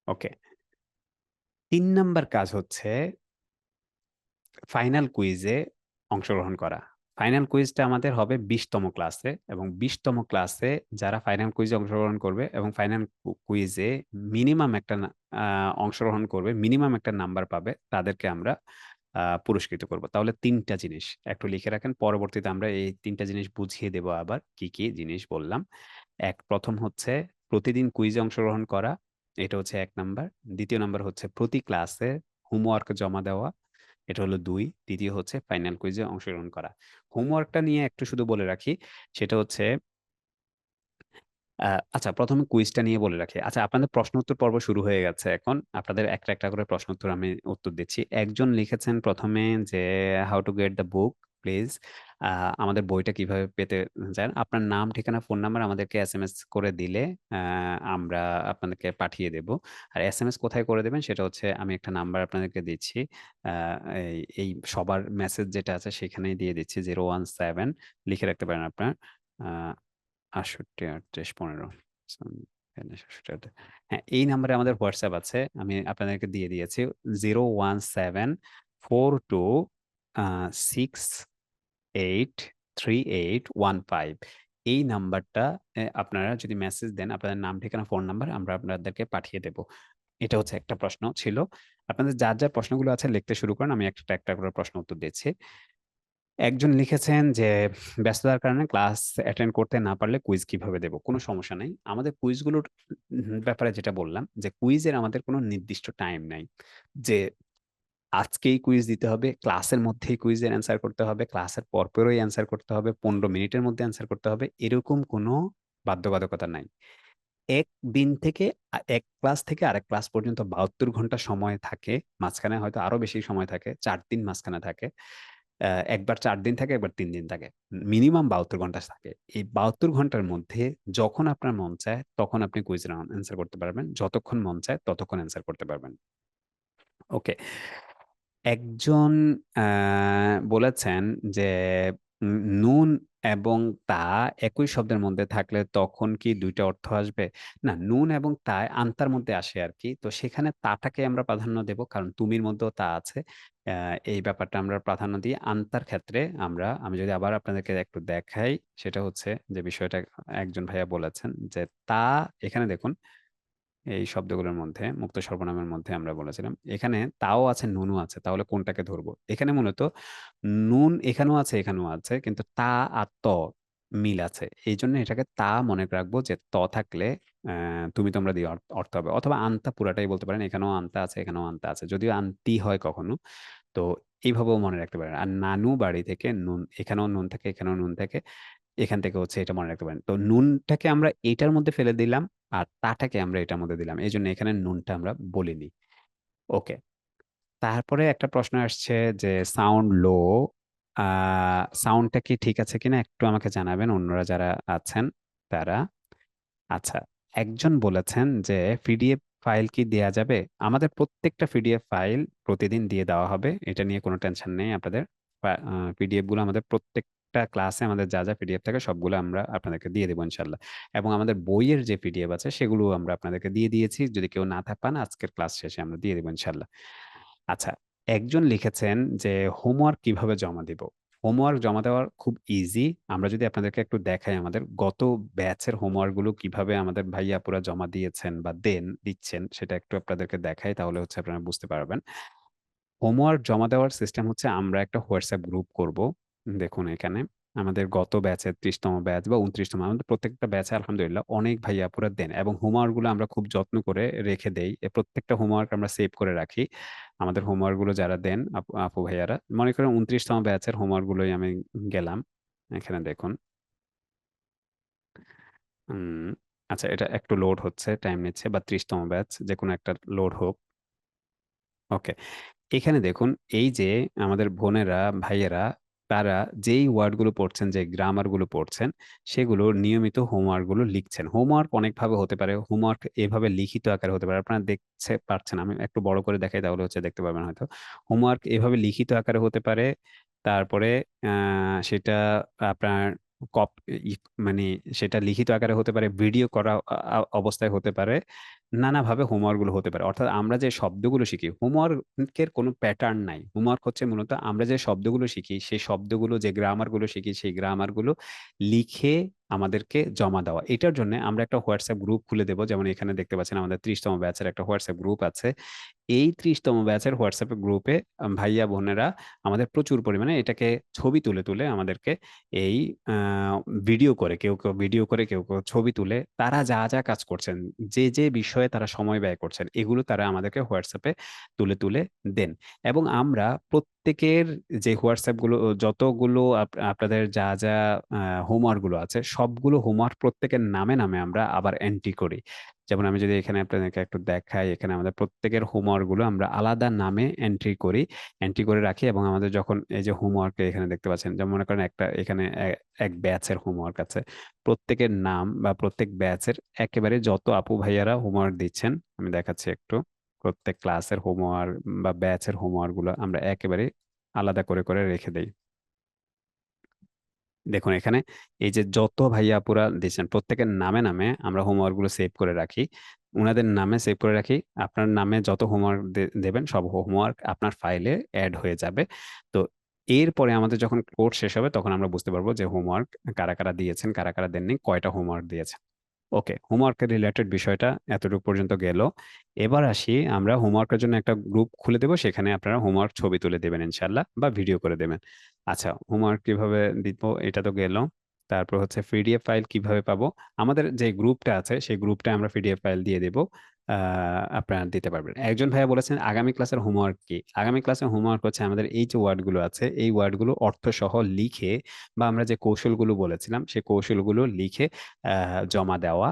ওকে, 3 নম্বর কাজ হচ্ছে ফাইনাল কুইজে অংশগ্রহণ করা। ফাইনাল কুইজটা আমাদের হবে 20তম ক্লাসে, এবং 20তম ক্লাসে যারা ফাইনাল কুইজে অংশগ্রহণ করবে এবং ফাইনাল কুইজে মিনিমাম একটা অংশগ্রহণ করবে, মিনিমাম একটা নাম্বার পাবে, তাদেরকে আমরা পুরস্কৃত করব। তাহলে 3টা জিনিস একটু লিখে রাখেন, পরবর্তীতে আমরা এই 3টা জিনিস বুঝিয়ে দেব আবার কি কি জিনিস বললাম। প্রথম হচ্ছে প্রতিদিন কুইজে অংশগ্রহণ করা, এটা হচ্ছে 1 নাম্বার। 2য় নাম্বার হচ্ছে প্রতি ক্লাসে হোমওয়ার্ক জমা দেওয়া, এটা হলো 2। তৃতীয় হচ্ছে ফাইনাল কুইজে অংশগ্রহণ করা। হোমওয়ার্কটা নিয়ে একটু শুধু বলে রাখি, সেটা হচ্ছে আচ্ছা, প্রথমে কুইজটা নিয়ে বলে রাখি। আচ্ছা, আপনাদের প্রশ্ন উত্তর পর্ব শুরু হয়ে গেছে। এখন আপনাদের একটা একটা করে প্রশ্ন উত্তর আমি উত্তর দিচ্ছি। একজন লিখেছেন প্রথমে যে how to get the book please, আমাদের বইটা কিভাবে পেতে চান, আপনার নাম, ঠিকানা, ফোন নাম্বার আমাদেরকে এসএমএস করে দিলে আমরা আপনাদেরকে পাঠিয়ে দেব। আর এসএমএস কোথায় করে দেবেন সেটা হচ্ছে আমি একটা নাম্বার আপনাদেরকে দিচ্ছি, এই সবার মেসেজ যেটা আছে সেখানেই দিয়ে দিচ্ছি, 017, লিখে রাখতে পারেন আপনার 68 38 15। হ্যাঁ, এই নাম্বারে আমাদের হোয়াটসঅ্যাপ আছে, আমি আপনাদেরকে দিয়ে দিয়েছি, 01742683815। এই নাম্বারটা আপনারা যদি মেসেজ দেন, আপনাদের নাম, ঠিকানা, ফোন নাম্বার, আমরা আপনাদেরকে পাঠিয়ে দেব। এটা হচ্ছে একটা প্রশ্ন ছিল। আপনাদের যার যার প্রশ্নগুলো আছে লিখতে শুরু করেন, আমি একটা একটা করে প্রশ্ন উত্তর দিচ্ছি। একজন লিখেছেন যে ব্যস্ততার কারণে ক্লাস অ্যাটেন্ড করতে না পারলে কুইজ কিভাবে দেব? কোনো সমস্যা নাই। আমাদের কুইজগুলোর ব্যাপারে যেটা বললাম, যে কুইজের আমাদের কোনো নির্দিষ্ট টাইম নাই, যে আজকেই কুইজ দিতে হবে, ক্লাসের মধ্যেই কুইজের অ্যান্সার করতে হবে, ক্লাসের পরপরই অ্যান্সার করতে হবে, 15 মিনিটের মধ্যে অ্যান্সার করতে হবে, এরকম কোনো বাধ্যবাধকতা নাই। একদিন থেকে এক ক্লাস থেকে আরেক ক্লাস পর্যন্ত 72 ঘন্টা সময় থাকে, মাঝখানে হয়তো আরো বেশি সময় থাকে, 4 দিন মাঝখানে থাকে। একবার 4 দিন থাকে, একবার 3 দিন থাকে। মিনিমাম 72 ঘন্টা থাকে। এই 72 ঘন্টার মধ্যে যখন আপনার মন চায় তখন আপনি কুইজ অ্যান্সার করতে পারবেন। যতক্ষণ মন চায় ততক্ষণ অ্যান্সার করতে পারবেন। ওকে। একজন বলেছেন যে নুন এবং তা একই শব্দের মধ্যে থাকলে তখন কি ২ টা অর্থ আসবে? না, নুন এবং তা আনতার মধ্যে আসে আরকি। তো সেখানে তাটাকে আমরা প্রাধান্য দেব। কারণ তুমির মধ্যেও তা আছে। আ এই ব্যাপারটা আমরা প্রাধান্য দিই। আনতার ক্ষেত্রে আমি যদি আবার আপনাদেরকে একটু দেখাই, সেটা হচ্ছে যে বিষয়টা একজন ভাইয়া বলেছেন যে তা এখানে দেখুন এই শব্দগুলোর মধ্যে মুক্ত সর্বনামের মধ্যে আমরা বলেছিলাম। এখানে তাও আছে, নুনও আছে। তাহলে কোনটাকে ধরবো? এখানে মূলত নুন এখানেও আছে, এখানেও আছে। কিন্তু তা আর ত মিল আছে। এইজন্য এটাকে তা মনে রাখবো যে ত থাকলে তুমি তোমরা দিয়ে অর্থ হবে। অথবা আনতা পুরাটাই বলতে পারেন। এখানেও আনতা আছে, এখানেও আনতা আছে। যদিও আনতি হয় কখনো। তো এইভাবেও মনে রাখতে পারেন। আর নানু বাড়ি থেকে নুন, এখানেও নুন থাকে, এখানেও নুন থাকে। এখান থেকে হচ্ছে এটা মনে রাখতে পারেন। তো নুনটাকে আমরা এটার মধ্যে ফেলে দিলাম আর তাটাকে আমরা এটার মধ্যে দিলাম। এইজন্য এখানে নুনটা আমরা বলিনি। ওকে। তারপরে একটা প্রশ্ন আসছে যে সাউন্ড লো। আ সাউন্ডটা কি ঠিক আছে কিনা একটু আমাকে জানাবেন অন্যরা যারা আছেন তারা। আচ্ছা, একজন বলেছেন যে পিডিএফ ফাইল কি দেয়া যাবে? আমাদের প্রত্যেকটা পিডিএফ ফাইল প্রতিদিন দিয়ে দেওয়া হবে। এটা নিয়ে কোনো টেনশন নেই আপনাদের। পিডিএফ গুলো আমাদের প্রত্যেকটা ক্লাসে আমাদের যা যা পিডিএফ থাকে সবগুলো আমরা আপনাদেরকে দিয়ে দেবো ইনশাল্লাহ। এবং আমাদের বইয়ের যে পিডিএফ আছে সেগুলো আমরা আপনাদেরকে দিয়ে দিয়েছি। যদি কেউ না পান আজকের ক্লাস শেষে আমরা দিয়ে দেবো ইনশাল্লাহ। আচ্ছা, একজন লিখেছেন যে হোমওয়ার্ক কিভাবে জমা দিব? হোমওয়ার্ক জমা দেওয়ার খুব ইজি। আমরা যদি আপনাদেরকে একটু দেখাই আমাদের গত ব্যাচের হোমওয়ার্ক গুলো কিভাবে আমাদের ভাইয়া আপুরা জমা দিয়েছেন বা দিচ্ছেন সেটা একটু আপনাদেরকে দেখাই, তাহলে হচ্ছে আপনারা বুঝতে পারবেন। হোমওয়ার্ক জমা দেওয়ার সিস্টেম হচ্ছে আমরা একটা হোয়াটসঅ্যাপ গ্রুপ করব। দেখুন এখানে আমাদের গত ব্যাচের ৩০তম ব্যাচ বা ২৯তম, আমাদের প্রত্যেকটা ব্যাচে আলহামদুলিল্লাহ অনেক ভাইয়া আপুরা দেন এবং হোমওয়ার্ক গুলো আমরা খুব যত্ন করে রেখে দেই। প্রত্যেকটা হোমওয়ার্ক আমরা সেভ করে রাখি। আমাদের হোমওয়ার্ক গুলো যারা দেন আপু আপু ভাইয়ারা, মনে করেন ২৯তম ব্যাচের হোমওয়ার্ক গুলোই আমি গেলাম। এখানে দেখুন। উম, আচ্ছা, এটা একটু লোড হচ্ছে, টাইম নিচ্ছে, বা ৩০তম ব্যাচ যে কোনো একটা লোড হোক। ওকে। এখানে দেখুন এই যে আমাদের বোনেরা, ভাইয়েরা, তারা যেই ওয়ার্ডগুলো পড়ছেন, যে গ্রামারগুলো পড়ছেন, সেগুলো নিয়মিত হোমওয়ার্কগুলো লিখছেন। হোমওয়ার্ক অনেকভাবে হতে পারে। হোমওয়ার্ক এভাবে লিখিত আকারে হতে পারে। আপনারা দেখতে পারছেন। আমি একটু বড় করে দেখাই তাহলে হচ্ছে দেখতে পাবেন হয়তো। হোমওয়ার্ক এভাবে লিখিত আকারে হতে পারে। তারপরে সেটা আপনার কপ ই মানে সেটা লিখিত আকারে হতে পারে, ভিডিও করা অবস্থায় হতে পারে। নানাভাবে হোমওয়ার্ক গুলো হতে পারে। অর্থাৎ আমরা যে শব্দগুলো শিখি, হোমওয়ার্কের কোনো প্যাটার্ন নাই। হোমওয়ার্ক হচ্ছে মূলত আমরা যে শব্দগুলো শিখি, সেই শব্দগুলো, যে গ্রামার গুলো শিখি, সেই গ্রামার গুলো লিখে আমাদেরকে জমা দেওয়া। এটার জন্য আমরা একটা হোয়াটসঅ্যাপ গ্রুপ খুলে দেব। যেমন এখানে দেখতে পাচ্ছেন আমাদের ৩০তম ব্যাচের একটা হোয়াটসঅ্যাপ গ্রুপ আছে। এই ৩০তম ব্যাচের হোয়াটসঅ্যাপ গ্রুপে ভাইয়া বোনেরা আমাদের প্রচুর পরিমাণে এটাকে ছবি তুলে তুলে আমাদেরকে এই ভিডিও করে, কেউ ভিডিও করে, কেউ ছবি তুলে, তারা যা যা কাজ করছেন, যে বিষয়ে তারা সময় ব্যয় করছেন, এগুলো তারা আমাদেরকে হোয়াটসঅ্যাপে তুলে তুলে দেন। এবং আমরা প্রত্যেকের যে হোয়াটসঅ্যাপ গুলো, যতগুলো আপনাদের যা যা হোমওয়ার্ক গুলো আছে, সবগুলো হোমওয়ার্ক প্রত্যেকের নামে নামে আমরা আবার এন্ট্রি করি। যেমন আমি যদি এখানে আপনাদেরকে একটু দেখাই, এখানে আমাদের প্রত্যেকের হোমওয়ার্ক গুলো আমরা আলাদা নামে এন্ট্রি করি, এন্ট্রি করে রাখি। এবং আমাদের যখন এই যে হোমওয়ার্ক এখানে দেখতে পাচ্ছেন, যেমন মনে করেন একটা এখানে এক ব্যাচের হোমওয়ার্ক আছে, প্রত্যেকের নাম বা প্রত্যেক ব্যাচের একেবারে যত আপু ভাইয়ারা হোমওয়ার্ক দিচ্ছেন, আমি দেখাচ্ছি একটু। প্রত্যেক ক্লাসের হোমওয়ার্ক বা ব্যাচের হোমওয়ার্ক গুলো আমরা একেবারে আলাদা করে করে রেখে দেই। দেখুন এখানে এই যে যত ভাইয়া আপুরা দিচ্ছেন, প্রত্যেকের নামে নামে আমরা হোমওয়ার্ক গুলো সেভ করে রাখি। উনাদের নামে সেভ করে রাখি। আপনার নামে যত হোমওয়ার্ক দেবেন সব হোমওয়ার্ক আপনার ফাইলে অ্যাড হয়ে যাবে। তো এরপরে আমাদের যখন কোর্স শেষ হবে তখন আমরা বুঝতে পারবো যে হোমওয়ার্ক কারা কারা দিয়েছেন, কারা কারা দেননি, কয়টা হোমওয়ার্ক দিয়েছেন। ওকে, হোমওয়ার্কের রিলেটেড বিষয়টা এতটুকু পর্যন্ত গেল। এবার আসি, আমরা হোমওয়ার্কের জন্য একটা গ্রুপ খুলে দেবো, সেখানে আপনারা হোমওয়ার্ক ছবি তুলে দেবেন ইনশাল্লাহ, বা ভিডিও করে দেবেন। আচ্ছা, হোমওয়ার্ক কিভাবে দিব এটা তো গেল। তারপর হচ্ছে পিডিএফ ফাইল কিভাবে পাবো? আমাদের যে গ্রুপটা আছে সেই গ্রুপটা আমরা পিডিএফ ফাইল দিয়ে দেবো। আপনারা দিতে পারবেন। একজন ভাইয়া বলেছেন আগামী ক্লাসের হোমওয়ার্ক কি? আগামী ক্লাসের হোমওয়ার্ক হচ্ছে আমাদের এই যে ওয়ার্ডগুলো আছে, এই ওয়ার্ডগুলো অর্থ সহ লিখে, বা আমরা যে কৌশলগুলো বলেছিলাম সেই কৌশলগুলো লিখে জমা দেওয়া।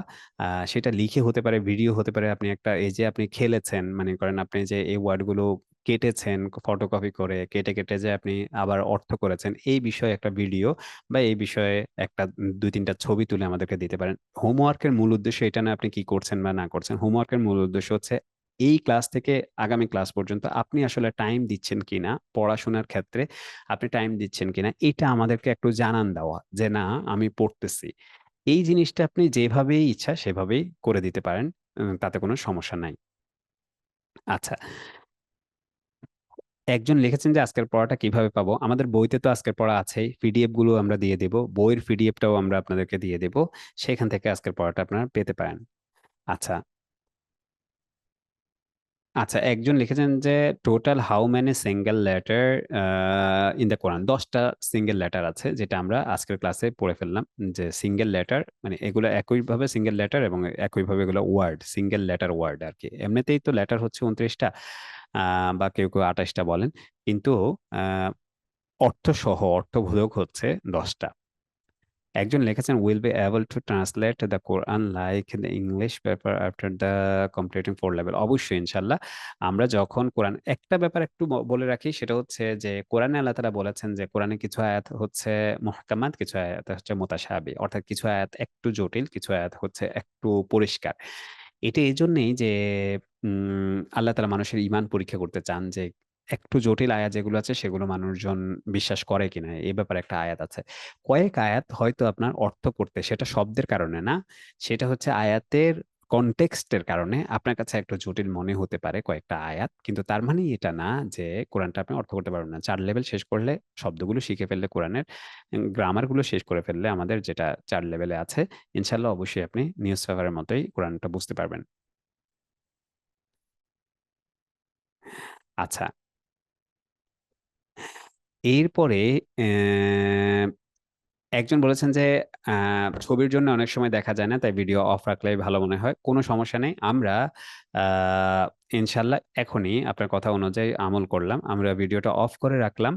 সেটা লিখে হতে পারে, ভিডিও হতে পারে। আপনি একটা, এই যে আপনি খেলেছেন, মানে করেন আপনি যে এই ওয়ার্ডগুলো কেটেছেন ফটোকপি করে, কেটে কেটে যে আপনি আবার অর্থ করেছেন, এই বিষয়ে একটা ভিডিও বা এই বিষয়ে একটা 2-3টা ছবি তুলে আমাদেরকে দিতে পারেন। হোমওয়ার্কের মূল উদ্দেশ্য এটা না আপনি কি করছেন বা না করছেন। হোমওয়ার্কের মূল উদ্দেশ্য হচ্ছে এই ক্লাস থেকে আগামী ক্লাস পর্যন্ত আপনি আসলে টাইম দিচ্ছেন কিনা, পড়াশোনার ক্ষেত্রে আপনি টাইম দিচ্ছেন কিনা, এটা আমাদেরকে একটু জানান দেওয়া যে না আমি পড়তেছি। এই জিনিসটা আপনি যেভাবেই ইচ্ছা সেভাবেই করে দিতে পারেন। তাতে কোনো সমস্যা নাই। আচ্ছা, একজন লিখেছেন যে আজকের পড়াটা কিভাবে পাবো? আমাদের বইতে তো আজকের পড়া আছেই। পিডিএফ গুলো আমরা দিয়ে দেব। বইয়ের পিডিএফটাও আমরা আপনাদেরকে দিয়ে দেব। সেখান থেকে আজকের পড়াটা আপনারা পেতে পারেন। আচ্ছা, আচ্ছা, একজন লিখেছেন যে total how many single letter in the Quran. 10টা সিঙ্গেল লেটার আছে যেটা আমরা আজকের ক্লাসে পড়ে ফেললাম। যে সিঙ্গেল লেটার মানে এগুলো একইভাবে সিঙ্গেল লেটার এবং একইভাবে এগুলো ওয়ার্ড, সিঙ্গেল লেটার ওয়ার্ড আর কি। এমনিতেই তো লেটার হচ্ছে 29টা, বা কেউ কেউ 28টা বলেন, কিন্তু আহ, অর্থ সহ অর্থবোধক হচ্ছে 10টা। একজন লিখেছেন will be able to translate the Quran like the English paper after the completing 4 level. অবশ্যই ইনশাল্লাহ। আমরা যখন কোরআন, একটা ব্যাপার একটু বলে রাখি, সেটা হচ্ছে যে কোরআনে আল্লাহ তাআলা বলেছেন যে কোরআনে কিছু আয়াত হচ্ছে মুহকামাত, কিছু আয়াত হচ্ছে মুতাশাবি, অর্থাৎ কিছু আয়াত একটু জটিল, কিছু আয়াত হচ্ছে একটু পরিষ্কার। এটা এই জন্যই যে আল্লাহ তাআলা মানুষের ঈমান পরীক্ষা করতে চান যে একটু জটিল আয়াত যেগুলো আছে সেগুলো মানুষজন বিশ্বাস করে কিনা, এই ব্যাপারে একটা আয়াত আছে। কয়েক আয়াত হয়তো আপনার অর্থ করতে, সেটা শব্দের কারণে না, সেটা হচ্ছে আয়াতের কনটেক্সটের কারণে আপনার কাছে একটু জটিল মনে হতে পারে কয়েকটা আয়াত, কিন্তু তার মানে এটা না যে কোরআনটা আপনি অর্থ করতে পারবেন না। 4 লেভেল শেষ করলে, শব্দগুলো শিখে ফেললে, কোরআনের গ্রামার গুলো শেষ করে ফেললে, আমাদের যেটা 4 লেভেলে আছে, ইনশাল্লাহ অবশ্যই আপনি নিউজ পেপারের মতোই কোরআনটা বুঝতে পারবেন। আচ্ছা, এরপরে একজন বলেছেন যে ছবির জন্য অনেক সময় দেখা যায় না, তাই ভিডিও অফ রাখলেই ভালো মনে হয়। কোনো সমস্যা নেই, আমরা আহ, ইনশাল্লাহ এখনই আপনার কথা অনুযায়ী আমল করলাম, আমরা ভিডিওটা অফ করে রাখলাম।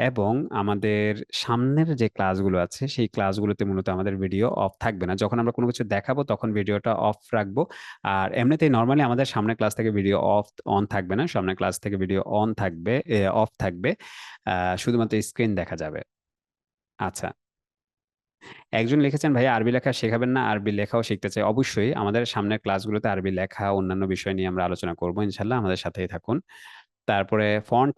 এবং আমাদের সামনের যে ক্লাসগুলো আছে সেই ক্লাসগুলোতে মূলত আমাদের ভিডিও অফ থাকবে না। যখন আমরা কোনো কিছু দেখাবো তখন ভিডিওটা অফ রাখবো। আর এমনিতেই নর্মালি আমাদের সামনের ক্লাস থেকে ভিডিও অন থাকবে না, সামনের ক্লাস থেকে ভিডিও অন থাকবে, অফ থাকবে। শুধুমাত্র স্ক্রিন দেখা যাবে। আচ্ছা, একজন লিখেছেন ভাইয়া আরবি লেখা শেখাবেন না? আরবি লেখাও শিখতে চাই। অবশ্যই আমাদের সামনের ক্লাসগুলোতে আরবি লেখা, অন্যান্য বিষয় নিয়ে আমরা আলোচনা করব ইনশাল্লাহ, আমাদের সাথেই থাকুন। তারপরে ফন্ট,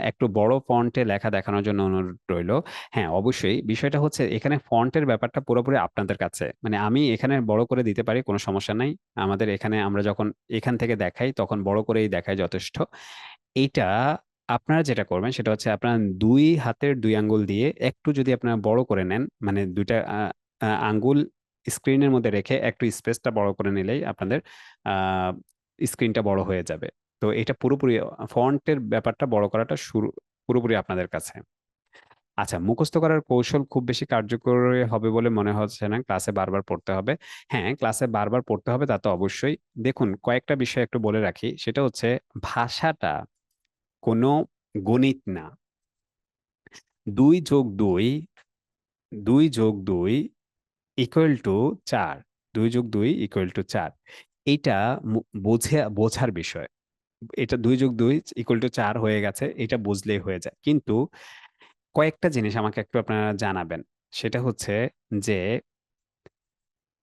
একটু বড় ফন্টে লেখা দেখানোর জন্য অনুরোধ রইল। হ্যাঁ, অবশ্যই। বিষয়টা হচ্ছে এখানে ফন্টের ব্যাপারটা পুরোপুরি আপনাদের কাছে, মানে আমি এখানে বড় করে দিতে পারি, কোনো সমস্যা নাই। আমাদের এখানে আমরা যখন এখান থেকে দেখাই তখন বড় করেই দেখাই যথেষ্ট। এইটা আপনারা যেটা করবেন সেটা হচ্ছে আপনার 2 হাতের 2 আঙ্গুল দিয়ে একটু যদি আপনারা বড় করে নেন, মানে দুইটা আঙ্গুল স্ক্রিনের মধ্যে রেখে একটু স্পেসটা বড় করে নিলেই আপনাদের স্ক্রিনটা বড় হয়ে যাবে। তো এটা পুরোপুরি ফন্টের ব্যাপারটা বড় করাটা পুরোপুরি আপনাদের কাছে। আচ্ছা, মুখস্থ করার কৌশল খুব বেশি কার্যকরী হবে বলে মনে হচ্ছে না, ক্লাসে বারবার পড়তে হবে। হ্যাঁ, ক্লাসে বারবার পড়তে হবে, তা তো অবশ্যই। দেখুন, কয়েকটা বিষয় একটু বলে রাখি, সেটা হচ্ছে ভাষাটা কোনো গণিত না। 2+2, 2+2 ইকুয়াল টু 4, 2+2 = 4। এইটা বোঝার বিষয়। এটা 2+2 ইকুয়াল টু 4 হয়ে গেছে, এটা বুঝলেই হয়ে যায়। কিন্তু কয়েকটা জিনিস আমাকে একটু আপনারা জানাবেন। সেটা হচ্ছে যে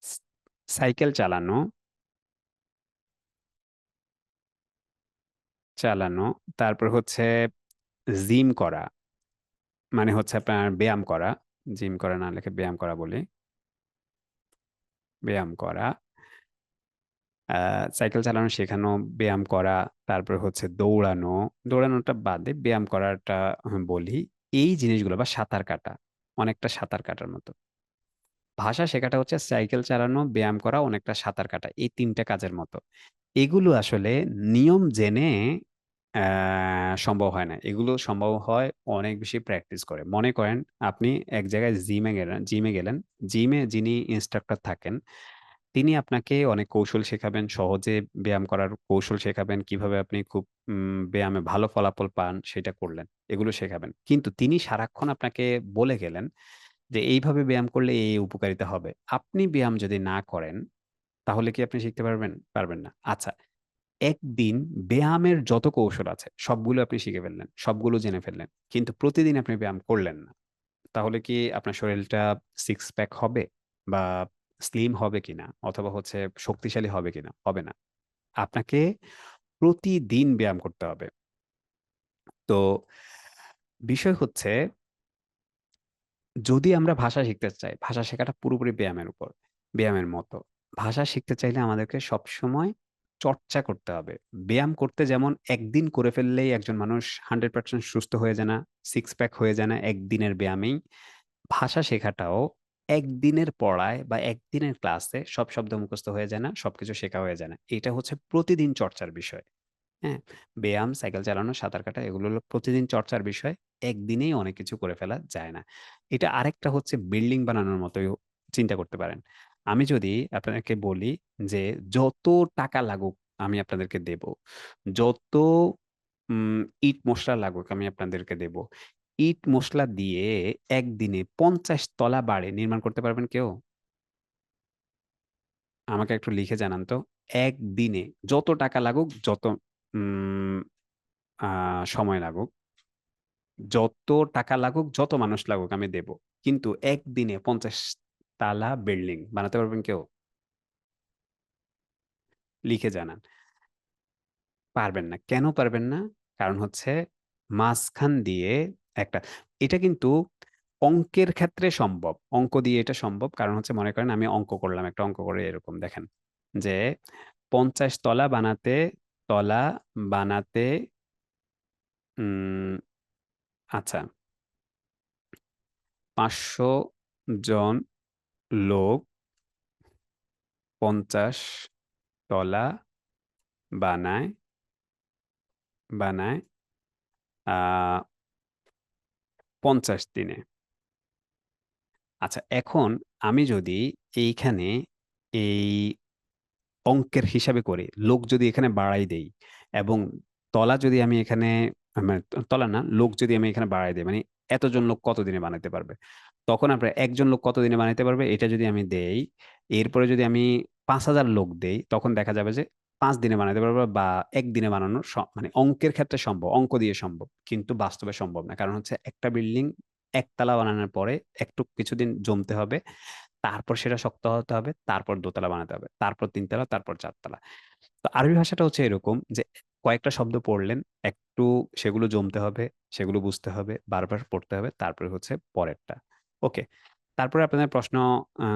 স- সাইকেল চালানো, চালানো, তারপর হচ্ছে জিম করা, মানে হচ্ছে আপনার ব্যায়াম করা। জিম করা না লিখে ব্যায়াম করা বলি, ব্যায়াম করা। সাইকেল চালানো শেখানো, ব্যায়াম করা, তারপর হচ্ছে দৌড়ানো। দৌড়ানোটা বাদে ব্যায়াম করাটা বলি। এই জিনিসগুলো, বা সাঁতার কাটা, অনেকটা সাঁতার কাটার মতো। ভাষা শেখাটা হচ্ছে সাইকেল চালানো, ব্যায়াম করা, অনেকটা সাঁতার কাটা, এই 3টা কাজের মতো। এগুলো আসলে নিয়ম জেনে সম্ভব হয় না, এগুলো সম্ভব হয় অনেক বেশি প্র্যাকটিস করে। মনে করেন আপনি এক জায়গায় জিমে গেলেন, জিমে যিনি ইনস্ট্রাক্টর থাকেন তিনি আপনাকে অনেক কৌশল শেখাবেন, সহজে ব্যায়াম করার কৌশল শেখাবেন, কিভাবে আপনি খুব ব্যায়ামে ভালো ফলাফল পান সেটা করলেন, এগুলো শেখাবেন। কিন্তু তিনি সারাক্ষণ আপনাকে বলে গেলেন যে এইভাবে ব্যায়াম করলে এই উপকারিতা হবে। আপনি ব্যায়াম যদি না করেন তাহলে কি আপনি শিখতে পারবেন? পারবেন না। আচ্ছা, একদিন ব্যায়ামের যত কৌশল আছে সবগুলো আপনি শিখে ফেললেন, সবগুলো জেনে ফেললেন। কিন্তু প্রতিদিন আপনি ব্যায়াম করলেন না। তাহলে কি আপনার শরীরটা সিক্স প্যাক হবে? বা স্লিম হবে কিনা? অথবা হচ্ছে শক্তিশালী হবে কিনা? হবে না। আপনাকে প্রতিদিন ব্যায়াম করতে হবে। তো বিষয় হচ্ছে যদি আমরা ভাষা শিখতে চাই, ভাষা শেখাটা পুরোপুরি ব্যায়ামের উপর, ব্যায়ামের মতো। ভাষা শিখতে চাইলে আমাদেরকে সবসময় চর্চা করতে হবে। ব্যায়াম করতে যেমন একদিন করে ফেললেই একজন মানুষ 100% সুস্থ হয়ে যায় না, সিক্স প্যাক হয়ে যায় না একদিনের ব্যায়ামেই। ভাষা শেখাটাও একদিনের পড়ায় বা একদিনের ক্লাসে সব শব্দ মুখস্থ হয়ে যায় না, সবকিছু শেখা হয়ে যায় না। এটা হচ্ছে প্রতিদিন চর্চার বিষয়। হ্যাঁ, ব্যায়াম, সাইকেল চালানো, সাঁতার কাটা এগুলো হলো প্রতিদিন চর্চার বিষয়। একদিনেই অনেক কিছু করে ফেলা যায় না। এটা আরেকটা হচ্ছে বিল্ডিং বানানোর মতোই চিন্তা করতে পারেন। আমি যদি আপনাদেরকে বলি যে যত টাকা লাগুক আমি আপনাদেরকে দেব। যত উম ইট মসলা লাগুক আমি আপনাদেরকে দেব। ইট মসলা দিয়ে একদিনে ৫০ তলা বাড়ি নির্মাণ করতে পারবেন কেউ? আমাকে একটু লিখে জানান তো। একদিনে যত টাকা লাগুক, যত উম আ সময় লাগুক, যত টাকা লাগুক, যত মানুষ লাগুক আমি দেব। কিন্তু একদিনে ৫০ তালা বিল্ডিং বানাতে পারবেন কেউ? লিখে জানান। পারবেন না। কেন পারবেন না? কারণ হচ্ছে মাঝখান দিয়ে একটা এটা কিন্তু অঙ্কের ক্ষেত্রে সম্ভব। অঙ্ক দিয়ে এটা সম্ভব। কারণ হচ্ছে মনে করেন আমি অঙ্ক করলাম। একটা অঙ্ক করে এরকম দেখেন যে ৫০ তলা বানাতে উম আচ্ছা ৫০০ জন লোক ৫০ তলা বানায় বানায় আ ৫০ দিনে। আচ্ছা এখন আমি যদি এইখানে এই অঙ্কের হিসাবে করে লোক যদি এখানে বাড়াই দেই এবং তলা যদি আমি এখানে মানে তলা না, লোক যদি আমি এখানে বাড়াই দেই মানে এতজন লোক কতদিনে বানাইতে পারবে? তখন আপনার একজন লোক কতদিনে বানাইতে পারবে এটা যদি আমি দেই, এরপরে যদি আমি ৫,০০০ লোক দেই তখন দেখা যাবে যে ৫ দিনে বানাইতে পারবে বা ১ দিনে বানানো মানে অঙ্কের ক্ষেত্রে সম্ভব, অঙ্ক দিয়ে সম্ভব। কিন্তু বাস্তবে সম্ভব না। কারণ হচ্ছে একটা বিল্ডিং একতলা বানানোর পরে একটু কিছুদিন জমতে হবে। তারপর সেটা শক্ত হতে হবে, তারপর দোতলা বানাতে হবে, তারপর ৩ তলা, তারপর ৪ তলা। তো আরবি ভাষাটা হচ্ছে এরকম যে কয়েকটা শব্দ পড়লেন, একটু সেগুলো জমতে হবে, সেগুলো বুঝতে হবে, বারবার পড়তে হবে, তারপরে হচ্ছে পরেরটা। ওকে। তারপরে আপনাদের প্রশ্ন আ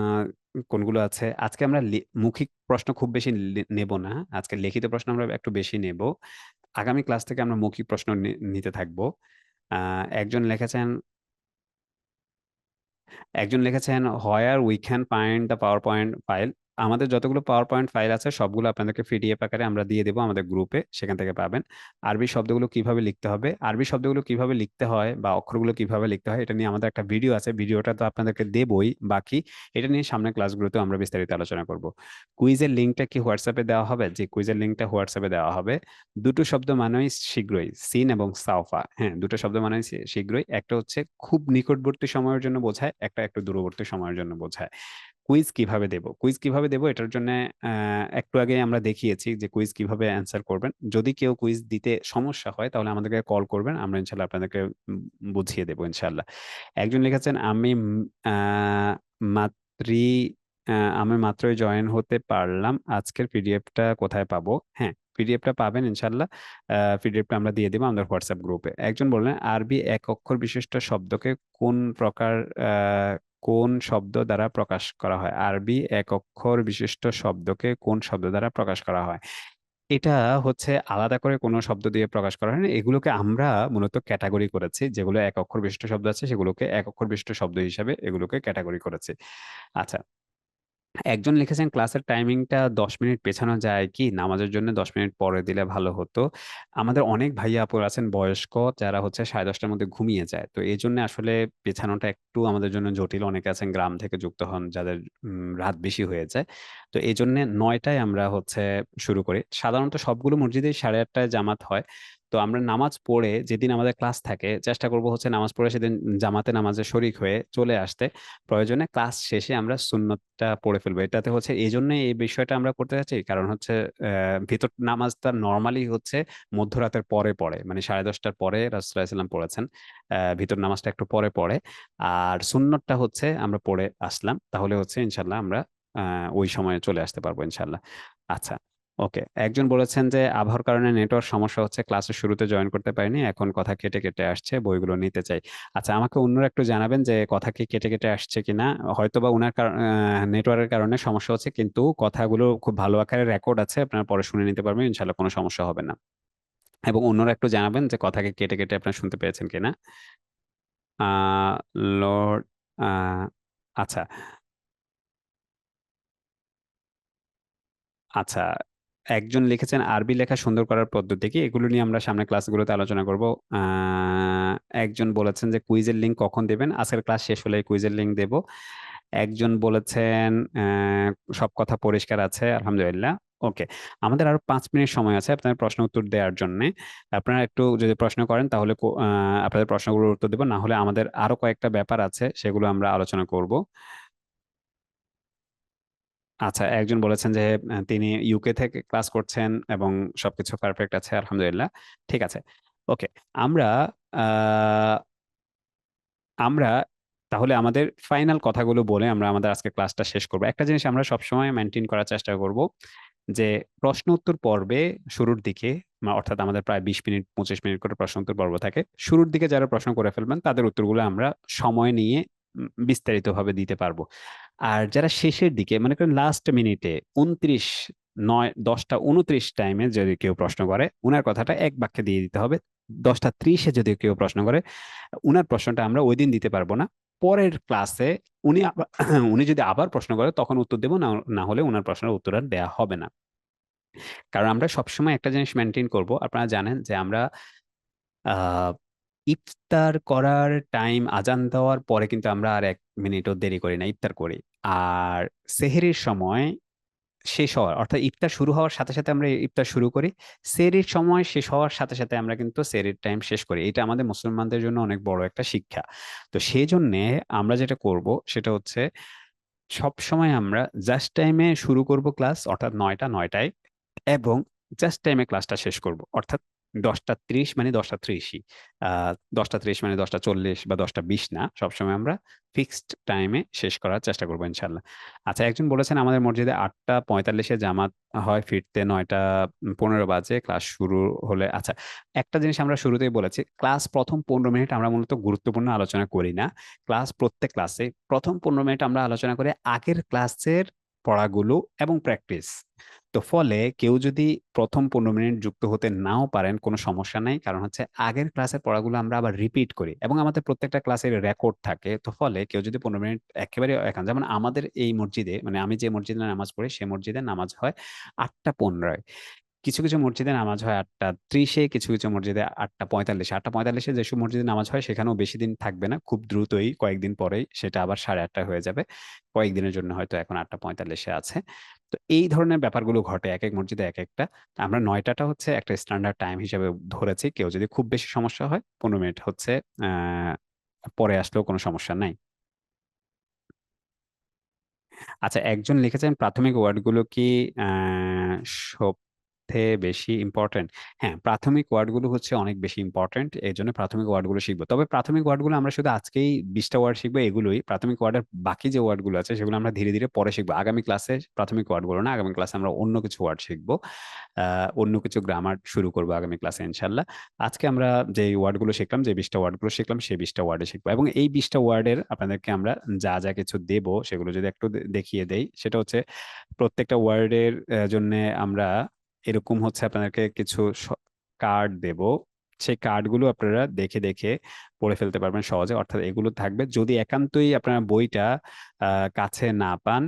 কোনগুলো আছে? আজকে আমরা মৌখিক প্রশ্ন খুব বেশি নেব না। আজকে লিখিত প্রশ্ন আমরা একটু বেশি নেব। আগামী ক্লাস থেকে আমরা মৌখিক প্রশ্ন নিতে থাকবো। আ একজন লিখেছেন একজন লিখেছেন where we can find the power point file. আমাদের যতগুলো পাওয়ার পয়েন্ট ফাইল আছে সবগুলো আপনাদেরকে পিডিএফ আকারে আমরা দিয়ে দেবো আমাদের গ্রুপে, সেখান থেকে পাবেন। আরবি শব্দগুলো কিভাবে লিখতে হবে, আরবি শব্দগুলো কিভাবে লিখতে হয় বা অক্ষরগুলো কিভাবে লিখতে হয় এটা নিয়ে আমাদের একটা ভিডিও আছে। ভিডিওটা তো আপনাদেরকে দেবই, বাকি এটা নিয়ে সামনের ক্লাসগুলোতে আমরা বিস্তারিত আলোচনা করব। কুইজের লিঙ্কটা কি হোয়াটসঅ্যাপে দেওয়া হবে? যে কুইজের লিঙ্কটা হোয়াটসঅ্যাপে দেওয়া হবে। দুটো শব্দ মানেই শীঘ্রই, সিন এবং সাউফা। হ্যাঁ, দুটো শব্দ মানেই শীঘ্রই। একটা হচ্ছে খুব নিকটবর্তী সময়ের জন্য বোঝায়, একটা একটু দূরবর্তী সময়ের জন্য বোঝায়। কুইজ কিভাবে দেব? কুইজ কিভাবে দেব এটার জন্য একটু আগে আমরা দেখিয়েছি যে কুইজ কিভাবে অ্যান্সার করবেন। যদি কেউ কুইজ দিতে সমস্যা হয় তাহলে আমাদেরকে কল করবেন। আমরা ইনশাআল্লাহ আপনাদেরকে বুঝিয়ে দেব ইনশাআল্লাহ। একজন লিখেছেন আ মাত্রই আমি মাত্রই জয়েন হতে পারলাম। আজকের পিডিএফটা কোথায় পাবো? হ্যাঁ, পিডিএফটা পাবেন ইনশাআল্লাহ। পিডিএফটা আমরা দিয়ে দেব আমাদের হোয়াটসঅ্যাপ গ্রুপে। একজন বললেন আরবি এক অক্ষর বিশিষ্ট শব্দকে কোন প্রকার আ কোন শব্দ দ্বারা প্রকাশ করা হয়? আরবি এক অক্ষর বিশিষ্ট শব্দকে কোন শব্দ দ্বারা প্রকাশ করা হয়? এটা হচ্ছে আলাদা করে কোনো শব্দ দিয়ে প্রকাশ করা হয় না। এগুলোকে আমরা মূলত ক্যাটেগরি করেছি। যেগুলো এক অক্ষর বিশিষ্ট শব্দ আছে সেগুলোকে এক অক্ষর বিশিষ্ট শব্দ হিসাবে এগুলোকে ক্যাটেগরি করেছি। আচ্ছা। একজন লিখেছেন ক্লাসের টাইমিংটা ১০ মিনিট পেছানো যায় কি? নামাজের জন্য ১০ মিনিট পরে দিলে ভালো হতো। আমাদের অনেক ভাইয়া আপুরা আছেন বয়স্ক যারা হচ্ছে ১০:৩০ টার মধ্যে ঘুমিয়ে যায়। তো এজন্য আসলে পেছানোটা একটু আমাদের জন্য জটিল। অনেকে আছেন গ্রাম থেকে যুক্ত হন যাদের রাত বেশি হয়ে যায়। তো এজন্যে ৯ টায় আমরা হচ্ছে শুরু করি। সাধারণত সবগুলো মসজিদেই ৮:৩০ টায় জামাত হয়। তো আমরা নামাজ পড়ে যেদিন আমাদের ক্লাস থাকে চেষ্টা করব হচ্ছে নামাজ পড়ে সেদিন জামাতে নামাজে শরিক হয়ে চলে আসতে। প্রয়োজনে ক্লাস শেষে আমরা সুন্নতটা পড়ে ফেলবো। এটাতে হচ্ছে এই জন্য এই বিষয়টা আমরা করতে যাচ্ছি, কারণ হচ্ছে ভিতর নামাজটা নর্মালি হচ্ছে মধ্যরাতের পরে পড়ে, মানে 10:30টার পরে রাসূলুল্লাহ সাল্লাল্লাহু আলাইহি ওয়াসাল্লাম পড়েছেন। ভিতর নামাজটা একটু পরে পড়ে, আর সুন্নতটা হচ্ছে আমরা পড়ে আসলাম, তাহলে হচ্ছে ইনশাল্লাহ আমরা ওই সময়ে চলে আসতে পারবো ইনশাল্লাহ। আচ্ছা, ওকে। একজন বলেছেন যে আবহাওয়ার কারণে নেটওয়ার্ক সমস্যা হচ্ছে, ক্লাসের শুরুতে জয়েন করতে পারিনি, এখন কথা কেটে কেটে আসছে, বইগুলো নিতে চাই। আচ্ছা, আমাকে অন্যরা একটু জানাবেন যে কথা কি কেটে কেটে আসছে কিনা। হয়তোবা ওনার নেটওয়ার্কের কারণে সমস্যা হচ্ছে, কিন্তু কথাগুলো খুব ভালো আকারে রেকর্ড আছে, আপনারা পরে শুনে নিতে পারবেন, ইনশাল্লাহ কোনো সমস্যা হবে না। এবং অন্যরা একটু জানাবেন যে কথাকে কেটে কেটে আপনারা শুনতে পেয়েছেন কিনা। আহ লর্ড আহ আচ্ছা, আচ্ছা, একজন লিখেছেন আরবি লেখা সুন্দর করার পদ্ধতি কি, এগুলো নিয়ে আমরা সামনে ক্লাসগুলোতে আলোচনা করব। আহ, একজন বলেছেন যে কুইজের লিংক কখন দেবেন, আজকের ক্লাস শেষ হলে কুইজের লিংক দেব। একজন বলেছেন আহ, সব কথা পরিষ্কার আছে, আলহামদুলিল্লাহ। ওকে, আমাদের আরো 5 মিনিট সময় আছে আপনার প্রশ্ন উত্তর দেওয়ার জন্য। আপনারা একটু যদি প্রশ্ন করেন তাহলে আপনাদের প্রশ্নগুলোর উত্তর দেবো, না হলে আমাদের আরো কয়েকটা ব্যাপার আছে সেগুলো আমরা আলোচনা করব। আচ্ছা, একজন বলেছেন যে তিনি ইউকে থেকে ক্লাস করছেন এবং সবকিছু পারফেক্ট আছে, আলহামদুলিল্লাহ। ঠিক আছে, ওকে। আমরা আহ, আমরা তাহলে আমাদের ফাইনাল কথাগুলো বলে আমরা আমাদের আজকে ক্লাসটা শেষ করব। একটা জিনিস আমরা সবসময় মেনটেন করার চেষ্টা করব, যে প্রশ্ন উত্তর পর্বে শুরুর দিকে, অর্থাৎ আমাদের প্রায় 20 মিনিট 25 মিনিট করে প্রশ্ন উত্তর পর্ব থাকে, শুরুর দিকে যারা প্রশ্ন করে ফেলবেন তাদের উত্তরগুলো আমরা সময় নিয়ে বিস্তারিতভাবে দিতে পারবো। আর যারা শেষের দিকে, মনে করেন লাস্ট মিনিটে 29, 9, 10টা 29 টাইমে যদি কেউ প্রশ্ন করে, উনার কথাটা এক বাক্যে দিয়ে দিতে হবে। 10টা 30-এ যদি কেউ প্রশ্ন করে, উনার প্রশ্নটা আমরা ওই দিন দিতে পারবো না, পরের ক্লাসে উনি যদি আবার প্রশ্ন করে তখন উত্তর দেবো, না না হলে ওনার প্রশ্নের উত্তর আর দেওয়া হবে না। কারণ আমরা সবসময় একটা জিনিস মেনটেন করব, আপনারা জানেন যে আমরা আহ ইফতার করার টাইম আজান দেওয়ার পরে কিন্তু আমরা আর 1 মিনিটও দেরি করি না, ইফতার করি। আর সেহরির সময় শেষ হওয়ার, অর্থাৎ ইফতার শুরু হওয়ার সাথে সাথে আমরা ইফতার শুরু করি, সেহরির সময় শেষ হওয়ার সাথে সাথে আমরা কিন্তু সেহরির টাইম শেষ করি। এটা আমাদের মুসলমানদের জন্য অনেক বড় একটা শিক্ষা। তো সেই জন্য আমরা যেটা করব সেটা হচ্ছে সব সময় আমরা জাস্ট টাইমে শুরু করব ক্লাস, অর্থাৎ 9টা 9টায়, এবং জাস্ট টাইমে ক্লাসটা শেষ করব, অর্থাৎ 10টা 30 মানে 10টা 30ই। 10টা 30 মানে 10টা 40 বা 10টা 20 না, সবসময় আমরা ফিক্সড টাইমে শেষ করার চেষ্টা করবো ইনশাল্লাহ। আচ্ছা, একজন বলেছেন আমাদের মসজিদে 8টা 45-এ জামাত হয়, ফিরতে 9টা 15 বাজে ক্লাস শুরু হলে। আচ্ছা, একটা জিনিস আমরা শুরুতেই বলেছি, ক্লাস প্রথম 15 মিনিট আমরা মূলত গুরুত্বপূর্ণ আলোচনা করি না। প্রত্যেক ক্লাসে প্রথম 15 মিনিট আমরা আলোচনা করে আগের ক্লাসের পড়াগুলো এবং প্র্যাকটিস। তো ফলে কেউ যদি প্রথম 15 মিনিট যুক্ত হতে নাও পারেন, কোনো সমস্যা নাই, কারণ হচ্ছে আগের ক্লাসের পড়াগুলো আমরা আবার রিপিট করি এবং আমাদের প্রত্যেকটা ক্লাসের রেকর্ড থাকে। তো ফলে কেউ যদি 15 মিনিট একেবারে এখন, যেমন আমাদের এই মসজিদে, মানে আমি যে মসজিদে নামাজ পড়ি সে মসজিদে নামাজ হয় 8টা 15-এ, কিছু কিছু মসজিদে নামাজ হয় 8টা 30-এ, কিছু কিছু মসজিদে 8টা 45-এ। 8টা 45-এ যেসব মসজিদে নামাজ হয় সেখানেও বেশি দিন থাকবে না, খুব দ্রুতই কয়েকদিন পরেই সেটা আবার 8:30 হয়ে যাবে। কয়েকদিনের জন্য হয়তো এখন 8টা 45-এ আছে। তো এই ধরনের ব্যাপারগুলো ঘটে এক এক মসজিদে এক একটা। আমরা 9টাটা হচ্ছে একটা স্ট্যান্ডার্ড টাইম হিসেবে ধরেছি, কেউ যদি খুব বেশি সমস্যা হয় 15 মিনিট হচ্ছে আহ পরে আসলেও কোনো সমস্যা নাই। আচ্ছা, একজন লিখেছেন প্রাথমিক ওয়ার্ডগুলো কি আহ সবথেকে বেশি ইম্পর্টেন্ট। হ্যাঁ, প্রাথমিক ওয়ার্ডগুলো হচ্ছে অনেক বেশি ইম্পর্টেন্ট, এই জন্য প্রাথমিক ওয়ার্ডগুলো শিখবো। তবে প্রাথমিক ওয়ার্ডগুলো আমরা শুধু আজকেই 20টা ওয়ার্ড শিখবো, এগুলোই প্রাথমিক ওয়ার্ডের। বাকি যে ওয়ার্ডগুলো আছে সেগুলো আমরা ধীরে ধীরে পরে শিখবো আগামী ক্লাসে। প্রাথমিক ওয়ার্ডগুলো না, আগামী ক্লাসে আমরা অন্য কিছু ওয়ার্ড শিখবো, অন্য কিছু গ্রামার শুরু করবো আগামী ক্লাসে ইনশাল্লাহ। আজকে আমরা যে ওয়ার্ডগুলো শিখলাম, যে 20টা ওয়ার্ডগুলো শিখলাম, সেই 20টা ওয়ার্ডে শিখবো। এবং এই 20টা ওয়ার্ডের আপনাদেরকে আমরা যা যা কিছু দেব সেগুলো যদি একটু দেখিয়ে দেই, সেটা হচ্ছে প্রত্যেকটা ওয়ার্ডের জন্য আমরা এরকম হচ্ছে আপনাদেরকে কিছু কার্ড দেব। সেই কার্ডগুলো আপনারা দেখে দেখে পড়ে ফেলতে পারবেন সহজে, অর্থাৎ এগুলো থাকবে। যদি একান্তই আপনারা বইটা কাছে না পান,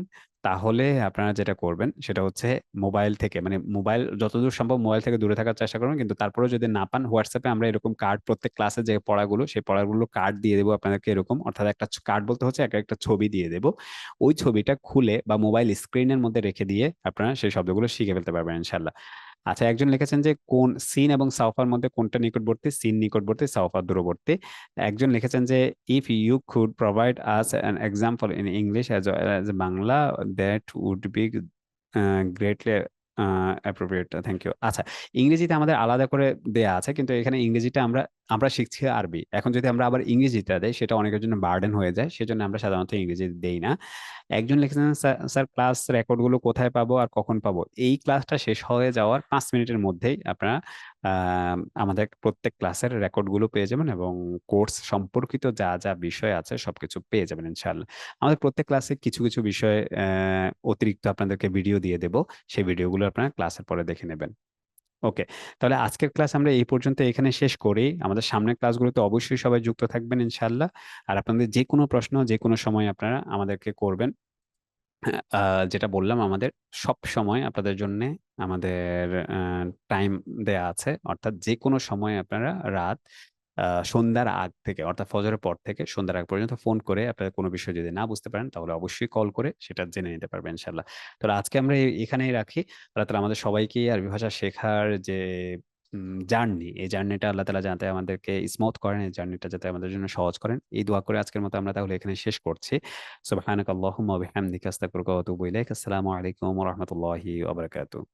তাহলে আপনারা যেটা করবেন সেটা হচ্ছে মোবাইল থেকে, মানে মোবাইল যতদূর সম্ভব মোবাইল থেকে দূরে থাকার চেষ্টা করবেন, কিন্তু তারপরেও যদি না পান, হোয়াটসঅ্যাপে আমরা এরকম কার্ড, প্রত্যেক ক্লাসে যে পড়াগুলো সেই পড়াগুলো কার্ড দিয়ে দেবো আপনাদেরকে এরকম, অর্থাৎ একটা কার্ড বলতে হচ্ছে এক একটা ছবি দিয়ে দেবো। ওই ছবিটা খুলে বা মোবাইল স্ক্রিনের মধ্যে রেখে দিয়ে আপনারা সেই শব্দগুলো শিখে ফেলতে পারবেন ইনশাল্লাহ। আচ্ছা, একজন লিখেছেন যে কোন সিন এবং সাউফার মধ্যে কোনটা নিকটবর্তী? সিন নিকটবর্তী, সাউফা দূরবর্তী। একজন লিখেছেন যে if you could provide us an example in English as as Bangla that would be greatly appropriate, thank you. আচ্ছা, ইংরেজিতে আমাদের আলাদা করে দেয়া আছে, কিন্তু এখানে ইংরেজিটা আমরা আমরা শিখছি আরবি। এখন যদি আমরা আবার ইংরেজিটা দেই সেটা অনেকের জন্য বার্ডেন হয়ে যায়, সেজন্য আমরা সাধারণত ইংরেজি দেই না। একজন লিখেছেন স্যার, স্যার ক্লাস রেকর্ডগুলো কোথায় পাবো আর কখন পাবো? এই ক্লাসটা শেষ হয়ে যাওয়ার 5 মিনিটের মধ্যেই আপনারা আমাদের প্রত্যেক ক্লাসের রেকর্ডগুলো পেয়ে যাবেন এবং কোর্স সম্পর্কিত যা যা বিষয় আছে সবকিছু পেয়ে যাবেন ইনশাআল্লাহ। আমাদের প্রত্যেক ক্লাসে কিছু কিছু বিষয়ে অতিরিক্ত আপনাদেরকে ভিডিও দিয়ে দেব, সেই ভিডিওগুলো আপনারা ক্লাসের পরে দেখে নেবেন। ওকে, তাহলে আজকের ক্লাস আমরা এই পর্যন্ত এখানে শেষ করি। আমাদের সামনের ক্লাসগুলোতে অবশ্যই সবাই যুক্ত থাকবেন ইনশাআল্লাহ। আর আপনাদের যে কোনো প্রশ্ন যে কোনো সময় আপনারা আমাদেরকে করবেন। যেটা বললাম, আমাদের সব সময় আপনাদের জন্য আমাদের টাইম দেয়া আছে, অর্থাৎ যে কোনো সময় আপনারা রাত সন্ধ্যার আগ থেকে, অর্থাৎ ফজরের পর থেকে সন্ধ্যার আগ পর্যন্ত ফোন করে আপনারা কোনো বিষয় যদি না বুঝতে পারেন তাহলে অবশ্যই কল করে সেটা জেনে নিতে পারবেন ইনশাল্লাহ। তাহলে আজকে আমরা এখানেই রাখি। আল্লাহ তালা আমাদের সবাইকে আরবি ভাষা শেখার যে জার্নি, এই জার্নিটা আল্লাহ তালা যাতে আমাদেরকে স্মুথ করেন, এই জার্নিটা যাতে আমাদের জন্য সহজ করেন, এই দোয়া করে আজকের মতো আমরা তাহলে এখানে শেষ করছি। সুবহানাক আল্লাহুম্মা ওয়া বিহামদিকা আস্তাগফিরুকা ওয়া আতুবু ইলাইক। আসসালামু আলাইকুম ওয়া রাহমাতুল্লাহি ওয়া বারাকাতুহু।